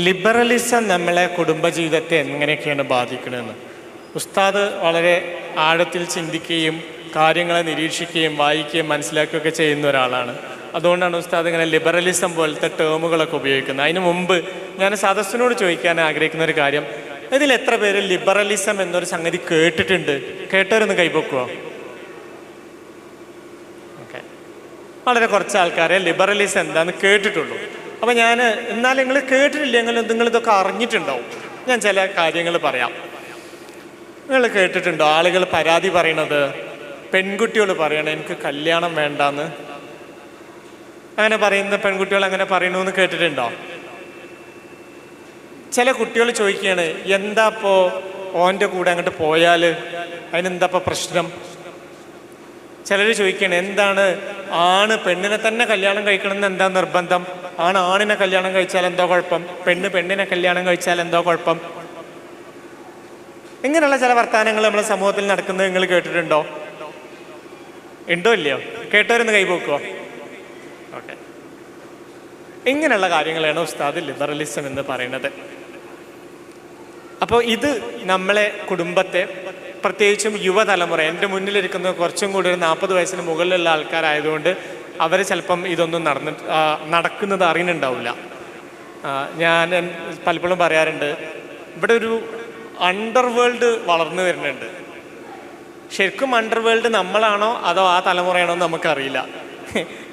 ലിബറലിസം നമ്മളെ കുടുംബജീവിതത്തെ എങ്ങനെയൊക്കെയാണ് ബാധിക്കണമെന്ന്. ഉസ്താദ് വളരെ ആഴത്തിൽ ചിന്തിക്കുകയും കാര്യങ്ങളെ നിരീക്ഷിക്കുകയും വായിക്കുകയും മനസ്സിലാക്കുകയൊക്കെ ചെയ്യുന്ന ഒരാളാണ്. അതുകൊണ്ടാണ് ഉസ്താദ് ഇങ്ങനെ ലിബറലിസം പോലത്തെ ടേമുകളൊക്കെ ഉപയോഗിക്കുന്നത്. അതിന് മുമ്പ് ഞാൻ സദസ്സിനോട് ചോദിക്കാൻ ആഗ്രഹിക്കുന്ന ഒരു കാര്യം, ഇതിൽ എത്ര പേര് ലിബറലിസം എന്നൊരു സംഗതി കേട്ടിട്ടുണ്ട്? കേട്ടവരൊന്ന് കൈപൊക്കുവോ? ഓക്കെ, വളരെ കുറച്ച് ആൾക്കാരെ ലിബറലിസം എന്താന്ന് കേട്ടിട്ടുള്ളൂ. അപ്പം എന്നാൽ നിങ്ങൾ കേട്ടിട്ടില്ലെങ്കിൽ നിങ്ങളിതൊക്കെ അറിഞ്ഞിട്ടുണ്ടാവും. ഞാൻ ചില കാര്യങ്ങൾ പറയാം. നിങ്ങൾ കേട്ടിട്ടുണ്ടോ ആളുകൾ പരാതി പറയണത്, പെൺകുട്ടികൾ പറയണ എനിക്ക് കല്യാണം വേണ്ടാന്ന്? അങ്ങനെ പറയുന്ന പെൺകുട്ടികൾ അങ്ങനെ പറയണമെന്ന് കേട്ടിട്ടുണ്ടോ? ചില കുട്ടികൾ ചോദിക്കുകയാണ്, എന്താ ഇപ്പോൾ ഓൻ്റെ കൂടെ അങ്ങോട്ട് പോയാൽ അതിനെന്താ ഇപ്പോൾ പ്രശ്നം? ചിലർ ചോദിക്കുകയാണ്, എന്താണ് ആണ് പെണ്ണിനെ തന്നെ കല്യാണം കഴിക്കണമെന്ന് എന്താ നിർബന്ധം? ആണിനെ കല്യാണം കഴിച്ചാൽ എന്തോ കുഴപ്പം? പെണ്ണിനെ കല്യാണം കഴിച്ചാൽ എന്തോ കുഴപ്പം? ഇങ്ങനെയുള്ള ചില വർത്തമാനങ്ങൾ നമ്മുടെ സമൂഹത്തിൽ നടക്കുന്നത് നിങ്ങൾ കേട്ടിട്ടുണ്ടോ? ഉണ്ടോ ഇല്ലയോ? കേട്ടവരൊന്ന് കൈപോക്കുവോ? ഓക്കെ, ഇങ്ങനെയുള്ള കാര്യങ്ങളാണ് ഉസ്താദ് ലിബറലിസം എന്ന് പറയുന്നത്. അപ്പോൾ ഇത് നമ്മളെ കുടുംബത്തെ, പ്രത്യേകിച്ചും യുവതലമുറ, എൻ്റെ മുന്നിലിരിക്കുന്ന കുറച്ചും കൂടി ഒരു 40 വയസ്സിന് മുകളിലുള്ള ആൾക്കാരായതുകൊണ്ട് അവർ ചിലപ്പം ഇതൊന്നും നടക്കുന്നത് അറിയുന്നുണ്ടാവില്ല. ഞാൻ പലപ്പോഴും പറയാറുണ്ട്, ഇവിടെ ഒരു അണ്ടർവേൾഡ് വളർന്നു വരുന്നുണ്ട്. ശരിക്കും അണ്ടർവേൾഡ് നമ്മളാണോ അതോ ആ തലമുറയാണോ എന്ന് നമുക്കറിയില്ല.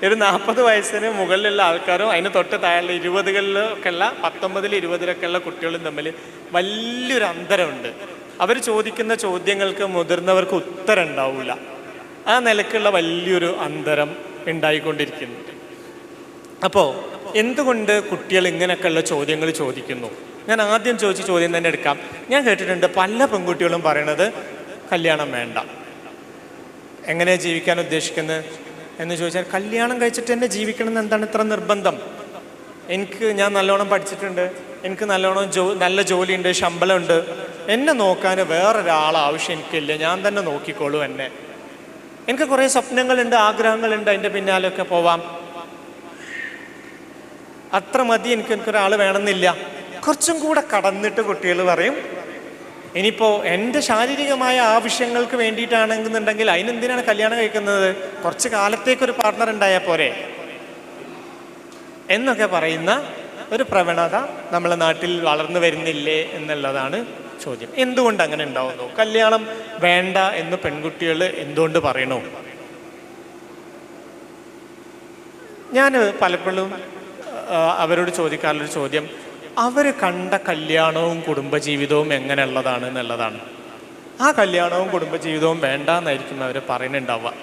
ഒരു 40 വയസ്സിന് മുകളിലുള്ള ആൾക്കാരും അതിന് തൊട്ട് താഴെയുള്ള 20-കളിലൊക്കെയുള്ള 19-20-ലൊക്കെയുള്ള കുട്ടികളും തമ്മിൽ വലിയൊരു അന്തരമുണ്ട്. അവർ ചോദിക്കുന്ന ചോദ്യങ്ങൾക്ക് മുതിർന്നവർക്ക് ഉത്തരം ഉണ്ടാവില്ല. ആ നിലക്കുള്ള വലിയൊരു അന്തരം ഉണ്ടായിക്കൊണ്ടിരിക്കുന്നുണ്ട്. അപ്പോൾ എന്തുകൊണ്ട് കുട്ടികൾ ഇങ്ങനെയൊക്കെയുള്ള ചോദ്യങ്ങൾ ചോദിക്കുന്നു? ഞാൻ ആദ്യം ചോദിച്ച ചോദ്യം തന്നെ എടുക്കാം. ഞാൻ കേട്ടിട്ടുണ്ട് പല പെൺകുട്ടികളും പറയണത് കല്യാണം വേണ്ട. എങ്ങനെയാണ് ജീവിക്കാൻ ഉദ്ദേശിക്കുന്നത് എന്ന് ചോദിച്ചാൽ, കല്യാണം കഴിച്ചിട്ട് തന്നെ ജീവിക്കണം എന്ന് എന്താണ് ഇത്ര നിർബന്ധം? ഞാൻ നല്ലോണം പഠിച്ചിട്ടുണ്ട്, എനിക്ക് നല്ല ജോലിയുണ്ട്, ശമ്പളമുണ്ട്, എന്നെ നോക്കാൻ വേറൊരാൾ ആവശ്യം എനിക്കില്ല, ഞാൻ തന്നെ നോക്കിക്കോളൂ എന്നെ. എനിക്ക് കുറേ സ്വപ്നങ്ങളുണ്ട്, ആഗ്രഹങ്ങളുണ്ട്, അതിൻ്റെ പിന്നാലെയൊക്കെ പോവാം, അത്ര മതി, എനിക്കൊരാൾ വേണമെന്നില്ല. കുറച്ചും കൂടെ കടന്നിട്ട് കുട്ടികൾ പറയും, ഇനിയിപ്പോൾ എൻ്റെ ശാരീരികമായ ആവശ്യങ്ങൾക്ക് വേണ്ടിയിട്ടാണെന്നുണ്ടെങ്കിൽ അതിനെന്തിനാണ് കല്യാണം കഴിക്കുന്നത്? കുറച്ച് കാലത്തേക്കൊരു പാർട്ട്ണർ ഉണ്ടായാൽ പോരെ എന്നൊക്കെ പറയുന്ന ഒരു പ്രവണത നമ്മളെ നാട്ടിൽ വളർന്നു വരുന്നില്ലേ എന്നുള്ളതാണ് ചോദ്യം. എന്തുകൊണ്ട് അങ്ങനെ ഉണ്ടാവുന്നു? കല്യാണം വേണ്ട എന്ന് പെൺകുട്ടികൾ എന്തുകൊണ്ട് പറയണു? ഞാൻ പലപ്പോഴും അവരോട് ചോദിക്കാറുള്ളൊരു ചോദ്യം, അവർ കണ്ട കല്യാണവും കുടുംബജീവിതവും എങ്ങനെയുള്ളതാണ് എന്നുള്ളതാണ്. ആ കല്യാണവും കുടുംബജീവിതവും വേണ്ട എന്നായിരിക്കും അവർ പറയുന്നുണ്ടാവുക.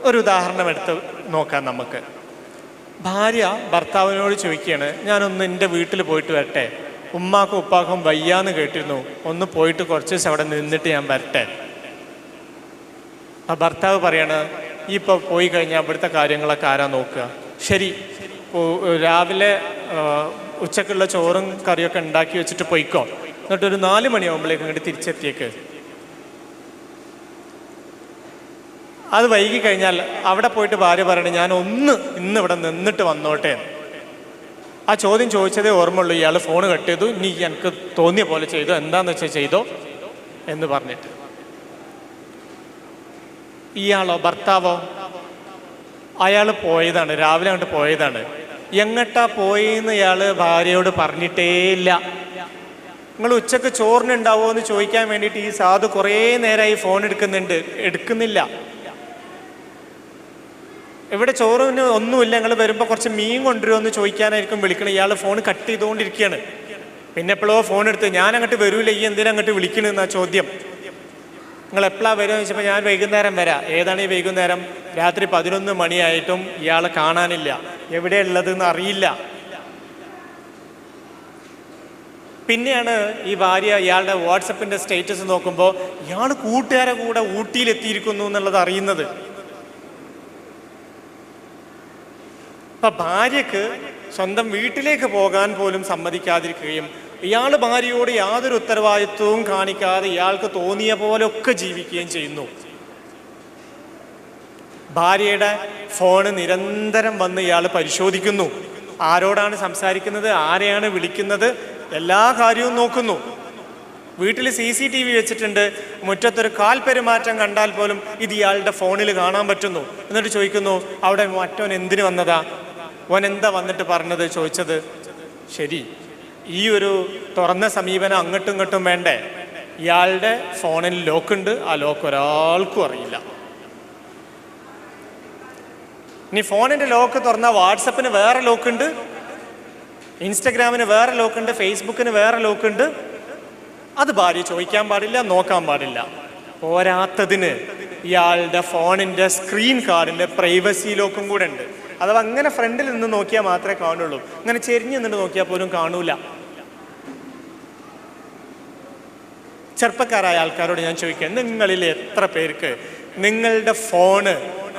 ഒരു ഉദാഹരണം എടുത്ത് നോക്കാം നമുക്ക്. ഭാര്യ ഭർത്താവിനോട് ചോദിക്കുകയാണ്, ഞാനൊന്ന് എൻ്റെ വീട്ടിൽ പോയിട്ട് വരട്ടെ, ഉമ്മാക്കും ഉപ്പാക്കും വയ്യാന്ന് കേട്ടിരുന്നു, ഒന്ന് പോയിട്ട് കുറച്ച് ദിവസം അവിടെ നിന്നിട്ട് ഞാൻ വരട്ടെ. ആ ഭർത്താവ് പറയാണ്, ഈ ഇപ്പോൾ പോയി കഴിഞ്ഞാൽ ഇവിടുത്തെ കാര്യങ്ങളൊക്കെ ആരാ നോക്കുക? ശരി, രാവിലെ ഉച്ചക്കുള്ള ചോറും കറിയൊക്കെ ഉണ്ടാക്കി വെച്ചിട്ട് പോയിക്കോ, എന്നിട്ടൊരു 4 മണിയാകുമ്പോഴേക്കും ഇങ്ങോട്ട് തിരിച്ചെത്തിയേക്ക്. അത് വൈകി കഴിഞ്ഞാൽ അവിടെ പോയിട്ട് ഭാര്യ പറയണേ, ഞാൻ ഇന്ന് ഇവിടെ നിന്നിട്ട് വന്നോട്ടെ. ആ ചോദ്യം ചോദിച്ചതേ ഓർമ്മയുള്ളൂ. ഇയാൾ ഫോൺ കട്ട് ചെയ്തു, ഇനി എനിക്ക് തോന്നിയ പോലെ ചെയ്തു, എന്താന്ന് വെച്ചാൽ ചെയ്തോ എന്ന് പറഞ്ഞിട്ട്. ഇയാളോ, ഭർത്താവോ, അയാൾ പോയതാണ്, രാവിലെ അങ്ങോട്ട് പോയതാണ്. എങ്ങട്ടാ പോയെന്ന് ഇയാൾ ഭാര്യയോട് പറഞ്ഞിട്ടേ ഇല്ല. നിങ്ങൾ ഉച്ചക്ക് ചോറിനുണ്ടാവുമോ എന്ന് ചോദിക്കാൻ വേണ്ടിയിട്ട് ഈ സാധു കുറേ നേരമായി ഫോൺ എടുക്കുന്നില്ല. ഇവിടെ ചോറിന് ഒന്നുമില്ല, നിങ്ങൾ വരുമ്പോൾ കുറച്ച് മീൻ കൊണ്ടുവരുമോ എന്ന് ചോദിക്കാനായിരിക്കും വിളിക്കണം. ഇയാൾ ഫോൺ കട്ട് ചെയ്തുകൊണ്ടിരിക്കുകയാണ്. പിന്നെ എപ്പോഴോ ഫോൺ എടുത്ത്, ഞാൻ അങ്ങോട്ട് വരൂല, ഈ എന്തിനാ അങ്ങോട്ട് വിളിക്കണമെന്നാ ചോദ്യം. നിങ്ങൾ എപ്പോഴാണ് വരുമെന്ന് ചോദിച്ചപ്പോൾ ഞാൻ വൈകുന്നേരം വരാം. ഏതാണ് ഈ വൈകുന്നേരം? രാത്രി 11 മണിയായിട്ടും ഇയാളെ കാണാനില്ല, എവിടെയുള്ളതെന്ന് അറിയില്ല. പിന്നെയാണ് ഈ ഭാര്യ ഇയാളുടെ വാട്സപ്പിൻ്റെ സ്റ്റേറ്റസ് നോക്കുമ്പോൾ ഇയാൾ കൂട്ടുകാരെ കൂടെ ഊട്ടിയിലെത്തിയിരിക്കുന്നു എന്നുള്ളത് അറിയുന്നത്. അപ്പം ഭാര്യക്ക് സ്വന്തം വീട്ടിലേക്ക് പോകാൻ പോലും സമ്മതിക്കാതിരിക്കുകയും ഇയാൾ ഭാര്യയോട് യാതൊരു ഉത്തരവാദിത്വവും കാണിക്കാതെ ഇയാൾക്ക് തോന്നിയ പോലെ ഒക്കെ ജീവിക്കുകയും ചെയ്യുന്നു. ഭാര്യയുടെ ഫോണ് നിരന്തരം വന്ന് ഇയാൾ പരിശോധിക്കുന്നു. ആരോടാണ് സംസാരിക്കുന്നത്, ആരെയാണ് വിളിക്കുന്നത്, എല്ലാ കാര്യവും നോക്കുന്നു. വീട്ടിൽ CCTV വെച്ചിട്ടുണ്ട്. മുറ്റത്തൊരു കാൽപെരുമാറ്റം കണ്ടാൽ പോലും ഇത് ഇയാളുടെ ഫോണിൽ കാണാൻ പറ്റുന്നു. എന്നിട്ട് ചോദിക്കുന്നു, അവിടെ മറ്റോൻ എന്തിനു വന്നതാ, ഓൻ എന്താ വന്നിട്ട് പറഞ്ഞത് ചോദിച്ചത്. ശരി, ഈ ഒരു തുറന്ന സമീപനം അങ്ങോട്ടും ഇങ്ങോട്ടും വേണ്ടേ? ഇയാളുടെ ഫോണിൽ ലോക്കുണ്ട്, ആ ലോക്ക് ഒരാൾക്കും അറിയില്ല. ഇനി ഫോണിൻ്റെ ലോക്ക് തുറന്നാൽ വാട്സപ്പിന് വേറെ ലോക്കുണ്ട്, ഇൻസ്റ്റഗ്രാമിന് വേറെ ലോക്കുണ്ട്, ഫേസ്ബുക്കിന് വേറെ ലോക്കുണ്ട്. അത് ഭാര്യ ചോദിക്കാൻ പാടില്ല, നോക്കാൻ പാടില്ല. പോരാത്തതിന് ഇയാളുടെ ഫോണിൻ്റെ സ്ക്രീൻ കാർഡിൻ്റെ പ്രൈവസി ലോക്കും കൂടെ ഉണ്ട്. അഥവാ അങ്ങനെ ഫ്രണ്ടിൽ നിന്ന് നോക്കിയാൽ മാത്രമേ കാണുള്ളൂ, അങ്ങനെ ചെരിഞ്ഞ് നിന്ന് നോക്കിയാൽ പോലും കാണൂല. ചെറുപ്പക്കാരായ ആൾക്കാരോട് ഞാൻ ചോദിക്കാം, നിങ്ങളിൽ എത്ര പേർക്ക് നിങ്ങളുടെ ഫോണ്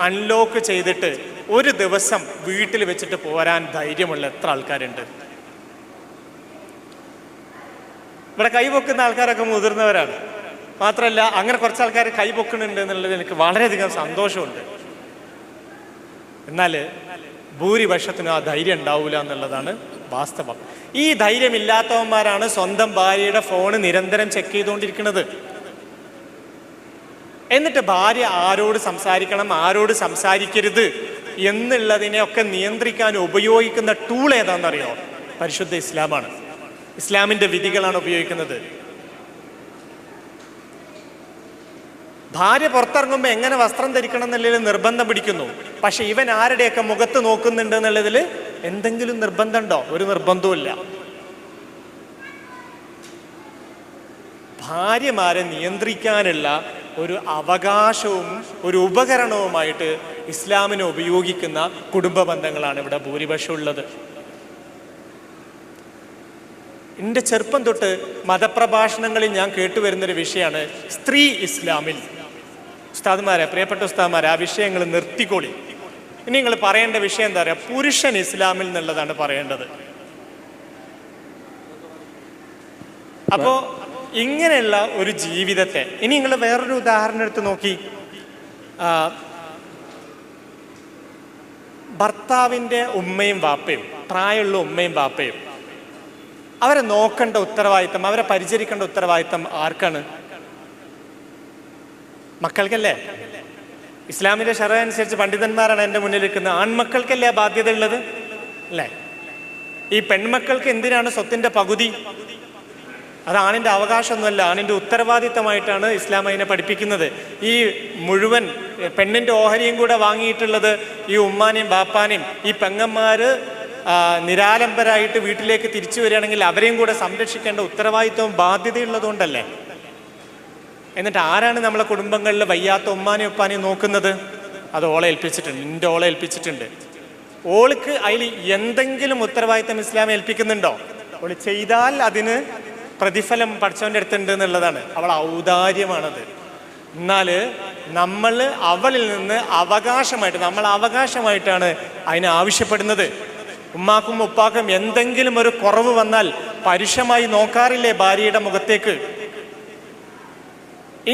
അൺലോക്ക് ചെയ്തിട്ട് ഒരു ദിവസം വീട്ടിൽ വെച്ചിട്ട് പോരാൻ ധൈര്യമുള്ള എത്ര ആൾക്കാരുണ്ട്? ഇവിടെ കൈപൊക്കുന്ന ആൾക്കാരൊക്കെ മുതിർന്നവരാണ്. മാത്രമല്ല, അങ്ങനെ കുറച്ച് ആൾക്കാർ കൈപൊക്കുന്നുണ്ട് എന്നുള്ളത് എനിക്ക് വളരെയധികം സന്തോഷമുണ്ട്. എന്നാൽ ഭൂരിപക്ഷത്തിനും ആ ധൈര്യം ഉണ്ടാവില്ല എന്നുള്ളതാണ് വാസ്തവം. ഈ ധൈര്യമില്ലാത്തവന്മാരാണ് സ്വന്തം ഭാര്യയുടെ ഫോണ് നിരന്തരം ചെക്ക് ചെയ്തുകൊണ്ടിരിക്കുന്നത്. എന്നിട്ട് ഭാര്യ ആരോട് സംസാരിക്കണം, ആരോട് സംസാരിക്കരുത് എന്നുള്ളതിനെയൊക്കെ നിയന്ത്രിക്കാൻ ഉപയോഗിക്കുന്ന ടൂൾ ഏതാണെന്നറിയോ? പരിശുദ്ധ ഇസ്ലാമാണ്. ഇസ്ലാമിൻ്റെ വിധികളാണ് ഉപയോഗിക്കുന്നത്. ഭാര്യ പുറത്തിറങ്ങുമ്പോൾ എങ്ങനെ വസ്ത്രം ധരിക്കണം എന്നുള്ളതിൽ നിർബന്ധം പിടിക്കുന്നു. പക്ഷെ ഇവൻ ആരുടെയൊക്കെ മുഖത്ത് നോക്കുന്നുണ്ട് എന്നുള്ളതിൽ എന്തെങ്കിലും നിർബന്ധമുണ്ടോ? ഒരു നിർബന്ധവുമില്ല. ഭാര്യമാരെ നിയന്ത്രിക്കാനുള്ള ഒരു അവകാശവും ഒരു ഉപകരണവുമായിട്ട് ഇസ്ലാമിനെ ഉപയോഗിക്കുന്ന കുടുംബ ബന്ധങ്ങളാണ് ഇവിടെ ഭൂരിപക്ഷം ഉള്ളത്. എൻ്റെ ചെറുപ്പം തൊട്ട് മതപ്രഭാഷണങ്ങളിൽ ഞാൻ കേട്ടുവരുന്നൊരു വിഷയമാണ് സ്ത്രീ ഇസ്ലാമിൽ. ഉസ്താദ്മാരെ, പ്രിയപ്പെട്ട ഉസ്താദ്മാരെ, ആ വിഷയങ്ങൾ നിർത്തിക്കോളി. ഇനി നിങ്ങൾ പറയേണ്ട വിഷയം എന്താ പറയുക? പുരുഷൻ ഇസ്ലാമിൽ എന്നുള്ളതാണ് പറയേണ്ടത്. അപ്പോൾ ഇങ്ങനെയുള്ള ഒരു ജീവിതത്തെ ഇനി നിങ്ങൾ വേറൊരു ഉദാഹരണം എടുത്ത് നോക്കി. ഭർത്താവിൻ്റെ ഉമ്മയും വാപ്പയും, പ്രായമുള്ള ഉമ്മയും വാപ്പയും, അവരെ നോക്കേണ്ട ഉത്തരവാദിത്തം, അവരെ പരിചരിക്കേണ്ട ഉത്തരവാദിത്തം ആർക്കാണ്? മക്കൾക്കല്ലേ? ഇസ്ലാമിൻ്റെ ശറഅ അനുസരിച്ച് പണ്ഡിതന്മാരാണ് എൻ്റെ മുന്നിൽ നിൽക്കുന്നത്. ആൺമക്കൾക്കല്ലേ ആ ബാധ്യത ഉള്ളത് അല്ലേ? ഈ പെൺമക്കൾക്ക് എന്തിനാണ് സ്വത്തിൻ്റെ പകുതി? അത് ആണിൻ്റെ അവകാശമൊന്നുമല്ല, ആണിൻ്റെ ഉത്തരവാദിത്തമായിട്ടാണ് ഇസ്ലാം അതിനെ പഠിപ്പിക്കുന്നത്. ഈ മുഴുവൻ പെണ്ണിൻ്റെ ഓഹരിയും കൂടെ വാങ്ങിയിട്ടുള്ളത് ഈ ഉമ്മാനെയും ബാപ്പാനെയും. ഈ പെങ്ങന്മാർ നിരാലംബരായിട്ട് വീട്ടിലേക്ക് തിരിച്ചു വരികയാണെങ്കിൽ അവരെയും കൂടെ സംരക്ഷിക്കേണ്ട ഉത്തരവാദിത്വവും ബാധ്യതയുള്ളതുകൊണ്ടല്ലേ. എന്നിട്ട് ആരാണ് നമ്മളെ കുടുംബങ്ങളിൽ വയ്യാത്ത ഉമ്മാനെയും ഉപ്പാനെയും നോക്കുന്നത്? അത് ഓളെ ഏൽപ്പിച്ചിട്ടുണ്ട്, നിൻ്റെ ഓളെ ഏൽപ്പിച്ചിട്ടുണ്ട്. ഓൾക്ക് അതിൽ എന്തെങ്കിലും ഉത്തരവാദിത്തം ഇസ്ലാം ഏൽപ്പിക്കുന്നുണ്ടോ? അവൾ ചെയ്താൽ അതിന് പ്രതിഫലം പഠിച്ചവൻ്റെ അടുത്തുണ്ട് എന്നുള്ളതാണ്. അവൾ ഔദാര്യമാണത്. എന്നാൽ നമ്മൾ അവളിൽ നിന്ന് നമ്മൾ അവകാശമായിട്ടാണ് അതിനെ ആവശ്യപ്പെടുന്നത്. ഉമ്മാക്കും ഉപ്പാക്കും എന്തെങ്കിലും ഒരു കുറവ് വന്നാൽ പരുഷമായി നോക്കാറില്ലേ ഭാര്യയുടെ മുഖത്തേക്ക്?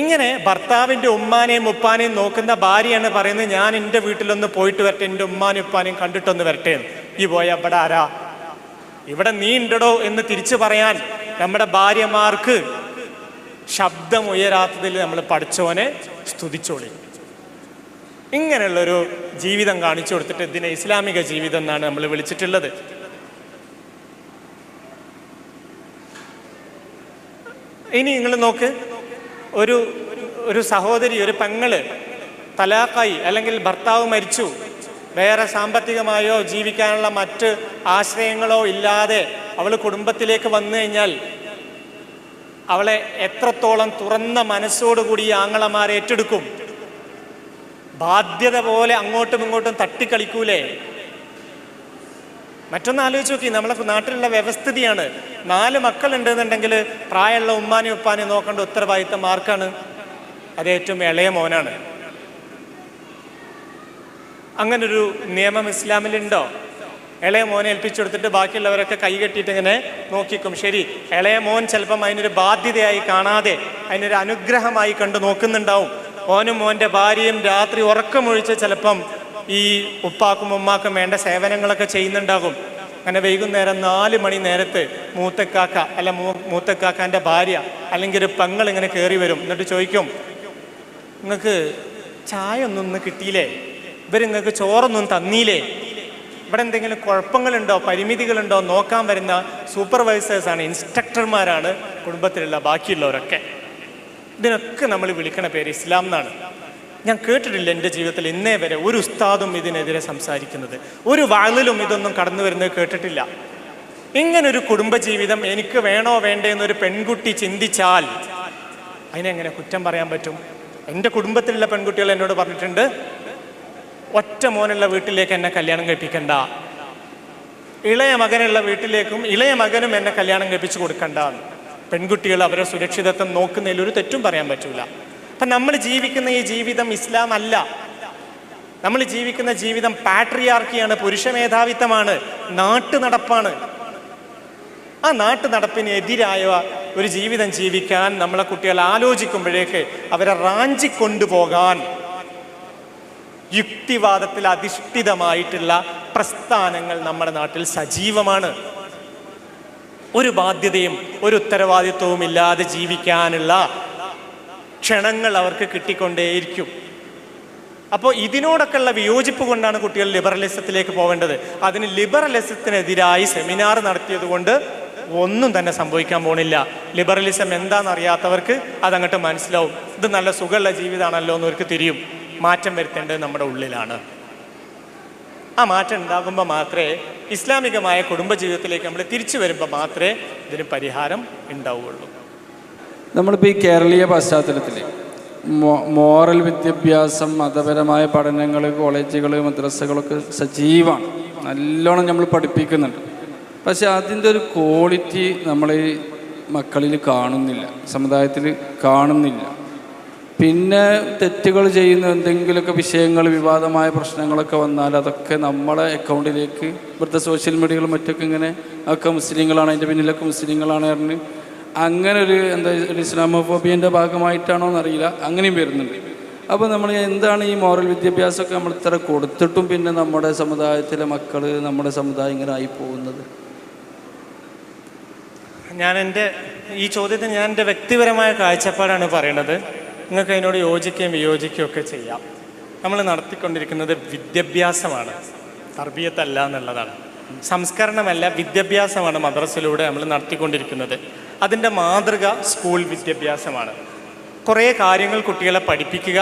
ഇങ്ങനെ ഭർത്താവിൻ്റെ ഉമ്മാനെയും ഉപ്പാനെയും നോക്കുന്ന ഭാര്യയാണ് പറയുന്നത്, ഞാൻ എൻ്റെ വീട്ടിലൊന്ന് പോയിട്ട് വരട്ടെ, എൻ്റെ ഉമ്മാനെയും ഉപ്പാനെയും കണ്ടിട്ടൊന്ന് വരട്ടെ. ഈ പോയ ഇവിടെ ആരാ, ഇവിടെ നീ ഉണ്ടടോ എന്ന് തിരിച്ചു പറയാൻ നമ്മുടെ ഭാര്യമാർക്ക് ശബ്ദം ഉയരാത്തതിൽ നമ്മൾ പഠിച്ചവനെ സ്തുതിച്ചോളി. ഇങ്ങനെയുള്ളൊരു ജീവിതം കാണിച്ചു കൊടുത്തിട്ട് ഇതിനെ ഇസ്ലാമിക ജീവിതം എന്നാണ് നമ്മൾ വിളിച്ചിട്ടുള്ളത്. ഇനി നിങ്ങൾ നോക്ക്, ഒരു സഹോദരി, ഒരു പെങ്ങള് തലാഖായി, അല്ലെങ്കിൽ ഭർത്താവ് മരിച്ചു, വേറെ സാമ്പത്തികമായോ ജീവിക്കാനുള്ള മറ്റ് ആശ്രയങ്ങളോ ഇല്ലാതെ അവൾ കുടുംബത്തിലേക്ക് വന്നു കഴിഞ്ഞാൽ അവളെ എത്രത്തോളം തുറന്ന മനസ്സോടുകൂടി ആങ്ങളമാരെ ഏറ്റെടുക്കും? ബാധ്യത പോലെ അങ്ങോട്ടും ഇങ്ങോട്ടും തട്ടിക്കളിക്കൂലേ? മറ്റൊന്ന് ആലോചിച്ച് നോക്കി, നമ്മളെ നാട്ടിലുള്ള വ്യവസ്ഥിതിയാണ്. 4 മക്കളുണ്ടെന്നുണ്ടെങ്കിൽ പ്രായമുള്ള ഉമ്മാനെ ഉപ്പാനെ നോക്കേണ്ട ഉത്തരവാദിത്തം ആർക്കാണ്? അത് ഏറ്റവും ഇളയ മോനാണ്. അങ്ങനൊരു നിയമം ഇസ്ലാമിലുണ്ടോ? ഇളയ മോനെ ഏൽപ്പിച്ചു കൊടുത്തിട്ട് ബാക്കിയുള്ളവരൊക്കെ കൈകെട്ടിയിട്ട് ഇങ്ങനെ നോക്കിക്കും. ശരി, ഇളയ മോൻ ചിലപ്പം അതിനൊരു ബാധ്യതയായി കാണാതെ അതിനൊരു അനുഗ്രഹമായി കണ്ടു നോക്കുന്നുണ്ടാവും. മോനും മോൻ്റെ ഭാര്യയും രാത്രി ഉറക്കമൊഴിച്ച് ചിലപ്പം ഈ ഉപ്പാക്കും ഉമ്മാക്കും വേണ്ട സേവനങ്ങളൊക്കെ ചെയ്യുന്നുണ്ടാകും. അങ്ങനെ വൈകുന്നേരം 4 മണി നേരത്ത് മൂത്തക്കാക്കാൻ്റെ ഭാര്യ അല്ലെങ്കിൽ ഒരു പെങ്ങൾ ഇങ്ങനെ കയറി വരും. എന്നിട്ട് ചോദിക്കും, നിങ്ങൾക്ക് ചായ ഒന്നും കിട്ടിയില്ലേ? ഇവരിങ്ങൾക്ക് ചോറൊന്നും തന്നിയില്ലേ? ഇവിടെ എന്തെങ്കിലും കുഴപ്പങ്ങളുണ്ടോ, പരിമിതികളുണ്ടോ നോക്കാൻ വരുന്ന സൂപ്പർവൈസേഴ്സാണ്, ഇൻസ്ട്രക്ടർമാരാണ് കുടുംബത്തിലുള്ള ബാക്കിയുള്ളവരൊക്കെ. ഇതിനൊക്കെ നമ്മൾ വിളിക്കണ പേര് ഇസ്ലാം എന്നാണ്. ഞാൻ കേട്ടിട്ടില്ല എൻ്റെ ജീവിതത്തിൽ ഇന്നേ വരെ ഒരു ഉസ്താദും ഇതിനെതിരെ സംസാരിക്കുന്നത്, ഒരു വാളിലും ഇതൊന്നും കടന്നു വരുന്നത് കേട്ടിട്ടില്ല. ഇങ്ങനൊരു കുടുംബജീവിതം എനിക്ക് വേണോ വേണ്ടേ എന്നൊരു പെൺകുട്ടി ചിന്തിച്ചാൽ അതിനെങ്ങനെ കുറ്റം പറയാൻ പറ്റും? എൻ്റെ കുടുംബത്തിലുള്ള പെൺകുട്ടികൾ എന്നോട് പറഞ്ഞിട്ടുണ്ട്, ഒറ്റ മോനുള്ള വീട്ടിലേക്ക് എന്നെ കല്യാണം കഴിപ്പിക്കണ്ട, ഇളയ മകനുള്ള വീട്ടിലേക്കും ഇളയ മകനും എന്നെ കല്യാണം കഴിപ്പിച്ചു കൊടുക്കണ്ട. പെൺകുട്ടികൾ അവരെ സുരക്ഷിതത്വം നോക്കുന്നതിൽ ഒരു തെറ്റും പറയാൻ പറ്റൂല. അപ്പം നമ്മൾ ജീവിക്കുന്ന ഈ ജീവിതം ഇസ്ലാം അല്ല. നമ്മൾ ജീവിക്കുന്ന ജീവിതം പാട്രിയാർക്കിയാണ്, പുരുഷ മേധാവിത്വമാണ്, നാട്ടുനടപ്പാണ്. ആ നാട്ടുനടപ്പിന് എതിരായ ഒരു ജീവിതം ജീവിക്കാൻ നമ്മളെ കുട്ടികൾ ആലോചിക്കുമ്പോഴേക്ക് അവരെ റാഞ്ചിക്കൊണ്ടുപോകാൻ യുക്തിവാദത്തിൽ അധിഷ്ഠിതമായിട്ടുള്ള പ്രസ്ഥാനങ്ങൾ നമ്മുടെ നാട്ടിൽ സജീവമാണ്. ഒരു ബാധ്യതയും ഒരു ഉത്തരവാദിത്വവും ഇല്ലാതെ ജീവിക്കാനുള്ള ക്ഷണങ്ങൾ അവർക്ക് കിട്ടിക്കൊണ്ടേയിരിക്കും. അപ്പോൾ ഇതിനോടൊക്കെയുള്ള വിയോജിപ്പ് കൊണ്ടാണ് കുട്ടികൾ ലിബറലിസത്തിലേക്ക് പോകേണ്ടത്. അതിന് ലിബറലിസത്തിനെതിരായി സെമിനാർ നടത്തിയത് കൊണ്ട് ഒന്നും തന്നെ സംഭവിക്കാൻ പോണില്ല. ലിബറലിസം എന്താണെന്നറിയാത്തവർക്ക് അതങ്ങോട്ട് മനസ്സിലാവും. ഇത് നല്ല സുഖമുള്ള ജീവിതമാണല്ലോ എന്നവർക്ക് തിരിയും. മാറ്റം വരുത്തേണ്ടത് നമ്മുടെ ഉള്ളിലാണ്. ആ മാറ്റം ഉണ്ടാകുമ്പോൾ മാത്രമേ ഇസ്ലാമികമായ കുടുംബജീവിതത്തിലേക്ക് നമ്മൾ തിരിച്ചു വരുമ്പോൾ മാത്രമേ ഇതിന് പരിഹാരം ഉണ്ടാവുകയുള്ളൂ. നമ്മളിപ്പോൾ ഈ കേരളീയ പശ്ചാത്തലത്തിൽ മോറൽ വിദ്യാഭ്യാസം, മതപരമായ പഠനങ്ങൾ, കോളേജുകൾ, മദ്രസകളൊക്കെ സജീവമാണ്, നല്ലോണം നമ്മൾ പഠിപ്പിക്കുന്നുണ്ട്. പക്ഷെ അതിൻ്റെ ഒരു ക്വാളിറ്റി നമ്മൾ ഈ മക്കളിൽ കാണുന്നില്ല, സമുദായത്തിൽ കാണുന്നില്ല. പിന്നെ തെറ്റുകൾ ചെയ്യുന്ന എന്തെങ്കിലുമൊക്കെ വിഷയങ്ങൾ, വിവാദമായ പ്രശ്നങ്ങളൊക്കെ വന്നാൽ അതൊക്കെ നമ്മളെ അക്കൗണ്ടിലേക്ക് ഇവിടുത്തെ സോഷ്യൽ മീഡിയകളും മറ്റൊക്കെ ഇങ്ങനെ ഒക്കെ മുസ്ലിങ്ങളാണ്, അതിൻ്റെ പിന്നിലൊക്കെ മുസ്ലിങ്ങളാണ് പറഞ്ഞ് അങ്ങനെ ഒരു ഒരു ഇസ്ലാമോഫോബിയൻ്റെ ഭാഗമായിട്ടാണോ എന്നറിയില്ല, അങ്ങനെയും വരുന്നുണ്ട്. അപ്പോൾ നമ്മൾ എന്താണ് ഈ മോറൽ വിദ്യാഭ്യാസമൊക്കെ നമ്മൾ ഇത്ര കൊടുത്തിട്ടും പിന്നെ നമ്മുടെ സമുദായത്തിലെ മക്കൾ, നമ്മുടെ സമുദായം ഇങ്ങനെ ആയി പോകുന്നത്? ഈ ചോദ്യത്തിന് ഞാൻ എൻ്റെ വ്യക്തിപരമായ കാഴ്ചപ്പാടാണ് പറയുന്നത്. നിങ്ങൾക്ക് അതിനോട് യോജിക്കുകയും വിയോജിക്കുകയും ഒക്കെ ചെയ്യാം. നമ്മൾ നടത്തിക്കൊണ്ടിരിക്കുന്നത് വിദ്യാഭ്യാസമാണ്, തർബിയത്തല്ല എന്നുള്ളതാണ്. സംസ്കരണമല്ല, വിദ്യാഭ്യാസമാണ് മദ്രസയിലൂടെ നമ്മൾ നടത്തിക്കൊണ്ടിരിക്കുന്നത്. അതിൻ്റെ മാതൃക സ്കൂൾ വിദ്യാഭ്യാസമാണ്. കുറേ കാര്യങ്ങൾ കുട്ടികളെ പഠിപ്പിക്കുക,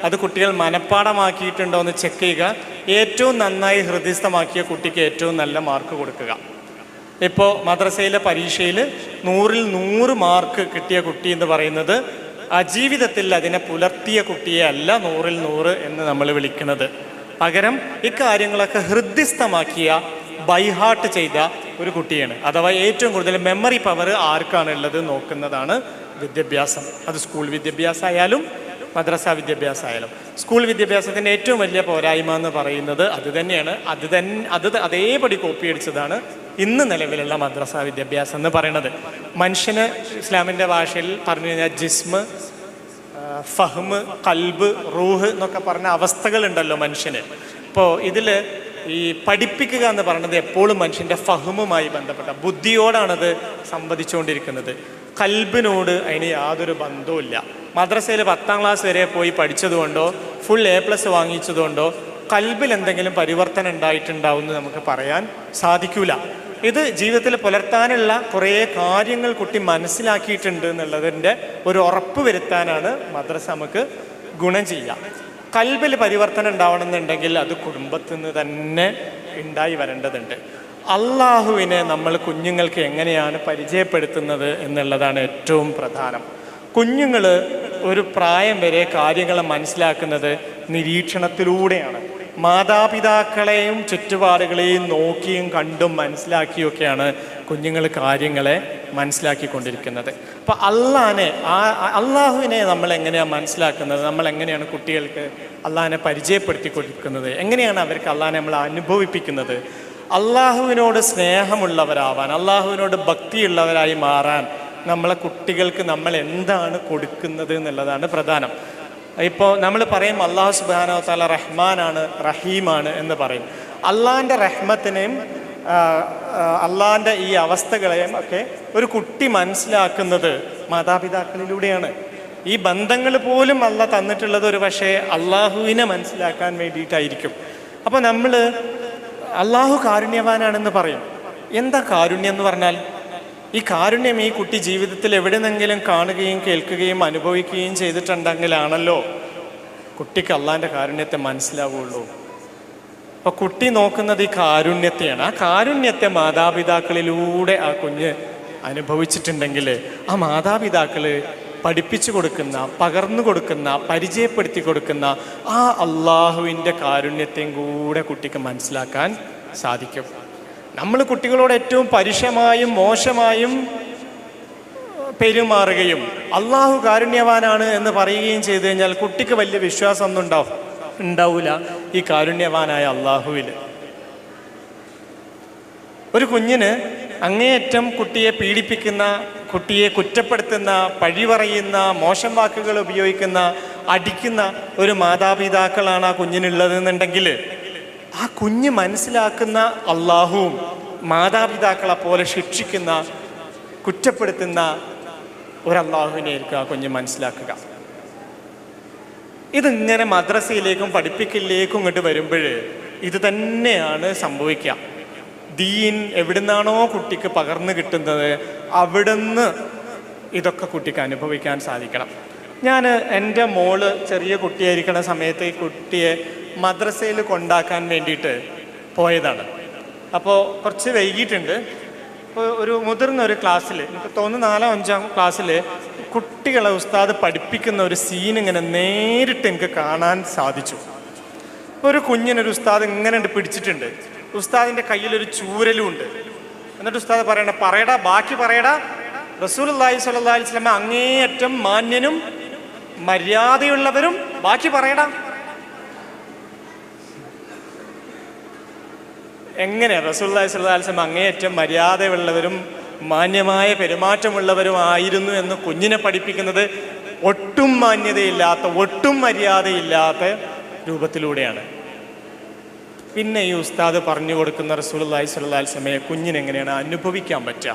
അത് കുട്ടികൾ മനഃപ്പാഠമാക്കിയിട്ടുണ്ടോ എന്ന് ചെക്ക് ചെയ്യുക, ഏറ്റവും നന്നായി ഹൃദയസ്ഥമാക്കിയ കുട്ടിക്ക് ഏറ്റവും നല്ല മാർക്ക് കൊടുക്കുക. ഇപ്പോൾ മദ്രസയിലെ പരീക്ഷയിൽ 100-ൽ 100 മാർക്ക് കിട്ടിയ കുട്ടി എന്ന് പറയുന്നത് ആ ജീവിതത്തിൽ അതിനെ പുലർത്തിയ കുട്ടിയെ അല്ല 100-ൽ 100 എന്ന് നമ്മൾ വിളിക്കുന്നത്. പകരം ഇക്കാര്യങ്ങളൊക്കെ ഹൃദയസ്ഥമാക്കിയ ബൈഹാർട്ട് ചെയ്ത ഒരു കുട്ടിയാണ്. അഥവാ ഏറ്റവും കൂടുതൽ മെമ്മറി പവർ ആർക്കാണുള്ളത് നോക്കുന്നതാണ് വിദ്യാഭ്യാസം. അത് സ്കൂൾ വിദ്യാഭ്യാസമായാലും മദ്രസ വിദ്യാഭ്യാസമായാലും. സ്കൂൾ വിദ്യാഭ്യാസത്തിൻ്റെ ഏറ്റവും വലിയ പോരായ്മ എന്ന് പറയുന്നത് അതേപടി കോപ്പി അടിച്ചതാണ് ഇന്ന് നിലവിലുള്ള മദ്രസ വിദ്യാഭ്യാസം എന്ന് പറയുന്നത്. മനുഷ്യന് ഇസ്ലാമിൻ്റെ ഭാഷയിൽ പറഞ്ഞു കഴിഞ്ഞാൽ ജിസ്മ്, ഫഹ്മ്, കൽബ്, റൂഹ് എന്നൊക്കെ പറഞ്ഞ അവസ്ഥകളുണ്ടല്ലോ മനുഷ്യന്. ഇപ്പോൾ ഇതിൽ ഈ പഠിപ്പിക്കുക എന്ന് പറയുന്നത് എപ്പോഴും മനുഷ്യൻ്റെ ഫഹ്മുമായി ബന്ധപ്പെട്ട ബുദ്ധിയോടാണത് സംവദിച്ചുകൊണ്ടിരിക്കുന്നത്. കൽബിനോട് അതിന് യാതൊരു ബന്ധവുമില്ല. മദ്രസയിൽ 10ാം ക്ലാസ് വരെ പോയി പഠിച്ചതുകൊണ്ടോ ഫുൾ A+ വാങ്ങിച്ചതുകൊണ്ടോ കൽബിൽ എന്തെങ്കിലും പരിവർത്തനം ഉണ്ടായിട്ടുണ്ടാവും എന്ന് നമുക്ക് പറയാൻ സാധിക്കില്ല. ഇത് ജീവിതത്തിൽ പുലർത്താനുള്ള കുറേ കാര്യങ്ങൾ കുട്ടി മനസ്സിലാക്കിയിട്ടുണ്ട് എന്നുള്ളതിൻ്റെ ഒരു ഉറപ്പ് വരുത്താനാണ് മദ്രസ നമുക്ക് ഗുണം ചെയ്യുക. കൽബിൽ പരിവർത്തനം ഉണ്ടാവണമെന്നുണ്ടെങ്കിൽ അത് കുടുംബത്തിൽ നിന്ന് തന്നെ ഉണ്ടായി വരേണ്ടതുണ്ട്. അള്ളാഹുവിനെ നമ്മൾ കുഞ്ഞുങ്ങൾക്ക് എങ്ങനെയാണ് പരിചയപ്പെടുത്തുന്നത് എന്നുള്ളതാണ് ഏറ്റവും പ്രധാനം. കുഞ്ഞുങ്ങൾ ഒരു പ്രായം വരെ കാര്യങ്ങൾ മനസ്സിലാക്കുന്നത് നിരീക്ഷണത്തിലൂടെയാണ്. മാതാപിതാക്കളെയും ചുറ്റുപാടുകളെയും നോക്കിയും കണ്ടും മനസ്സിലാക്കിയൊക്കെയാണ് കുഞ്ഞുങ്ങൾ കാര്യങ്ങളെ മനസ്സിലാക്കിക്കൊണ്ടിരിക്കുന്നത്. അപ്പോൾ അള്ളാഹുവിനെ നമ്മൾ എങ്ങനെയാണ് മനസ്സിലാക്കുന്നത്, നമ്മൾ എങ്ങനെയാണ് കുട്ടികൾക്ക് അള്ളാഹിനെ പരിചയപ്പെടുത്തി കൊടുക്കുന്നത്, എങ്ങനെയാണ് അവർക്ക് അള്ളാഹിനെ നമ്മൾ അനുഭവിപ്പിക്കുന്നത്, അള്ളാഹുവിനോട് സ്നേഹമുള്ളവരാവാൻ, അള്ളാഹുവിനോട് ഭക്തിയുള്ളവരായി മാറാൻ നമ്മളെ കുട്ടികൾക്ക് നമ്മൾ എന്താണ് കൊടുക്കുന്നത് എന്നുള്ളതാണ് പ്രധാനം. ഇപ്പോൾ നമ്മൾ പറയും അള്ളാഹു സുബ്ഹാനഹു വ തആല റഹ്മാനാണ്, റഹീമാണ് എന്ന് പറയും. അള്ളാഹിൻ്റെ റഹ്മത്തിനെയും അള്ളാഹിൻ്റെ ഈ അവസ്ഥകളെയും ഒക്കെ ഒരു കുട്ടി മനസ്സിലാക്കുന്നത് മാതാപിതാക്കളിലൂടെയാണ്. ഈ ബന്ധങ്ങൾ പോലും അള്ളാഹ് തന്നിട്ടുള്ളത് ഒരു പക്ഷേ അള്ളാഹുവിനെ മനസ്സിലാക്കാൻ വേണ്ടിയിട്ടായിരിക്കും. അപ്പോൾ നമ്മൾ അള്ളാഹു കാരുണ്യവാനാണെന്ന് പറയും. എന്താ കാരുണ്യം എന്ന് പറഞ്ഞാൽ? ഈ കാരുണ്യം ഈ കുട്ടി ജീവിതത്തിൽ എവിടെന്നെങ്കിലും കാണുകയും കേൾക്കുകയും അനുഭവിക്കുകയും ചെയ്തിട്ടുണ്ടെങ്കിലാണല്ലോ കുട്ടിക്ക് അള്ളാഹിൻ്റെ കാരുണ്യത്തെ മനസ്സിലാവുള്ളൂ. അപ്പോൾ കുട്ടി നോക്കുന്നത് ഈ കാരുണ്യത്തെയാണ്. ആ കാരുണ്യത്തെ മാതാപിതാക്കളിലൂടെ ആ കുഞ്ഞ് അനുഭവിച്ചിട്ടുണ്ടെങ്കിൽ ആ മാതാപിതാക്കൾ പഠിപ്പിച്ചു കൊടുക്കുന്ന, പകർന്നു കൊടുക്കുന്ന, പരിചയപ്പെടുത്തി കൊടുക്കുന്ന ആ അള്ളാഹുവിൻ്റെ കാരുണ്യത്തെയും കൂടെ കുട്ടിക്ക് മനസ്സിലാക്കാൻ സാധിക്കും. നമ്മൾ കുട്ടികളോട് ഏറ്റവും പരുഷമായും മോശമായും പെരുമാറുകയും അള്ളാഹു കാരുണ്യവാനാണ് എന്ന് പറയുകയും ചെയ്തു കഴിഞ്ഞാൽ കുട്ടിക്ക് വലിയ വിശ്വാസമൊന്നും ഉണ്ടാവില്ല ഈ കാരുണ്യവാനായ അള്ളാഹുവിൽ. ഒരു കുഞ്ഞിന് അങ്ങേയറ്റം കുട്ടിയെ പീഡിപ്പിക്കുന്ന, കുട്ടിയെ കുറ്റപ്പെടുത്തുന്ന, പഴി പറയുന്ന, മോശം വാക്കുകൾ ഉപയോഗിക്കുന്ന, അടിക്കുന്ന ഒരു മാതാപിതാക്കളാണ് ആ കുഞ്ഞിനുള്ളതെന്നുണ്ടെങ്കിൽ ആ കുഞ്ഞ് മനസ്സിലാക്കുന്ന അള്ളാഹുവും മാതാപിതാക്കളെ പോലെ ശിക്ഷിക്കുന്ന, കുറ്റപ്പെടുത്തുന്ന ഒരല്ലാഹുവിനെയായിരിക്കും ആ കുഞ്ഞ് മനസ്സിലാക്കുക. ഇതിങ്ങനെ മദ്രസയിലേക്കും പഠിപ്പിക്കലിലേക്കും ഇങ്ങോട്ട് വരുമ്പോൾ ഇത് തന്നെയാണ് സംഭവിക്കുക. ദീൻ എവിടുന്നാണോ കുട്ടിക്ക് പകർന്നു കിട്ടുന്നത് അവിടുന്ന് ഇതൊക്കെ കുട്ടിക്ക് അനുഭവിക്കാൻ സാധിക്കണം. ഞാൻ എൻ്റെ മോള് ചെറിയ കുട്ടിയായിരിക്കുന്ന സമയത്ത് ഈ കുട്ടിയെ മദ്രസയിൽ കൊണ്ടാക്കാൻ വേണ്ടിയിട്ട് പോയതാണ്. അപ്പോൾ കുറച്ച് വൈകിട്ടുണ്ട്. അപ്പോൾ ഒരു മുതിർന്ന ഒരു ക്ലാസ്സിൽ, എനിക്ക് തോന്നുന്നു 4ാം 5ാം ക്ലാസ്സിൽ കുട്ടികളെ ഉസ്താദ് പഠിപ്പിക്കുന്ന ഒരു സീൻ ഇങ്ങനെ നേരിട്ട് എനിക്ക് കാണാൻ സാധിച്ചു. ഒരു കുഞ്ഞിനൊരു ഉസ്താദ് ഇങ്ങനെ പിടിച്ചിട്ടുണ്ട്. ഉസ്താദിൻ്റെ കയ്യിലൊരു ചൂരലും ഉണ്ട്. എന്നിട്ട് ഉസ്താദ് പറയടാ ബാക്കി പറയടാ, റസൂലുള്ളാഹി സ്വല്ലല്ലാഹി അലൈഹി വസല്ലം അങ്ങേയറ്റം മാന്യനും മര്യാദയുള്ളവരും, ബാക്കി പറയടാ. എങ്ങനെ റസൂലുള്ളാഹി സ്വല്ലല്ലാഹി അലൈഹി വസല്ലം അങ്ങേയറ്റം മര്യാദയുള്ളവരും മാന്യമായ പെരുമാറ്റമുള്ളവരും ആയിരുന്നു എന്ന് കുഞ്ഞിനെ പഠിപ്പിക്കുന്നത് ഒട്ടും മാന്യതയില്ലാത്ത, ഒട്ടും മര്യാദയില്ലാത്ത രൂപത്തിലൂടെയാണ്. പിന്നെ ഈ ഉസ്താദ് പറഞ്ഞു കൊടുക്കുന്ന റസൂലുള്ളാഹി സ്വല്ലല്ലാഹി അലൈഹി വസല്ലമയെ കുഞ്ഞിനെങ്ങനെയാണ് അനുഭവിക്കാൻ പറ്റുക?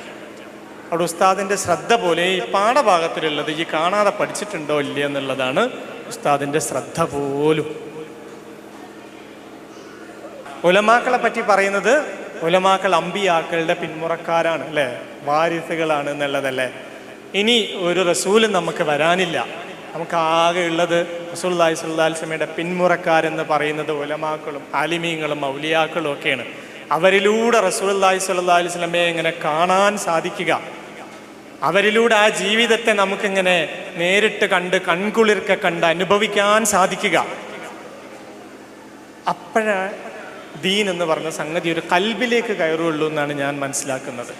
അവിടെ ഉസ്താദിൻ്റെ ശ്രദ്ധ പോലെ ഈ പാഠഭാഗത്തിലുള്ളത് ഈ കാണാതെ പഠിച്ചിട്ടുണ്ടോ ഇല്ല എന്നുള്ളതാണ് ഉസ്താദിൻ്റെ ശ്രദ്ധ പോലും. ഉലമാക്കളെ പറ്റി പറയുന്നത് ഉലമാക്കൾ അമ്പിയാക്കളുടെ പിന്മുറക്കാരാണ്, അല്ലേ, വാരിസുകളാണ് എന്നുള്ളതല്ലേ. ഇനി ഒരു റസൂലും നമുക്ക് വരാനില്ല. നമുക്ക് ആകെ ഉള്ളത് റസൂലുള്ളാഹി സ്വല്ലല്ലാഹി അലൈഹി വസല്ലമയുടെ പിന്മുറക്കാരെന്ന് പറയുന്നത് ഉലമാക്കളും ആലിമീങ്ങളും ഔലിയാക്കളും ഒക്കെയാണ്. അവരിലൂടെ റസൂലുള്ളാഹി സ്വല്ലല്ലാഹി അലൈഹി വസല്ലമയെ ഇങ്ങനെ കാണാൻ സാധിക്കുക, അവരിലൂടെ ആ ജീവിതത്തെ നമുക്കിങ്ങനെ നേരിട്ട് കണ്ട് കൺകുളിർക്കെ കണ്ട് അനുഭവിക്കാൻ സാധിക്കുക. അപ്പോഴാണ് ദീൻ എന്ന് പറഞ്ഞ സംഗതി ഒരു കൽബിലേക്ക് കയറുള്ളൂ എന്നാണ് ഞാൻ മനസ്സിലാക്കുന്നത്.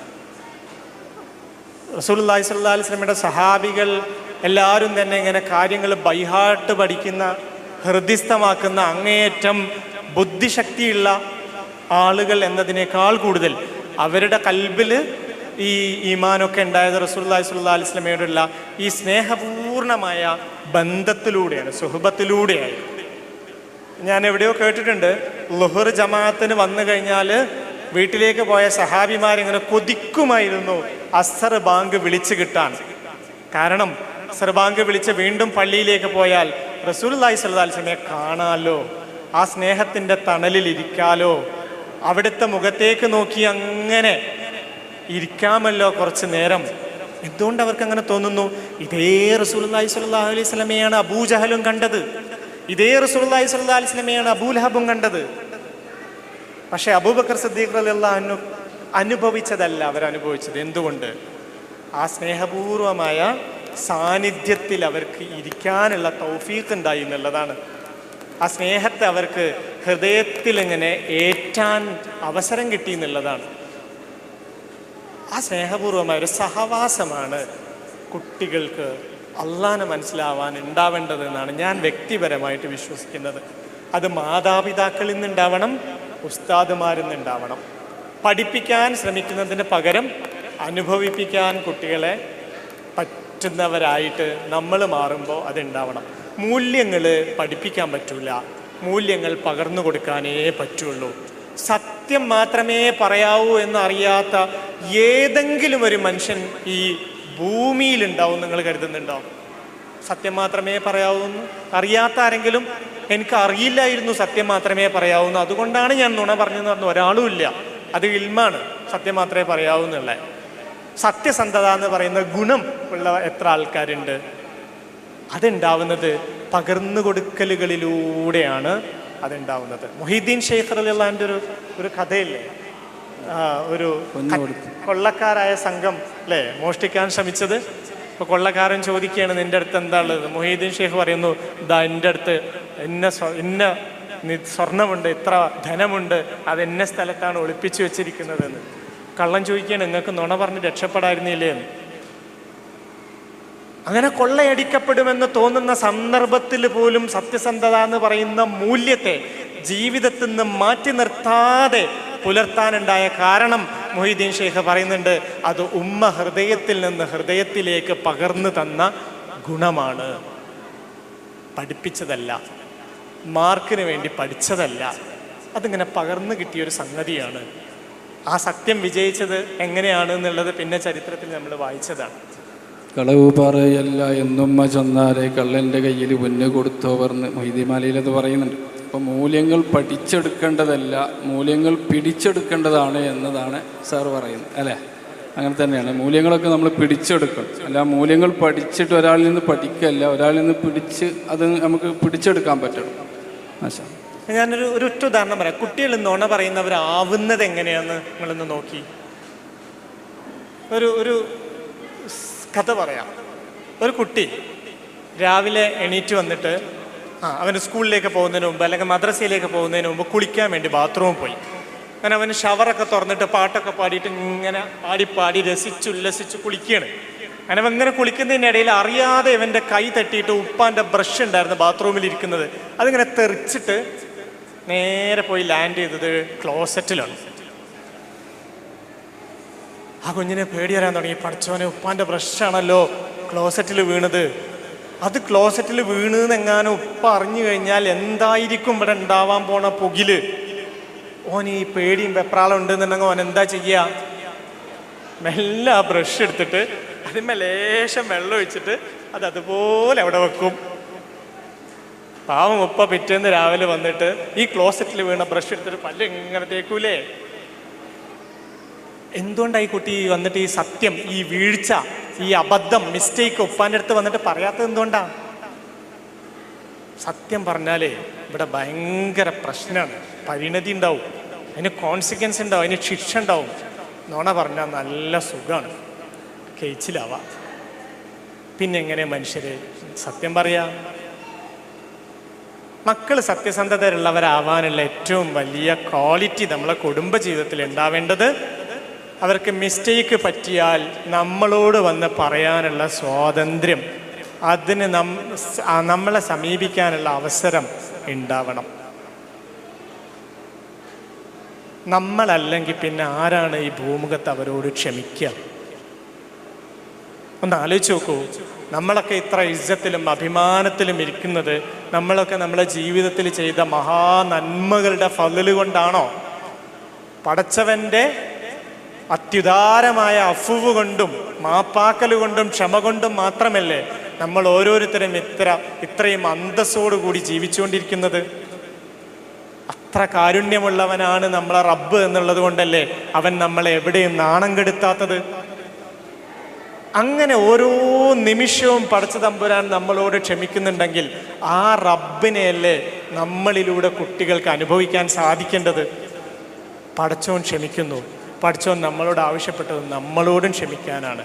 റസൂലുള്ളാഹി സ്വല്ലല്ലാഹു അലൈഹി വസല്ലമയുടെ സഹാബികൾ എല്ലാവരും തന്നെ ഇങ്ങനെ കാര്യങ്ങൾ ബൈഹാർട്ട് പഠിക്കുന്ന, ഹൃദിസ്ഥമാക്കുന്ന, അങ്ങേയറ്റം ബുദ്ധിശക്തിയുള്ള ആളുകൾ എന്നതിനേക്കാൾ കൂടുതൽ അവരുടെ കൽബിൽ ഈ ഈമാനൊക്കെ ഉണ്ടായത് റസൂലുള്ളാഹി സ്വല്ലല്ലാഹു അലൈഹി വസല്ലമയോടുള്ള ഈ സ്നേഹപൂർണമായ ബന്ധത്തിലൂടെയാണ്, സുഹബത്തിലൂടെയായി. ഞാൻ എവിടെയോ കേട്ടിട്ടുണ്ട്, ളുഹർ ജമാഅത്തിന് വന്നു കഴിഞ്ഞാൽ വീട്ടിലേക്ക് പോയ സഹാബിമാരിങ്ങനെ കൊതിക്കുമായിരുന്നു അസ്സർ ബാങ്ക് വിളിച്ചു കിട്ടാൻ. കാരണം അസ്സർ ബാങ്ക് വിളിച്ച് വീണ്ടും പള്ളിയിലേക്ക് പോയാൽ റസൂലുള്ളാഹി സ്വല്ലല്ലാഹു അലൈഹി വസല്ലമയെ കാണാലോ, ആ സ്നേഹത്തിൻ്റെ തണലിൽ ഇരിക്കാലോ, അവിടുത്തെ മുഖത്തേക്ക് നോക്കി അങ്ങനെ ഇരിക്കാമല്ലോ കുറച്ച് നേരം. എന്തുകൊണ്ട് അവർക്ക് അങ്ങനെ തോന്നുന്നു? ഇതേ റസൂലുള്ളാഹി സ്വല്ലല്ലാഹു അലൈഹി വസല്ലമയാണ് അബൂജഹലും കണ്ടത്, ഇതേ റസൂലുള്ളാഹി സ്വല്ലല്ലാഹു അലൈഹി വസല്ലമയാണ് അബൂലഹബും കണ്ടത്. പക്ഷെ അബൂബക്കർ സിദ്ദീഖ് റളിയല്ലാഹു അൻഹു അനുഭവിച്ചതല്ല അവരനുഭവിച്ചത്. എന്തുകൊണ്ട്? ആ സ്നേഹപൂർവമായ സാന്നിധ്യത്തിൽ അവർക്ക് ഇരിക്കാനുള്ള തൗഫീഖ് ഉണ്ടായി എന്നുള്ളതാണ്. ആ സ്നേഹത്തെ അവർക്ക് ഹൃദയത്തിൽ ഇങ്ങനെ ഏറ്റാൻ അവസരം കിട്ടി എന്നുള്ളതാണ്. ആ സ്നേഹപൂർവമായ ഒരു സഹവാസമാണ് കുട്ടികൾക്ക് അള്ളാഹനെ മനസ്സിലാവാൻ ഉണ്ടാവേണ്ടതെന്നാണ് ഞാൻ വ്യക്തിപരമായിട്ട് വിശ്വസിക്കുന്നത്. അത് മാതാപിതാക്കളിൽ നിന്നുണ്ടാവണം, ഉസ്താദുമാരിൽ നിന്നുണ്ടാവണം. പഠിപ്പിക്കാൻ ശ്രമിക്കുന്നതിന് പകരം അനുഭവിപ്പിക്കാൻ കുട്ടികളെ പറ്റുന്നവരായിട്ട് നമ്മൾ മാറുമ്പോൾ അതുണ്ടാവണം. മൂല്യങ്ങൾ പഠിപ്പിക്കാൻ പറ്റൂല, മൂല്യങ്ങൾ പകർന്നു കൊടുക്കാനേ പറ്റുള്ളൂ. സത്യം മാത്രമേ പറയാവൂ എന്നറിയാത്ത ഏതെങ്കിലും ഒരു മനുഷ്യൻ ഈ ഭൂമിയിലുണ്ടാവും നിങ്ങൾ കരുതുന്നുണ്ടോ? സത്യം മാത്രമേ പറയാവൂന്ന് അറിയാത്ത ആരെങ്കിലും, എനിക്ക് അറിയില്ലായിരുന്നു സത്യം മാത്രമേ പറയാവൂന്ന്, അതുകൊണ്ടാണ് ഞാൻ നുണ പറഞ്ഞെന്ന് പറഞ്ഞ ഒരാളും ഇല്ല. അത് ഇൽമാണ്, സത്യം മാത്രമേ പറയാവൂ എന്നുള്ള. സത്യസന്ധത എന്ന് പറയുന്ന ഗുണം ഉള്ള എത്ര ആൾക്കാരുണ്ട്? അതുണ്ടാവുന്നത് പകർന്നു കൊടുക്കലുകളിലൂടെയാണ് അതുണ്ടാവുന്നത്. മുഹീദ്ദീൻ ഷെയ്ഖ് റളിയല്ലാഹു അൻഹു ഒരു കഥയില്ലേ, ഒരു കൊള്ളക്കാരായ സംഘം അല്ലേ മോഷ്ടിക്കാൻ ശ്രമിച്ചത്. ഇപ്പോൾ കൊള്ളക്കാരൻ ചോദിക്കുകയാണ്, നിൻ്റെ അടുത്ത് എന്താ ഉള്ളത്? മുഹീദ്ദീൻ ഷെയ്ഖ് പറയുന്നു, ഇതാ എൻ്റെ അടുത്ത് ഇന്ന സ്വർണമുണ്ട്, ഇത്ര ധനമുണ്ട്, അത് എന്ന സ്ഥലത്താണ് ഒളിപ്പിച്ചു വെച്ചിരിക്കുന്നതെന്ന്. കള്ളൻ ചോദിക്കുകയാണ്, നിങ്ങൾക്ക് നുണ പറഞ്ഞ് രക്ഷപ്പെടായിരുന്നില്ലേ എന്ന്. അങ്ങനെ കൊള്ളയടിക്കപ്പെടുമെന്ന് തോന്നുന്ന സന്ദർഭത്തിൽ പോലും സത്യസന്ധത എന്ന് പറയുന്ന മൂല്യത്തെ ജീവിതത്തിൽ നിന്ന് മാറ്റി നിർത്താതെ പുലർത്താനുണ്ടായ കാരണം മുഹീദ്ദീൻ ഷെയ്ഖ് പറയുന്നുണ്ട്, അത് ഉമ്മ ഹൃദയത്തിൽ നിന്ന് ഹൃദയത്തിലേക്ക് പകർന്നു തന്ന ഗുണമാണ്. പഠിപ്പിച്ചതല്ല, മാർക്കിന് വേണ്ടി പഠിച്ചതല്ല, അതിങ്ങനെ പകർന്നു കിട്ടിയൊരു സംഗതിയാണ്. ആ സത്യം വിജയിച്ചത് എങ്ങനെയാണ് എന്നുള്ളത് പിന്നെ ചരിത്രത്തിൽ നമ്മൾ വായിച്ചതാണ്. കളവ് പറയല്ല എന്നുമ്മ ചൊന്നാരെ കള്ളൻ്റെ കയ്യിൽ പൊന്ന് കൊടുത്തോവർന്ന് മൊയ്തീൻ മാലയിലത് പറയുന്നുണ്ട്. അപ്പം മൂല്യങ്ങൾ പഠിച്ചെടുക്കേണ്ടതല്ല, മൂല്യങ്ങൾ പിടിച്ചെടുക്കേണ്ടതാണ് എന്നതാണ് സാർ പറയുന്നത് അല്ലേ? അങ്ങനെ തന്നെയാണ്. മൂല്യങ്ങളൊക്കെ നമ്മൾ പിടിച്ചെടുക്കണം. അല്ല മൂല്യങ്ങൾ പഠിച്ചിട്ട് ഒരാളിൽ നിന്ന് പഠിക്കല്ല, ഒരാളിൽ നിന്ന് പിടിച്ച് അത് നമുക്ക് പിടിച്ചെടുക്കാൻ പറ്റണം. ഞാനൊരു ഒറ്റ ഉദാഹരണം പറയാം. കുട്ടികൾ നുണ പറയുന്നവരാവുന്നത് എങ്ങനെയാന്ന് നിങ്ങളൊന്ന് നോക്കി. ഒരു കഥ പറയാം. ഒരു കുട്ടി രാവിലെ എണീറ്റ് വന്നിട്ട് അവന് സ്കൂളിലേക്ക് പോകുന്നതിന് മുമ്പ് അല്ലെങ്കിൽ മദ്രസയിലേക്ക് പോകുന്നതിന് മുമ്പ് കുളിക്കാൻ വേണ്ടി ബാത്റൂമിൽ പോയി. അങ്ങനെ അവന് ഷവറൊക്കെ തുറന്നിട്ട് പാട്ടൊക്കെ പാടിയിട്ട് ഇങ്ങനെ പാടി രസിച്ചുല്ലസിച്ച് കുളിക്കുകയാണ്. അങ്ങനെ ഇങ്ങനെ കുളിക്കുന്നതിനിടയിൽ അറിയാതെ ഇവൻ്റെ കൈ തട്ടിയിട്ട് ഉപ്പാൻ്റെ ബ്രഷ് ഉണ്ടായിരുന്നു ബാത്റൂമിൽ ഇരിക്കുന്നത്, അതിങ്ങനെ തെറിച്ചിട്ട് നേരെ പോയി ലാൻഡ് ചെയ്തത് ക്ലോസറ്റിലാണ്. ആ കുഞ്ഞിനെ പേടി വരാൻ തുടങ്ങി. പഠിച്ചവനെ, ഉപ്പാൻ്റെ ബ്രഷാണല്ലോ ക്ലോസറ്റിൽ വീണത്. അത് ക്ലോസറ്റിൽ വീണെന്നെങ്ങാനും ഉപ്പ അറിഞ്ഞു കഴിഞ്ഞാൽ എന്തായിരിക്കും ഇവിടെ ഉണ്ടാവാൻ പോണ പുകില്. ഓൻ ഈ പേടിയും വെപ്രാളം ഉണ്ടെന്നുണ്ടെങ്കിൽ ഓൻ എന്താ ചെയ്യുക? മെല്ലെ ആ ബ്രഷ് എടുത്തിട്ട് അതിന്മേ ലേശം വെള്ളം ഒഴിച്ചിട്ട് അതുപോലെ അവിടെ വെക്കും. പാവം ഉപ്പ പിറ്റേന്ന് രാവിലെ വന്നിട്ട് ഈ ക്ലോസറ്റിൽ വീണ ബ്രഷ് എടുത്തിട്ട് പല്ല് ഇങ്ങനെ തേക്കൂലേ. എന്തുകൊണ്ടായി കുട്ടി വന്നിട്ട് ഈ സത്യം, ഈ വീഴ്ച, ഈ അബദ്ധം, മിസ്റ്റേക്ക് ഉപ്പാൻ്റെ അടുത്ത് വന്നിട്ട് പറയാത്തത് എന്തുകൊണ്ടാ? സത്യം പറഞ്ഞാലേ ഇവിടെ ഭയങ്കര പ്രശ്നമാണ്, പരിണതി ഉണ്ടാവും, അതിന് കോൺസിക്വൻസ് ഉണ്ടാവും, അതിന് ശിക്ഷ ഉണ്ടാവും. നുണ പറഞ്ഞാൽ നല്ല സുഖമാണ്, കേച്ചിലാവാം. പിന്നെ എങ്ങനെ മനുഷ്യര് സത്യം പറയാ? മക്കൾ സത്യസന്ധതയുള്ളവരാവാനുള്ള ഏറ്റവും വലിയ ക്വാളിറ്റി നമ്മളെ കുടുംബജീവിതത്തിൽ ഉണ്ടാവേണ്ടത് അവർക്ക് മിസ്റ്റേക്ക് പറ്റിയാൽ നമ്മളോട് വന്ന് പറയാനുള്ള സ്വാതന്ത്ര്യം, അതിന് നമ്മളെ സമീപിക്കാനുള്ള അവസരം ഉണ്ടാവണം. നമ്മളല്ലെങ്കിൽ പിന്നെ ആരാണ് ഈ ഭൂമുഖത്ത് അവരോട് ക്ഷമിക്കുക? ഒന്ന് ആലോചിച്ച് നോക്കൂ. നമ്മളൊക്കെ ഇത്ര ഇജ്ജത്തിലും അഭിമാനത്തിലും ഇരിക്കുന്നത് നമ്മളൊക്കെ നമ്മളെ ജീവിതത്തിൽ ചെയ്ത മഹാനന്മകളുടെ ഫള് കൊണ്ടാണോ? പടച്ചവൻ്റെ അത്യുദാരമായ അഫ്വ് കൊണ്ടും മാപ്പാക്കൽ കൊണ്ടും ക്ഷമ കൊണ്ടും മാത്രമല്ലേ നമ്മൾ ഓരോരുത്തരും ഇത്രയും അന്തസ്സോടുകൂടി ജീവിച്ചുകൊണ്ടിരിക്കുന്നത്? അത്ര കാരുണ്യമുള്ളവനാണ് നമ്മളെ റബ്ബ് എന്നുള്ളത് കൊണ്ടല്ലേ അവൻ നമ്മളെ എവിടെയും നാണം കെടുത്താത്തത്. അങ്ങനെ ഓരോ നിമിഷവും പടച്ച തമ്പുരാൻ നമ്മളോട് ക്ഷമിക്കുന്നുണ്ടെങ്കിൽ ആ റബ്ബിനെയല്ലേ നമ്മളിലൂടെ കുട്ടികൾക്ക് അനുഭവിക്കാൻ സാധിക്കേണ്ടത്. പടച്ചോൻ ക്ഷമിക്കുന്നു. പടച്ചോൻ നമ്മളോട് ആവശ്യപ്പെട്ടത് നമ്മളോടും ക്ഷമിക്കാനാണ്,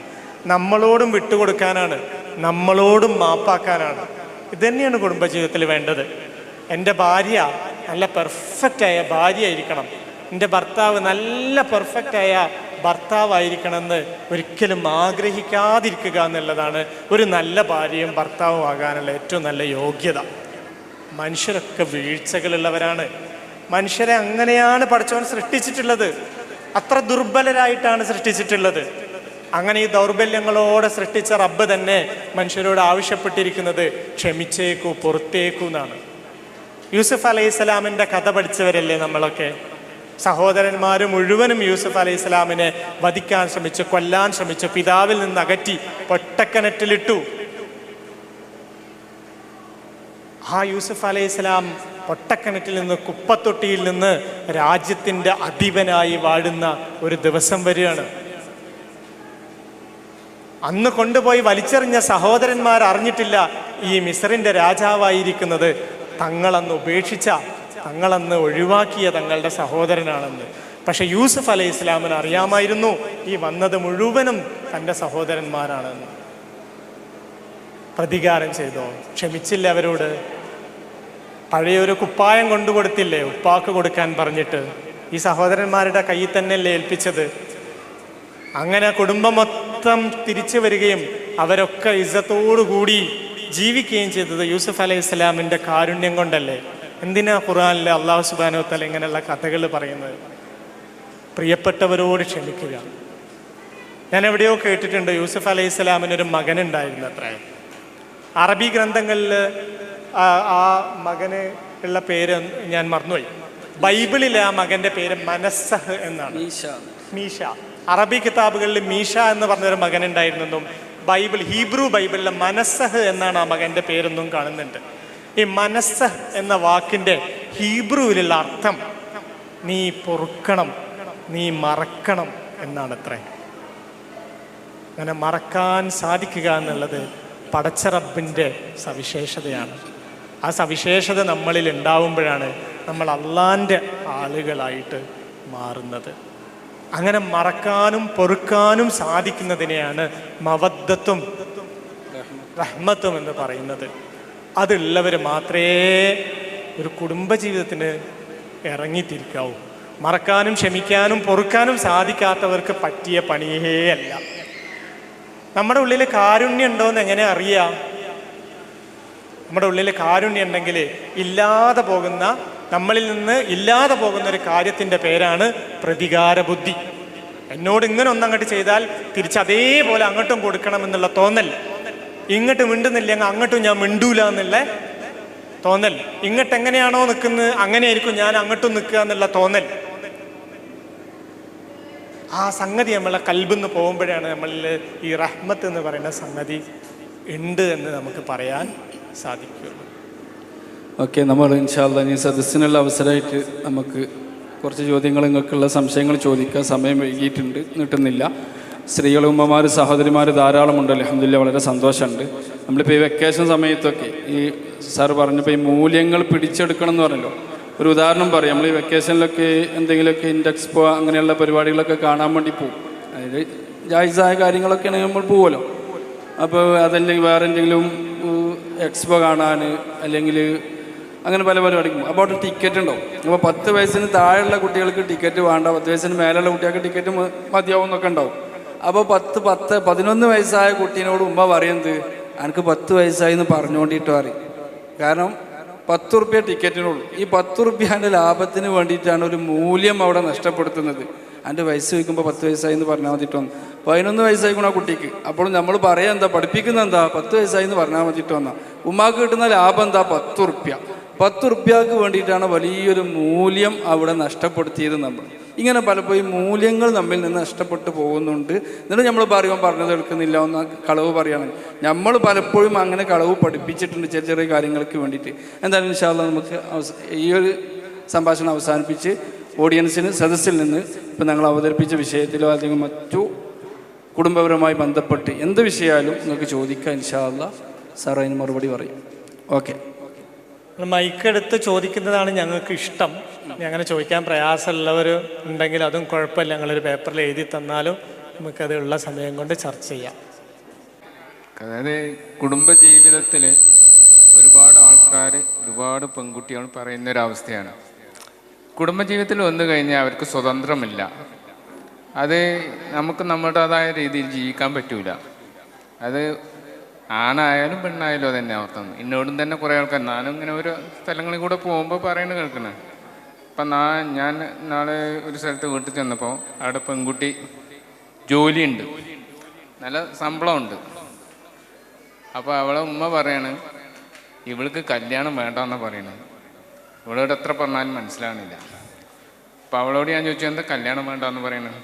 നമ്മളോടും വിട്ടുകൊടുക്കാനാണ്, നമ്മളോടും മാപ്പാക്കാനാണ്. ഇതുതന്നെയാണ് കുടുംബജീവിതത്തിൽ വേണ്ടത്. എൻ്റെ ഭാര്യ നല്ല പെർഫെക്റ്റായ ഭാര്യയായിരിക്കണം, എൻ്റെ ഭർത്താവ് നല്ല പെർഫെക്റ്റായ ഭർത്താവായിരിക്കണമെന്ന് ഒരിക്കലും ആഗ്രഹിക്കാതിരിക്കുക എന്നുള്ളതാണ് ഒരു നല്ല ഭാര്യയും ഭർത്താവും ആകാനുള്ള ഏറ്റവും നല്ല യോഗ്യത. മനുഷ്യരൊക്കെ വീഴ്ചകളുള്ളവരാണ്. മനുഷ്യരെ അങ്ങനെയാണ് പടച്ചവൻ സൃഷ്ടിച്ചിട്ടുള്ളത്. അത്ര ദുർബലരായിട്ടാണ് സൃഷ്ടിച്ചിട്ടുള്ളത്. അങ്ങനെ ഈ ദൗർബല്യങ്ങളോടെ സൃഷ്ടിച്ച റബ്ബ് തന്നെ മനുഷ്യരോട് ആവശ്യപ്പെട്ടിരിക്കുന്നത് ക്ഷമിച്ചേക്കൂ, പൊറുത്തേക്കൂ എന്നാണ്. യൂസുഫ് അലൈഹിസ്സലാമിൻ്റെ കഥ പഠിച്ചവരല്ലേ നമ്മളൊക്കെ? സഹോദരന്മാർ മുഴുവനും യൂസുഫ് അലൈഹിസ്സലാമിനെ വധിക്കാൻ ശ്രമിച്ചു, കൊല്ലാൻ ശ്രമിച്ചു, പിതാവിൽ നിന്ന് അകറ്റി പൊട്ടക്കിണറ്റിലിട്ടു. ആ യൂസുഫ് അലൈഹിസ്സലാം പൊട്ടക്കിണറ്റിൽ നിന്ന്, കുപ്പത്തൊട്ടിയിൽ നിന്ന് രാജ്യത്തിൻ്റെ അധിപനായി വാഴുന്ന ഒരു ദിവസം വരികയാണ്. അന്ന് കൊണ്ടുപോയി വലിച്ചെറിഞ്ഞ സഹോദരന്മാർ അറിഞ്ഞിട്ടില്ല ഈ മിസ്റിൻ്റെ രാജാവായിരിക്കുന്നത് തങ്ങളന്ന് ഉപേക്ഷിച്ച, തങ്ങളന്ന് ഒഴിവാക്കിയ തങ്ങളുടെ സഹോദരനാണെന്ന്. പക്ഷെ യൂസുഫ് അലൈഹിസ്സലാമിന് അറിയാമായിരുന്നു ഈ വന്നത് മുഴുവനും തൻ്റെ സഹോദരന്മാരാണെന്ന്. പ്രതികാരം ചെയ്തോ? ക്ഷമിച്ചില്ല അവരോട്. പഴയൊരു കുപ്പായം കൊണ്ടുകൊടുത്തില്ലേ ഉപ്പാക്ക് കൊടുക്കാൻ പറഞ്ഞിട്ട്? ഈ സഹോദരന്മാരുടെ കയ്യിൽ തന്നെയല്ലേ ഏൽപ്പിച്ചത്? അങ്ങനെ കുടുംബം മൊത്തം തിരിച്ചു വരികയും അവരൊക്കെ ഇസ്സത്തോടുകൂടി ജീവിക്കുകയും ചെയ്തത് യൂസുഫ് അലൈഹിസ്സലാമിൻ്റെ കാരുണ്യം കൊണ്ടല്ലേ? എന്തിനാ ഖുർആനിൽ അല്ലാഹു സുബ്ഹാനഹു വ തആല ഇങ്ങനെയുള്ള കഥകൾ പറയുന്നത്? പ്രിയപ്പെട്ടവരോട് ക്ഷമിക്കുക. ഞാൻ എവിടെയോ കേട്ടിട്ടുണ്ട് യൂസുഫ് അലൈഹിസ്സലാമിനൊരു മകനുണ്ടായിരുന്നു അത്ര. അറബി ഗ്രന്ഥങ്ങളിൽ ആ മകന് ഉള്ള പേര് ഞാൻ മറന്നുപോയി. ബൈബിളിലെ ആ മകൻ്റെ പേര് മനസ്സഹ് എന്നാണ്, മീഷ. അറബി കിതാബുകളിൽ മീഷ എന്ന് പറഞ്ഞൊരു മകൻ ഉണ്ടായിരുന്നെന്നും ഹീബ്രു ബൈബിളിലെ മനസ്സഹ് എന്നാണ് ആ മകൻ്റെ പേരെന്നും കാണുന്നുണ്ട്. ഈ മനസ്സഹ് എന്ന വാക്കിൻ്റെ ഹീബ്രുവിലുള്ള അർത്ഥം നീ പൊറുക്കണം, നീ മറക്കണം എന്നാണ് അത്രേ. അങ്ങനെ മറക്കാൻ സാധിക്കുക എന്നുള്ളത് പടച്ച റബ്ബിൻ്റെ സവിശേഷതയാണ്. ആ സവിശേഷത നമ്മളിൽ ഉണ്ടാവുമ്പോഴാണ് നമ്മൾ അള്ളാൻ്റെ ആളുകളായിട്ട് മാറുന്നത്. അങ്ങനെ മറക്കാനും പൊറുക്കാനും സാധിക്കുന്നതിനെയാണ് മവദ്ദത്തും റഹ്മത്തും എന്ന് പറയുന്നത്. അതുള്ളവർ മാത്രമേ ഒരു കുടുംബജീവിതത്തിന് ഇറങ്ങിത്തിരിക്കാവൂ. മറക്കാനും ക്ഷമിക്കാനും പൊറുക്കാനും സാധിക്കാത്തവർക്ക് പറ്റിയ പണിയേ അല്ല. നമ്മുടെ ഉള്ളിൽ കാരുണ്യം ഉണ്ടോയെന്ന് എങ്ങനെ അറിയാം? നമ്മുടെ ഉള്ളിൽ കാരുണ്യം ഉണ്ടെങ്കിൽ നമ്മളിൽ നിന്ന് ഇല്ലാതെ പോകുന്ന ഒരു കാര്യത്തിൻ്റെ പേരാണ് പ്രതികാര ബുദ്ധി. എന്നോട് ഇങ്ങനെ ഒന്നങ്ങോട്ട് ചെയ്താൽ തിരിച്ചതേപോലെ അങ്ങോട്ടും കൊടുക്കണം എന്നുള്ള തോന്നൽ. ഇങ്ങോട്ട് മിണ്ടുന്നില്ലെങ്കിൽ അങ്ങോട്ടും ഞാൻ മിണ്ടൂല എന്നുള്ള തോന്നൽ. ഇങ്ങോട്ട് എങ്ങനെയാണോ നിൽക്കുന്നത് അങ്ങനെയായിരിക്കും ഞാൻ അങ്ങോട്ടും നിൽക്കുക എന്നുള്ള തോന്നൽ. ആ സംഗതി നമ്മളെ കൽബിന്ന് പോകുമ്പോഴാണ് നമ്മളിൽ ഈ റഹ്മത്ത് എന്ന് പറയുന്ന സംഗതി ഉണ്ട് എന്ന് നമുക്ക് പറയാൻ സാധിക്കുള്ളൂ. ഓക്കെ, നമ്മൾ ഇൻഷാ അല്ലാഹ് ഈ സദസ്സിനുള്ള അവസരമായിട്ട് നമുക്ക് കുറച്ച് ചോദ്യങ്ങൾ, നിങ്ങൾക്കുള്ള സംശയങ്ങൾ ചോദിക്കാൻ സമയം വൈകിയിട്ടുണ്ട്, കിട്ടുന്നില്ല. സ്ത്രീകൾ, ഉമ്മമാർ, സഹോദരിമാർ ധാരാളമുണ്ട്. അൽഹംദുലില്ലാഹ്, വളരെ സന്തോഷമുണ്ട്. നമ്മളിപ്പോൾ ഈ വെക്കേഷൻ സമയത്തൊക്കെ ഈ സാർ പറഞ്ഞപ്പോൾ ഈ മൂല്യങ്ങൾ പിടിച്ചെടുക്കണം എന്ന് പറഞ്ഞല്ലോ. ഒരു ഉദാഹരണം പറയാം. നമ്മൾ ഈ വെക്കേഷനിലൊക്കെ എന്തെങ്കിലുമൊക്കെ ഇൻഡെക്സ്പോ അങ്ങനെയുള്ള പരിപാടികളൊക്കെ കാണാൻ വേണ്ടി പോകും. അതായത് ജായിസായ കാര്യങ്ങളൊക്കെയാണെങ്കിൽ നമ്മൾ പോകുമല്ലോ. അപ്പോൾ അതല്ലെങ്കിൽ വേറെ എന്തെങ്കിലും എക്സ്പോ കാണാൻ, അല്ലെങ്കിൽ അങ്ങനെ പല പരിപാടിക്കും. അപ്പോൾ അവിടെ ടിക്കറ്റ് ഉണ്ടാവും. അപ്പോൾ 10 വയസ്സിന് താഴെയുള്ള കുട്ടികൾക്ക് ടിക്കറ്റ് വേണ്ട, 10 വയസ്സിന് മേലുള്ള കുട്ടികൾക്ക് ടിക്കറ്റ് മതിയാവും എന്നൊക്കെ ഉണ്ടാവും. അപ്പോൾ 11 വയസ്സായ കുട്ടീനോട് ഉമ്മ പറയുന്നത് എനിക്ക് 10 വയസ്സായി എന്ന് പറഞ്ഞുകൊണ്ടിട്ടോ അറിയും. കാരണം 10 റുപ്യ ടിക്കറ്റിനുള്ളൂ. ഈ 10 റുപ്യൻ്റെ ലാഭത്തിന് വേണ്ടിയിട്ടാണ് ഒരു മൂല്യം അവിടെ നഷ്ടപ്പെടുത്തുന്നത്. എൻ്റെ വയസ്സ് ചോദിക്കുമ്പോൾ 10 വയസ്സായി എന്ന് പറഞ്ഞാൽ മതിട്ടോ. 11 വയസ്സായിക്കണ ആ കുട്ടിക്ക്. അപ്പോൾ നമ്മൾ പറയാം എന്താ, പഠിപ്പിക്കുന്ന എന്താ, 10 വയസ്സായി എന്ന് പറഞ്ഞാൽ മതിട്ടോ എന്നാ. ഉമ്മാക്ക് കിട്ടുന്ന ലാഭം എന്താ, 10 റുപ്യ. 10 റുപ്യക്ക് വേണ്ടിയിട്ടാണ് വലിയൊരു മൂല്യം അവിടെ നഷ്ടപ്പെടുത്തിയത് നമ്മൾ. ഇങ്ങനെ പലപ്പോഴും മൂല്യങ്ങൾ നമ്മിൽ നിന്ന് നഷ്ടപ്പെട്ടു പോകുന്നുണ്ട്. എന്നിട്ട് നമ്മൾ പറഞ്ഞത് എടുക്കുന്നില്ല, ഒന്ന് കളവ് പറയുകയാണ്. നമ്മൾ പലപ്പോഴും അങ്ങനെ കളവ് പഠിപ്പിച്ചിട്ടുണ്ട് ചെറിയ ചെറിയ കാര്യങ്ങൾക്ക് വേണ്ടിയിട്ട്. എന്തായാലും ഇൻഷാ അല്ലാഹ് നമുക്ക് ഈ ഒരു സംഭാഷണം അവസാനിപ്പിച്ച് ഓഡിയൻസിന് സദസ്സിൽ നിന്ന് ഇപ്പം ഞങ്ങൾ അവതരിപ്പിച്ച വിഷയത്തിലോ അല്ലെങ്കിൽ മറ്റു കുടുംബപരമായി ബന്ധപ്പെട്ട് എന്ത് വിഷയമായാലും നിങ്ങൾക്ക് ചോദിക്കാം. ഇൻഷാ അല്ലാഹ് സാർ അതിന് മറുപടി പറയും. ഓക്കെ. മൈക്കെടുത്ത് ചോദിക്കുന്നതാണ് ഞങ്ങൾക്ക് ഇഷ്ടം. അങ്ങനെ ചോദിക്കാൻ പ്രയാസമുള്ളവർ ഉണ്ടെങ്കിൽ അതും കുഴപ്പമില്ല, ഞങ്ങളൊരു പേപ്പറിൽ എഴുതി തന്നാലും നമുക്കത് ഉള്ള സമയം കൊണ്ട് ചർച്ച ചെയ്യാം. അതായത് കുടുംബജീവിതത്തിൽ ഒരുപാട് ആൾക്കാർ, ഒരുപാട് പെൺകുട്ടികൾ പറയുന്നൊരവസ്ഥയാണ്, കുടുംബജീവിതത്തിൽ വന്നു കഴിഞ്ഞാൽ അവർക്ക് സ്വതന്ത്രമില്ല, അത് നമുക്ക് നമ്മുടേതായ രീതിയിൽ ജീവിക്കാൻ പറ്റൂല. അത് ആണായാലും പെണ്ണായാലും അത് തന്നെ അർത്ഥം. എന്നോടും തന്നെ കുറേ ആൾക്കാർ, ഞാനും ഇങ്ങനെ ഓരോ സ്ഥലങ്ങളിൽ കൂടെ പോകുമ്പോൾ പറയുന്നത് കേൾക്കുന്നത്. അപ്പം ഞാൻ നാളെ ഒരു സ്ഥലത്ത് വീട്ടിൽ ചെന്നപ്പോൾ അവിടെ പെൺകുട്ടി ജോലിയുണ്ട്, നല്ല ശമ്പളമുണ്ട്. അപ്പോൾ അവളെ ഉമ്മ പറയാണ് ഇവൾക്ക് കല്യാണം വേണ്ടെന്നാണ് പറയണത്. ഇവളോട് എത്ര പറഞ്ഞാലും മനസ്സിലാവണില്ല. അപ്പം അവളോട് ഞാൻ ചോദിച്ചു എന്താ കല്യാണം വേണ്ടെന്ന് പറയണത്?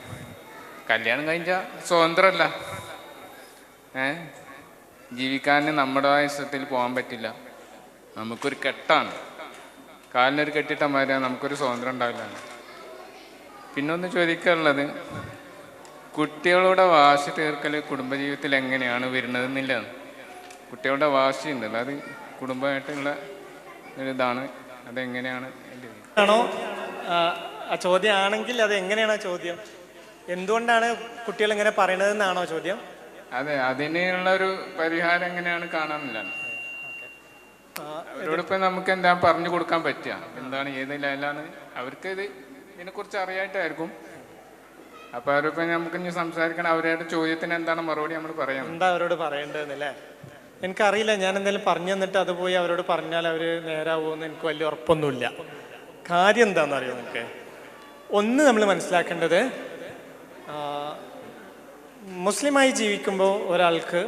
കല്യാണം കഴിഞ്ഞാൽ സ്വതന്ത്രമല്ല, ജീവിക്കാൻ നമ്മുടേതായ ഇഷ്ടത്തിൽ പോകാൻ പറ്റില്ല, നമുക്കൊരു കെട്ടാണ്, കാലിനൊരു കെട്ടിട്ട മാതിരിയാണ്, നമുക്കൊരു സ്വാതന്ത്ര്യം ഉണ്ടാവില്ല. പിന്നെ ഒന്ന് ചോദിക്കാനുള്ളത്, കുട്ടികളുടെ വാശി തീർക്കൽ കുടുംബജീവിതത്തിൽ എങ്ങനെയാണ് വരുന്നതെന്നില്ല. കുട്ടികളുടെ വാശി ഉണ്ടല്ലോ, അത് കുടുംബമായിട്ടുള്ള ഒരിതാണ്, അതെങ്ങനെയാണ് ആണോ ആ ചോദ്യം ആണെങ്കിൽ അത് എങ്ങനെയാണ് ആ ചോദ്യം? എന്തുകൊണ്ടാണ് കുട്ടികൾ ഇങ്ങനെ പറയണതെന്നാണോ ചോദ്യം? അതെ, അതിനുള്ള ഒരു പരിഹാരം എങ്ങനെയാണ് കാണാനില്ല. അവരോടിപ്പോൾ നമുക്ക് എന്താ പറഞ്ഞു കൊടുക്കാൻ പറ്റുക, എന്താണ് ഏത് ലെവലാണ് അവർക്ക് ഇത് ഇതിനെക്കുറിച്ച് അറിയായിട്ടായിരിക്കും. അപ്പോൾ അവരിപ്പോൾ നമുക്ക് ഇനി സംസാരിക്കണം, അവരുടെ ചോദ്യത്തിന് എന്താണ് മറുപടി നമ്മൾ പറയാം, എന്താ അവരോട് പറയേണ്ടതെന്നല്ലേ? എനിക്കറിയില്ല, ഞാൻ എന്തെങ്കിലും പറഞ്ഞു തന്നിട്ട് അത് പോയി അവരോട് പറഞ്ഞാൽ അവർ നേരാവുമെന്ന് എനിക്ക് വലിയ ഉറപ്പൊന്നുമില്ല. കാര്യം എന്താണെന്നറിയോ നിങ്ങൾക്ക്? ഒന്ന് നമ്മൾ മനസ്സിലാക്കേണ്ടത്, മുസ്ലിമായി ജീവിക്കുമ്പോൾ ഒരാൾക്ക്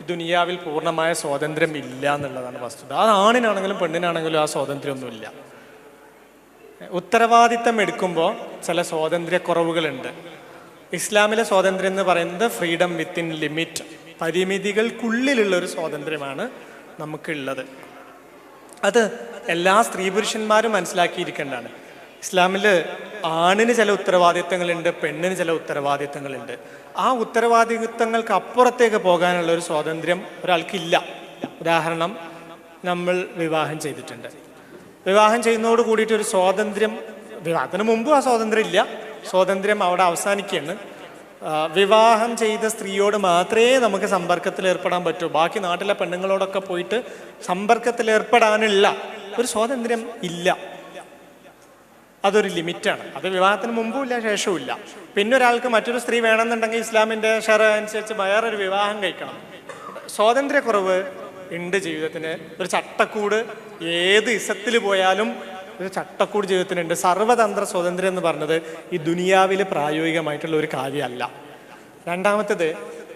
ദുനിയാവിൽ പൂർണ്ണമായ സ്വാതന്ത്ര്യം ഇല്ല എന്നുള്ളതാണ് വസ്തുത. അത് ആണിനാണെങ്കിലും പെണ്ണിനാണെങ്കിലും ആ സ്വാതന്ത്ര്യമൊന്നുമില്ല. ഉത്തരവാദിത്തം എടുക്കുമ്പോൾ ചില സ്വാതന്ത്ര്യക്കുറവുകളുണ്ട്. ഇസ്ലാമിലെ സ്വാതന്ത്ര്യം എന്ന് പറയുന്നത് ഫ്രീഡം വിത്തിൻ ലിമിറ്റ്, പരിമിതികൾക്കുള്ളിലുള്ളൊരു സ്വാതന്ത്ര്യമാണ് നമുക്കുള്ളത്. അത് എല്ലാ സ്ത്രീ പുരുഷന്മാരും മനസ്സിലാക്കിയിരിക്കേണ്ടതാണ്. ഇസ്ലാമിൽ ആണിന് ചില ഉത്തരവാദിത്തങ്ങളുണ്ട്, പെണ്ണിന് ചില ഉത്തരവാദിത്തങ്ങളുണ്ട്. ആ ഉത്തരവാദിത്തങ്ങൾക്ക് അപ്പുറത്തേക്ക് പോകാനുള്ള ഒരു സ്വാതന്ത്ര്യം ഒരാൾക്കില്ല. ഉദാഹരണം, നമ്മൾ വിവാഹം ചെയ്തിട്ടുണ്ട്. വിവാഹം ചെയ്യുന്നതോട് കൂടിയിട്ട് ഒരു സ്വാതന്ത്ര്യം, വിവാഹത്തിന് മുമ്പ് ആ സ്വാതന്ത്ര്യം ഇല്ല, സ്വാതന്ത്ര്യം അവിടെ അവസാനിക്കുകയാണ്. വിവാഹം ചെയ്ത സ്ത്രീയോട് മാത്രമേ നമുക്ക് സമ്പർക്കത്തിൽ ഏർപ്പെടാൻ പറ്റൂ. ബാക്കി നാട്ടിലെ പെണ്ണുങ്ങളോടൊക്കെ പോയിട്ട് സമ്പർക്കത്തിൽ ഏർപ്പെടാനുള്ള ഒരു സ്വാതന്ത്ര്യം ഇല്ല. അതൊരു ലിമിറ്റാണ്. അത് വിവാഹത്തിന് മുമ്പും ഇല്ല, ശേഷവും ഇല്ല. പിന്നെ ഒരാൾക്ക് മറ്റൊരു സ്ത്രീ വേണമെന്നുണ്ടെങ്കിൽ ഇസ്ലാമിൻ്റെ ഷറ അനുസരിച്ച് വേറൊരു വിവാഹം കഴിക്കണം. സ്വാതന്ത്ര്യക്കുറവ് ഉണ്ട് ജീവിതത്തിന്. ഒരു ചട്ടക്കൂട് ഏത് ഇസത്തിൽ പോയാലും ഒരു ചട്ടക്കൂട് ജീവിതത്തിനുണ്ട്. സർവതന്ത്ര സ്വാതന്ത്ര്യം എന്ന് പറഞ്ഞത് ഈ ദുനിയാവിൽ പ്രായോഗികമായിട്ടുള്ള ഒരു കാര്യമല്ല. രണ്ടാമത്തേത്,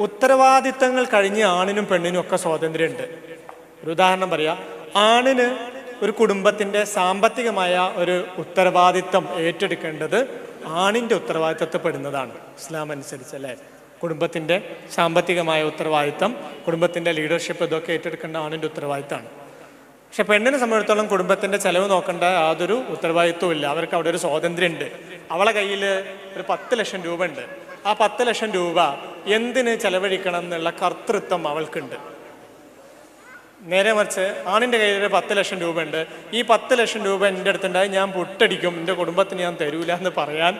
ഉത്തരവാദിത്തങ്ങൾ കഴിഞ്ഞ് ആണിനും പെണ്ണിനും ഒക്കെ സ്വാതന്ത്ര്യമുണ്ട്. ഒരു ഉദാഹരണം പറയാം, ആണിന് ഒരു കുടുംബത്തിൻ്റെ സാമ്പത്തികമായ ഒരു ഉത്തരവാദിത്തം ഏറ്റെടുക്കേണ്ടത് ആണിൻ്റെ ഉത്തരവാദിത്തത്തിൽ പെടുന്നതാണ് ഇസ്ലാം അനുസരിച്ച്, അല്ലേ? കുടുംബത്തിൻ്റെ സാമ്പത്തികമായ ഉത്തരവാദിത്തം, കുടുംബത്തിൻ്റെ ലീഡർഷിപ്പ്, ഇതൊക്കെ ഏറ്റെടുക്കേണ്ട ആണിൻ്റെ ഉത്തരവാദിത്തമാണ്. പക്ഷെ പെണ്ണിനെ സംബന്ധിച്ചിടത്തോളം കുടുംബത്തിൻ്റെ ചെലവ് നോക്കേണ്ട യാതൊരു ഉത്തരവാദിത്വവും ഇല്ല. അവർക്ക് അവിടെ ഒരു സ്വാതന്ത്ര്യം ഉണ്ട്. അവളെ കയ്യിൽ ഒരു 10 ലക്ഷം രൂപ ഉണ്ട്. ആ 10 ലക്ഷം രൂപ എന്തിന് ചെലവഴിക്കണം എന്നുള്ള കർത്തൃത്വം അവൾക്കുണ്ട്. നേരെ മറിച്ച് ആണിൻ്റെ കയ്യിൽ ഒരു 10 ലക്ഷം രൂപ ഉണ്ട്. ഈ 10 ലക്ഷം രൂപ എൻ്റെ അടുത്തുണ്ടായി, ഞാൻ പൊട്ടടിക്കും, എൻ്റെ കുടുംബത്തിന് ഞാൻ തരൂല എന്ന് പറയാൻ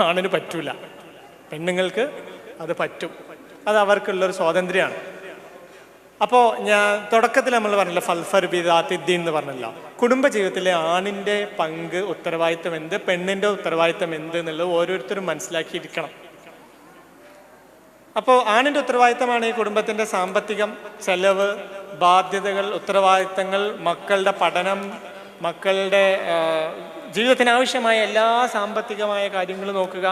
ആണിന് പറ്റൂല. പെണ്ണുങ്ങൾക്ക് അത് പറ്റും. അത് അവർക്കുള്ളൊരു സ്വാതന്ത്ര്യമാണ്. അപ്പോൾ ഞാൻ തുടക്കത്തിൽ നമ്മൾ പറഞ്ഞല്ലോ ഫൽഫർ ബിദാത്തിദ്ദീൻ എന്ന് പറഞ്ഞല്ലോ, കുടുംബജീവിതത്തിലെ ആണിൻ്റെ പങ്ക് ഉത്തരവാദിത്തം എന്ത്, പെണ്ണിൻ്റെ ഉത്തരവാദിത്തം എന്ത് എന്നുള്ളത് ഓരോരുത്തരും മനസ്സിലാക്കിയിരിക്കണം. അപ്പോൾ ആണിൻ്റെ ഉത്തരവാദിത്തമാണ് ഈ കുടുംബത്തിൻ്റെ സാമ്പത്തികം, ചെലവ്, ബാധ്യതകൾ, ഉത്തരവാദിത്തങ്ങൾ, മക്കളുടെ പഠനം, മക്കളുടെ ജീവിതത്തിന് ആവശ്യമായ എല്ലാ സാമ്പത്തികമായ കാര്യങ്ങളും നോക്കുക,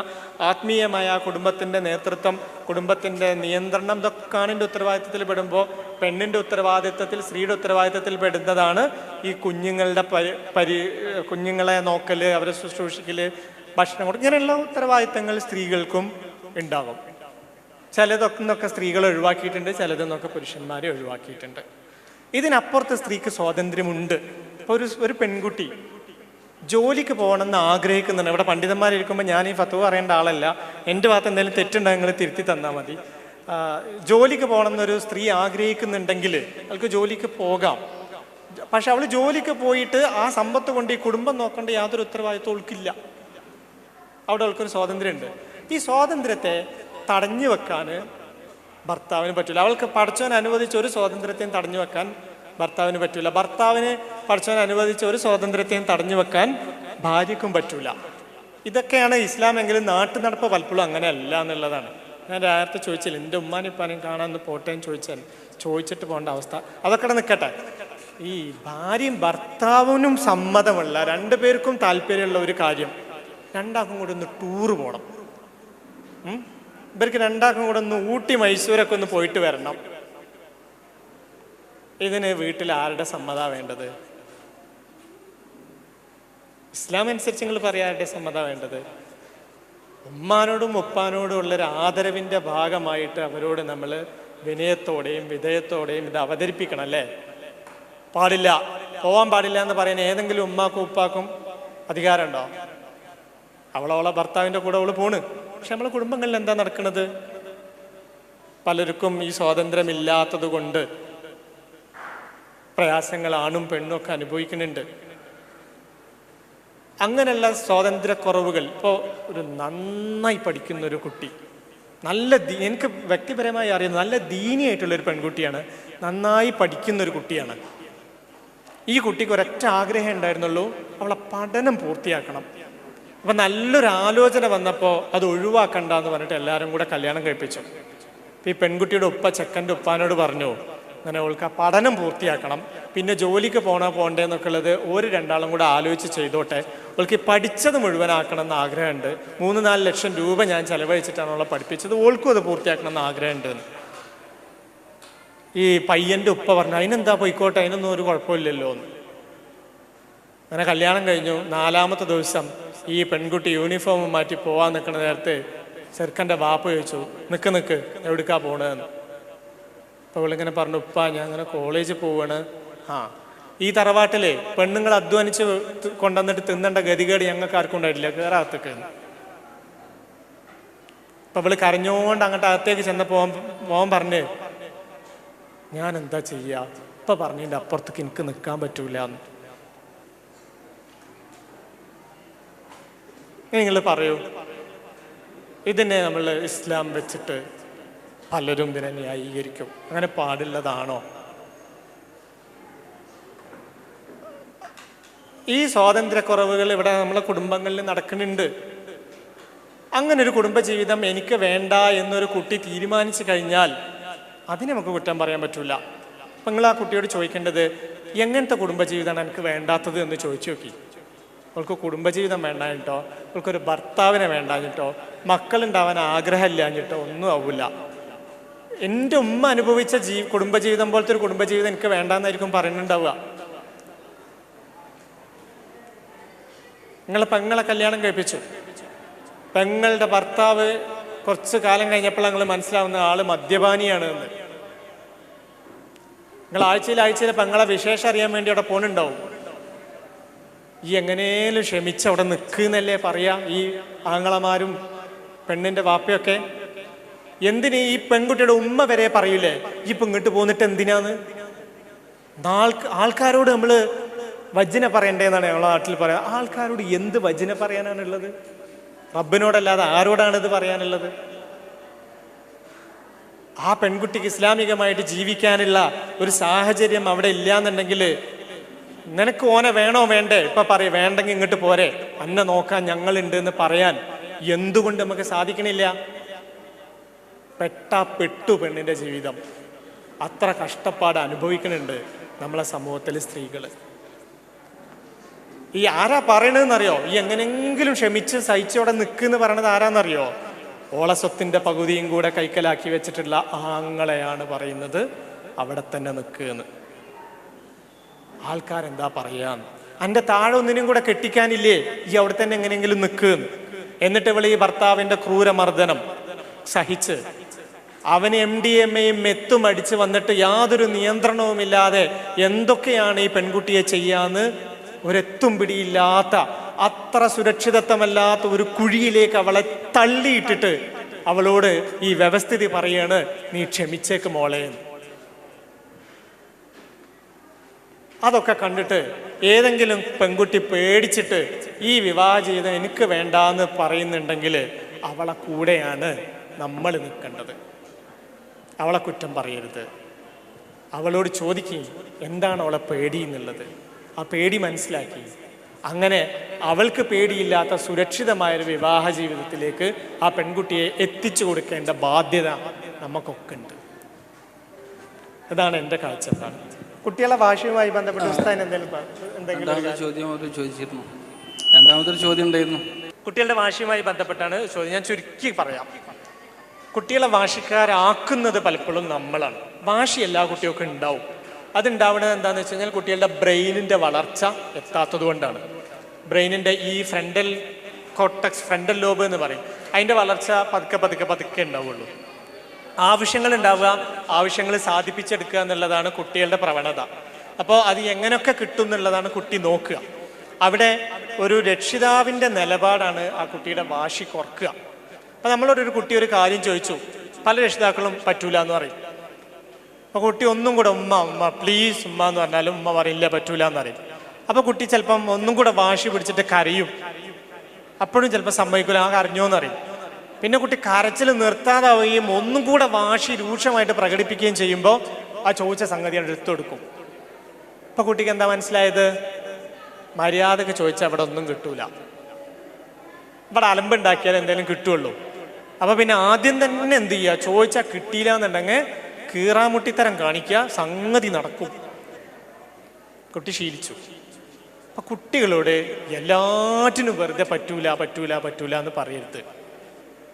ആത്മീയമായ കുടുംബത്തിൻ്റെ നേതൃത്വം, കുടുംബത്തിൻ്റെ നിയന്ത്രണം, ഇതൊക്കെ ആണിൻ്റെ ഉത്തരവാദിത്തത്തിൽ പെടുമ്പോൾ പെണ്ണിൻ്റെ ഉത്തരവാദിത്തത്തിൽ, സ്ത്രീയുടെ ഉത്തരവാദിത്തത്തിൽ പെടുന്നതാണ് ഈ കുഞ്ഞുങ്ങളുടെ കുഞ്ഞുങ്ങളെ നോക്കൽ, അവരെ ശുശ്രൂഷിക്കൽ, ഭക്ഷണം കൊടുക്കുക, ഇങ്ങനെയുള്ള ഉത്തരവാദിത്തങ്ങൾ സ്ത്രീകൾക്കും ഉണ്ടാകും. ചിലതൊക്കെ സ്ത്രീകൾ ഒഴിവാക്കിയിട്ടുണ്ട്, ചിലതെന്നൊക്കെ പുരുഷന്മാരെ ഒഴിവാക്കിയിട്ടുണ്ട്. ഇതിനപ്പുറത്ത് സ്ത്രീക്ക് സ്വാതന്ത്ര്യമുണ്ട്. ഇപ്പോൾ ഒരു പെൺകുട്ടി ജോലിക്ക് പോകണമെന്ന് ആഗ്രഹിക്കുന്നുണ്ട്. ഇവിടെ പണ്ഡിതന്മാരിരിക്കുമ്പോൾ ഞാൻ ഈ ഫത്വ പറയേണ്ട ആളല്ല, എൻ്റെ ഭാഗത്ത് എന്തെങ്കിലും തെറ്റുണ്ടെങ്കിൽ നിങ്ങൾ തിരുത്തി തന്നാൽ മതി. ജോലിക്ക് പോകണമെന്നൊരു സ്ത്രീ ആഗ്രഹിക്കുന്നുണ്ടെങ്കിൽ അവൾക്ക് ജോലിക്ക് പോകാം. പക്ഷെ അവൾ ജോലിക്ക് പോയിട്ട് ആ സമ്പത്ത് കൊണ്ട് ഈ കുടുംബം നോക്കേണ്ട യാതൊരു ഉത്തരവാദിത്വം അവൾക്കില്ല. അവിടെ അവൾക്കൊരു സ്വാതന്ത്ര്യമുണ്ട്. ഈ സ്വാതന്ത്ര്യത്തെ തടഞ്ഞു വെക്കാൻ ഭർത്താവിന് പറ്റില്ല. അവൾക്ക് പഠിച്ചവൻ അനുവദിച്ച ഒരു സ്വാതന്ത്ര്യത്തെയും തടഞ്ഞു വെക്കാൻ ഭർത്താവിന് പറ്റില്ല. ഭർത്താവിന് പഠിച്ചവൻ അനുവദിച്ച ഒരു സ്വാതന്ത്ര്യത്തെയും തടഞ്ഞു വെക്കാൻ ഭാര്യയ്ക്കും പറ്റില്ല. ഇതൊക്കെയാണ് ഇസ്ലാം. എങ്കിലും നാട്ടു നടപ്പ് പലപ്പോഴും അങ്ങനെയല്ല എന്നുള്ളതാണ്. ഞാൻ നേരത്തെ ചോദിച്ചില്ല, എൻ്റെ ഉമ്മാനിപ്പാനും കാണാൻ പോട്ടേന്ന് ചോദിച്ചിട്ട് പോകേണ്ട അവസ്ഥ അതൊക്കെ നിൽക്കട്ടെ. ഈ ഭാര്യയും ഭർത്താവിനും സമ്മതമുള്ള, രണ്ടുപേർക്കും താല്പര്യമുള്ള ഒരു കാര്യം, രണ്ടാൾക്കും കൂടി ഒന്ന് ടൂറ് പോകണം. ഇവർക്ക് രണ്ടാൾക്കും കൂടെ ഒന്ന് ഊട്ടി മൈസൂരൊക്കെ ഒന്ന് പോയിട്ട് വരണം. ഇതിന് വീട്ടിൽ ആരുടെ സമ്മതമാണ് വേണ്ടത്? ഇസ്ലാം അനുസരിച്ച് നിങ്ങൾ പറയാം, ആരുടെ സമ്മതമാണ് വേണ്ടത്? ഉമ്മാനോടും ഉപ്പാനോടും ഉള്ളൊരു ആദരവിൻ്റെ ഭാഗമായിട്ട് അവരോട് നമ്മൾ വിനയത്തോടെയും വിധേയത്തോടെയും ഇത് അവതരിപ്പിക്കണം. അല്ലേ? പാടില്ല, പോവാൻ പാടില്ല എന്ന് പറയാൻ ഏതെങ്കിലും ഉമ്മാക്കും ഉപ്പാക്കും അധികാരമുണ്ടോ? അവളവളെ ഭർത്താവിൻ്റെ കൂടെ അവള് പോണ്. പക്ഷെ നമ്മളെ കുടുംബങ്ങളിൽ എന്താ നടക്കുന്നത്? പലർക്കും ഈ സ്വാതന്ത്ര്യമില്ലാത്തത് കൊണ്ട് പ്രയാസങ്ങൾ ആണും പെണ്ണും ഒക്കെ അനുഭവിക്കുന്നുണ്ട്. അങ്ങനെയുള്ള സ്വാതന്ത്ര്യക്കുറവുകൾ, ഇപ്പോൾ ഒരു നന്നായി പഠിക്കുന്ന ഒരു കുട്ടി, എനിക്ക് വ്യക്തിപരമായി അറിയുന്നത് നല്ല ദീനിയായിട്ടുള്ളൊരു പെൺകുട്ടിയാണ്, നന്നായി പഠിക്കുന്നൊരു കുട്ടിയാണ്. ഈ കുട്ടിക്ക് ഒരൊറ്റ ആഗ്രഹം ഉണ്ടായിരുന്നുള്ളൂ, അവളെ പഠനം പൂർത്തിയാക്കണം. അപ്പം നല്ലൊരു ആലോചന വന്നപ്പോൾ അത് ഒഴിവാക്കണ്ടെന്ന് പറഞ്ഞിട്ട് എല്ലാവരും കൂടെ കല്യാണം കഴിപ്പിച്ചു. ഈ പെൺകുട്ടിയുടെ ചെക്കൻ്റെ ഉപ്പാനോട് പറഞ്ഞു, അങ്ങനെ അവൾക്ക് ആ പഠനം പൂർത്തിയാക്കണം, പിന്നെ ജോലിക്ക് പോകണ്ടേന്നൊക്കെ ഉള്ളത് ഒരു രണ്ടാളും കൂടെ ആലോചിച്ച് ചെയ്തോട്ടെ, അവൾക്ക് പഠിച്ചത് മുഴുവനാക്കണം എന്ന് ആഗ്രഹമുണ്ട്, 3-4 ലക്ഷം രൂപ ഞാൻ ചെലവഴിച്ചിട്ടാണ് അവളെ പഠിപ്പിച്ചത്, ഓൾക്കും അത് പൂർത്തിയാക്കണം എന്ന് ആഗ്രഹമുണ്ട്. ഈ പയ്യൻ്റെ ഉപ്പ പറഞ്ഞു, അതിനെന്താ പോയിക്കോട്ടെ, അതിനൊന്നും ഒരു കുഴപ്പമില്ലല്ലോ എന്ന്. അങ്ങനെ കല്യാണം കഴിഞ്ഞു. 4ാമത്തെ ദിവസം ഈ പെൺകുട്ടി യൂണിഫോം മാറ്റി പോവാൻ നിൽക്കുന്ന നേരത്ത് ചെറുക്കൻ്റെ ബാപ്പ ചോദിച്ചു, നിൽക്ക് എവിടേക്കാ പോണതെന്ന്. അപ്പോൾ അവളിങ്ങനെ പറഞ്ഞു, ഉപ്പ ഞാൻ അങ്ങനെ കോളേജിൽ പോവാണ്. ഈ തറവാട്ടിലെ പെണ്ണുങ്ങൾ അധ്വാനിച്ച് കൊണ്ടുവന്നിട്ട് തിന്നേണ്ട ഗതികേട് ഞങ്ങൾക്ക് ആർക്കും ഉണ്ടായിട്ടില്ല, കയറാകത്തേക്ക്. അപ്പം അവള് കരഞ്ഞോണ്ട് അങ്ങോട്ട് അകത്തേക്ക് ചെന്നപ്പോൾ മോൻ പറഞ്ഞ്, ഞാൻ എന്താ ചെയ്യുക, ഇപ്പം പറഞ്ഞതിൻ്റെ അപ്പുറത്തേക്ക് എനിക്ക് നിൽക്കാൻ പറ്റൂല എന്ന്. നിങ്ങൾ പറയൂ, ഇതിനെ നമ്മൾ ഇസ്ലാം വെച്ചിട്ട് പലരും ഇതിനെ ന്യായീകരിക്കും. അങ്ങനെ പാടുള്ളതാണോ? ഈ സ്വാതന്ത്ര്യക്കുറവുകൾ ഇവിടെ നമ്മളെ കുടുംബങ്ങളിൽ നടക്കുന്നുണ്ട്. അങ്ങനെ ഒരു കുടുംബജീവിതം എനിക്ക് വേണ്ട എന്നൊരു കുട്ടി തീരുമാനിച്ചു കഴിഞ്ഞാൽ അതിനെ നമുക്ക് കുറ്റം പറയാൻ പറ്റൂല. അപ്പം നിങ്ങൾ ആ കുട്ടിയോട് ചോദിക്കേണ്ടത്, എങ്ങനത്തെ കുടുംബജീവിതമാണ് എനിക്ക് വേണ്ടാത്തത് എന്ന് ചോദിച്ചു നോക്കി. അവൾക്ക് കുടുംബജീവിതം വേണ്ടാഞ്ഞിട്ടോ, അവൾക്കൊരു ഭർത്താവിനെ വേണ്ടാഞ്ഞിട്ടോ, മക്കളുണ്ടാവാൻ ആഗ്രഹമില്ലാഞ്ഞിട്ടോ ഒന്നും ആവില്ല. എൻ്റെ ഉമ്മ അനുഭവിച്ച കുടുംബജീവിതം പോലത്തെ ഒരു കുടുംബജീവിതം എനിക്ക് വേണ്ടാന്നായിരിക്കും പറയുന്നുണ്ടാവുക. നിങ്ങൾ പെങ്ങളെ കല്യാണം കഴിപ്പിച്ചു, പെങ്ങളുടെ ഭർത്താവ് കുറച്ച് കാലം കഴിഞ്ഞപ്പോൾ നിങ്ങൾ മനസ്സിലാവുന്ന ആള് മദ്യപാനിയാണ് എന്ന്. നിങ്ങൾ ആഴ്ചയിൽ പെങ്ങളെ വിശേഷം അറിയാൻ വേണ്ടി അവിടെ പോണുണ്ടാവും. ഈ എങ്ങനെയും ക്ഷമിച്ച് അവിടെ നിൽക്കുന്നല്ലേ പറയാ ഈ ആങ്ങളമാരും പെണ്ണിൻ്റെ വാപ്പയൊക്കെ. എന്തിന് ഈ പെൺകുട്ടിയുടെ ഉമ്മ വരെ പറയൂലേ, ഈ ഇങ്ങോട്ട് പോന്നിട്ട് എന്തിനാന്ന്? ആൾക്കാരോട് നമ്മൾ വജ്ജന പറയണ്ടേന്നാണ് ഞങ്ങളെ നാട്ടിൽ പറയാം. ആൾക്കാരോട് എന്ത് വജ്ജന പറയാനാണുള്ളത്? റബ്ബിനോടല്ലാതെ ആരോടാണ് ഇത് പറയാനുള്ളത്? ആ പെൺകുട്ടിക്ക് ഇസ്ലാമികമായിട്ട് ജീവിക്കാനുള്ള ഒരു സാഹചര്യം അവിടെ ഇല്ലാന്നുണ്ടെങ്കിൽ നിനക്ക് ഓനെ വേണോ വേണ്ടേ, ഇപ്പൊ പറയും വേണ്ടെങ്കിൽ ഇങ്ങോട്ട് പോരെ, അന്നെ നോക്കാൻ ഞങ്ങളുണ്ട് എന്ന് പറയാൻ എന്തുകൊണ്ട് നമുക്ക് സാധിക്കണില്ല? പെട്ടു പെണ്ണിന്റെ ജീവിതം അത്ര കഷ്ടപ്പാട് അനുഭവിക്കുന്നുണ്ട് നമ്മളെ സമൂഹത്തിലെ സ്ത്രീകൾ. ഈ ആരാ പറയണതെന്നറിയോ? ഈ എങ്ങനെങ്കിലും ക്ഷമിച്ച് സഹിച്ചോടെ നിൽക്കുന്ന് പറയണത് ആരാന്നറിയോ? ഓളസ്വത്തിന്റെ പകുതിയും കൂടെ കൈക്കലാക്കി വെച്ചിട്ടുള്ള ആങ്ങളെയാണ് പറയുന്നത് അവിടെ തന്നെ നിൽക്കുന്ന്. ആൾക്കാരെന്താ പറയാന്ന്, അന്റെ താഴെ ഒന്നിനും കൂടെ കെട്ടിക്കാനില്ലേ, ഈ അവിടെ തന്നെ എങ്ങനെയെങ്കിലും നിൽക്കുന്ന്. എന്നിട്ട് ഇവള് ഈ ഭർത്താവിന്റെ ക്രൂരമർദ്ദനം സഹിച്ച് അവന് MDMAയും മെത്തും അടിച്ച് വന്നിട്ട് യാതൊരു നിയന്ത്രണവുമില്ലാതെ എന്തൊക്കെയാണ് ഈ പെൺകുട്ടിയെ ചെയ്യാന്ന് ഒരെത്തും പിടിയില്ലാത്ത, അത്ര സുരക്ഷിതത്വമല്ലാത്ത ഒരു കുഴിയിലേക്ക് അവളെ തള്ളിയിട്ടിട്ട് അവളോട് ഈ വ്യവസ്ഥിതി പറയാണ്, നീ ക്ഷമിച്ചേക്ക് മോളെ. അതൊക്കെ കണ്ടിട്ട് ഏതെങ്കിലും പെൺകുട്ടി പേടിച്ചിട്ട് ഈ വിവാഹ ജീവിതം എനിക്ക് വേണ്ടാന്ന് പറയുന്നുണ്ടെങ്കിൽ അവളെ കൂടെയാണ് നമ്മൾ നിൽക്കേണ്ടത്. അവളെ കുറ്റം പറയരുത്. അവളോട് ചോദിക്കും എന്താണ് അവളെ പേടി എന്നുള്ളത്. ആ പേടി മനസ്സിലാക്കി അങ്ങനെ അവൾക്ക് പേടിയില്ലാത്ത സുരക്ഷിതമായൊരു വിവാഹ ജീവിതത്തിലേക്ക് ആ പെൺകുട്ടിയെ എത്തിച്ചു കൊടുക്കേണ്ട ബാധ്യത നമുക്കൊക്കെ ഉണ്ട്. അതാണ് എൻ്റെ കാഴ്ചപ്പാട്. കുട്ടികളെ ഭാഷയുമായി ബന്ധപ്പെട്ട് ഉസ്താദിന് എന്തെങ്കിലും ചോദിച്ചിരുന്നു. രണ്ടാമതൊരു ചോദ്യം ഉണ്ടായിരുന്നു. കുട്ടികളുടെ ഭാഷയുമായി ബന്ധപ്പെട്ടാണ് ചോദ്യം. ഞാൻ ചുരുക്കി പറയാം. കുട്ടികളെ ഭാഷക്കാരാക്കുന്നത് പലപ്പോഴും നമ്മളാണ്. ഭാഷ എല്ലാ കുട്ടികൾക്കും ഉണ്ടാവും. അതുണ്ടാവുന്നത് എന്താണെന്ന് വെച്ച് കഴിഞ്ഞാൽ കുട്ടികളുടെ ബ്രെയിനിൻ്റെ വളർച്ച എത്താത്തത് കൊണ്ടാണ്. ബ്രെയിനിൻ്റെ ഈ ഫ്രണ്ടൽ ലോബ് എന്ന് പറയും, അതിൻ്റെ വളർച്ച പതുക്കെ ഉണ്ടാവുള്ളൂ. ആവശ്യങ്ങൾ ഉണ്ടാവുക, ആവശ്യങ്ങൾ സാധിപ്പിച്ചെടുക്കുക എന്നുള്ളതാണ് കുട്ടികളുടെ പ്രവണത. അപ്പോൾ അത് എങ്ങനെയൊക്കെ കിട്ടും എന്നുള്ളതാണ് കുട്ടി നോക്കുക. അവിടെ ഒരു രക്ഷിതാവിൻ്റെ നിലപാടാണ് ആ കുട്ടിയുടെ വാശി കുറക്കുക. അപ്പം നമ്മളോടൊരു കുട്ടി ഒരു കാര്യം ചോദിച്ചു, പല രക്ഷിതാക്കളും പറ്റൂല എന്ന് പറയും. അപ്പോൾ കുട്ടി ഒന്നും കൂടെ ഉമ്മ പ്ലീസ് ഉമ്മ എന്ന് പറഞ്ഞാലും ഉമ്മ പറയില്ല പറ്റൂല എന്ന് പറയും. അപ്പോൾ കുട്ടി ചിലപ്പം ഒന്നും കൂടെ വാശി പിടിച്ചിട്ട് കരയും. അപ്പോഴും ചിലപ്പോൾ സമ്മതിക്കില്ല, ആ കരഞ്ഞോന്ന് അറിയും. പിന്നെ കുട്ടി കരച്ചിൽ നിർത്താതാവുകയും ഒന്നും കൂടെ വാശി രൂക്ഷമായിട്ട് പ്രകടിപ്പിക്കുകയും ചെയ്യുമ്പോൾ ആ ചോദിച്ച സംഗതി എടുത്തു കൊടുക്കും. ഇപ്പൊ കുട്ടിക്ക് എന്താ മനസ്സിലായത്? മര്യാദക്ക് ചോദിച്ചാൽ അവിടെ ഒന്നും കിട്ടൂല, ഇവിടെ അലമ്പുണ്ടാക്കിയാൽ എന്തെങ്കിലും കിട്ടുള്ളൂ. അപ്പൊ പിന്നെ ആദ്യം തന്നെ എന്ത് ചെയ്യുക, ചോദിച്ചാൽ കിട്ടിയില്ല എന്നുണ്ടെങ്കിൽ കീറാമുട്ടിത്തരം കാണിക്കുക, സംഗതി നടക്കും. കുട്ടി ശീലിച്ചു. അപ്പൊ കുട്ടികളോട് എല്ലാറ്റിനും വെറുതെ പറ്റൂല എന്ന് പറയരുത്.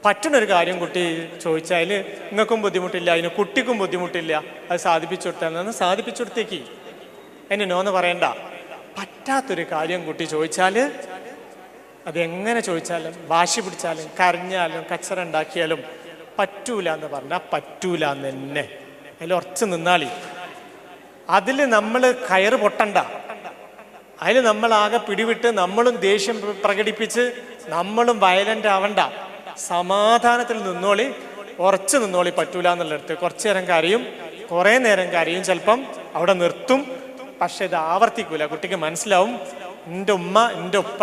പറ്റുന്നൊരു കാര്യം കുട്ടി ചോദിച്ചാൽ നിങ്ങൾക്കും ബുദ്ധിമുട്ടില്ല, അതിന് കുട്ടിക്കും ബുദ്ധിമുട്ടില്ല, അത് സാധിപ്പിച്ചു കൊടുത്താൽ സാധിപ്പിച്ചു കൊടുത്തേക്ക്, അതിന് നോന്ന് പറയണ്ട. പറ്റാത്തൊരു കാര്യം കുട്ടി ചോദിച്ചാൽ അതെങ്ങനെ ചോദിച്ചാലും വാശി പിടിച്ചാലും കരഞ്ഞാലും കച്ചറ ഉണ്ടാക്കിയാലും പറ്റൂല എന്ന് പറഞ്ഞാൽ പറ്റൂല എന്ന് തന്നെ അതിൽ ഉറച്ചു നിന്നാളി. അതിൽ നമ്മൾ കയറ് പൊട്ടണ്ട, അതിൽ നമ്മളാകെ പിടിവിട്ട് നമ്മളും ദേഷ്യം പ്രകടിപ്പിച്ച് നമ്മളും വയലൻ്റ് ആവണ്ട. സമാധാനത്തിൽ നിന്നോളി, ഉറച്ചു നിന്നോളി. പറ്റൂല എന്നുള്ളടത്ത് കുറച്ചു നേരം കരയും, കുറേ നേരം കരയും, ചിലപ്പം അവിടെ നിർത്തും. പക്ഷെ ഇത് ആവർത്തിക്കൂല. കുട്ടിക്ക് മനസ്സിലാവും എൻ്റെ ഉമ്മ എൻ്റെ ഉപ്പ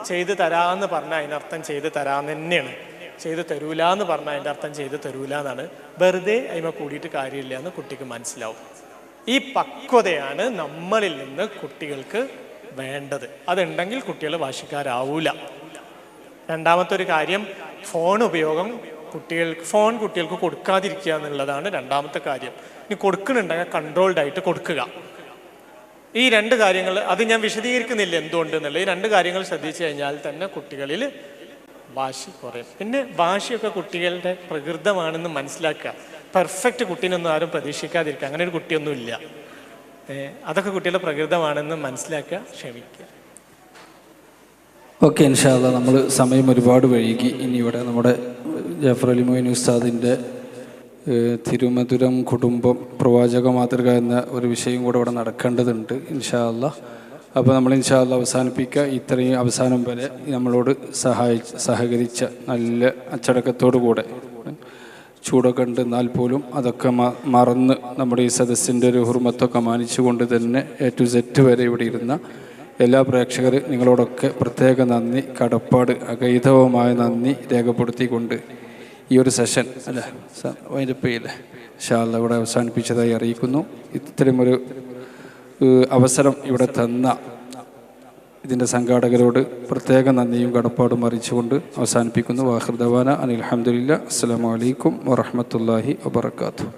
ചെയ്തു തരാമെന്ന് പറഞ്ഞാൽ അതിനർത്ഥം ചെയ്തു തരാമെന്ന് തന്നെയാണ്. ചെയ്തു തരൂല എന്ന് പറഞ്ഞാൽ അതിൻ്റെ അർത്ഥം ചെയ്തു തരൂല എന്നാണ്. വെറുതെ അതിമ കൂടിയിട്ട് കാര്യമില്ല എന്ന് കുട്ടിക്ക് മനസ്സിലാവും. ഈ പക്വതയാണ് നമ്മളിൽ നിന്ന് കുട്ടികൾക്ക് വേണ്ടത്. അതുണ്ടെങ്കിൽ കുട്ടികൾ വാശിക്കാരാവൂല. രണ്ടാമത്തെ ഒരു കാര്യം, ഫോൺ ഉപയോഗം കുട്ടികൾക്ക് കൊടുക്കാതിരിക്കുക എന്നുള്ളതാണ് രണ്ടാമത്തെ കാര്യം. ഇനി കൊടുക്കുന്നുണ്ടെങ്കിൽ കൺട്രോൾഡ് ആയിട്ട് കൊടുക്കുക. ഈ രണ്ട് കാര്യങ്ങൾ, അത് ഞാൻ വിശദീകരിക്കുന്നില്ല എന്തുകൊണ്ട് എന്നുള്ളത്. ഈ രണ്ട് കാര്യങ്ങൾ ശ്രദ്ധിച്ചു കഴിഞ്ഞാൽ തന്നെ കുട്ടികളിൽ വാശി കുറയും. പിന്നെ വാശിയൊക്കെ കുട്ടികളുടെ പ്രകൃതമാണെന്ന് മനസ്സിലാക്കുക. പെർഫെക്റ്റ് കുട്ടീനൊന്നും ആരും പ്രതീക്ഷിക്കാതിരിക്കുക, അങ്ങനെ ഒരു കുട്ടിയൊന്നും ഇല്ല. അതൊക്കെ കുട്ടികളുടെ പ്രകൃതമാണെന്ന് മനസ്സിലാക്കുക, ക്ഷമിക്കുക. ഓക്കെ, ഇൻഷാ അല്ലാഹ് നമ്മൾ സമയം ഒരുപാട് വൈകി. ഇനി ഇവിടെ നമ്മുടെ ജാഫർ അലി മൊയ്ൻ ഉസ്താദിൻ്റെ തിരുമധുരം കുടുംബം പ്രവാചക മാതൃക എന്ന ഒരു വിഷയം കൂടെ ഇവിടെ നടക്കേണ്ടതുണ്ട് ഇൻഷാ അല്ലാഹ്. അപ്പോൾ നമ്മൾ ഇൻഷാ അല്ലാഹ് അവസാനിപ്പിക്കുക. ഇത്രയും അവസാനം വരെ നമ്മളോട് സഹകരിച്ച നല്ല അച്ചടക്കത്തോടു കൂടെ, ചൂടൊക്കെ ഉണ്ട് എന്നാൽ പോലും അതൊക്കെ മറന്ന് നമ്മുടെ ഈ സദസ്സിൻ്റെ ഒരു ഹുർമത്തൊക്കെ മാനിച്ചുകൊണ്ട് തന്നെ A to Z വരെ ഇവിടെ ഇരുന്ന എല്ലാ പ്രേക്ഷകർ നിങ്ങളോടൊക്കെ പ്രത്യേക നന്ദി, കടപ്പാട്, അഗൈതവമായ നന്ദി രേഖപ്പെടുത്തിക്കൊണ്ട് ഈ ഒരു സെഷൻ അല്ലേ വൈൻഡപ്പയില്ലേ ഇൻഷാ അല്ലാഹ് ഇവിടെ അവസാനിപ്പിച്ചതായി അറിയിക്കുന്നു. ഇത്തരമൊരു അവസരം ഇവിടെ തന്ന ഇതിൻ്റെ സംഘാടകരോട് പ്രത്യേക നന്ദിയും കടപ്പാടും അറിയിച്ചുകൊണ്ട് അവസാനിപ്പിക്കുന്നു. വാഖിർ ദവാന അനിൽ ഹംദുലില്ലാഹ്. അസ്സലാമു അലൈക്കും വറഹ്മത്തുള്ളാഹി വബറകാതുഹു.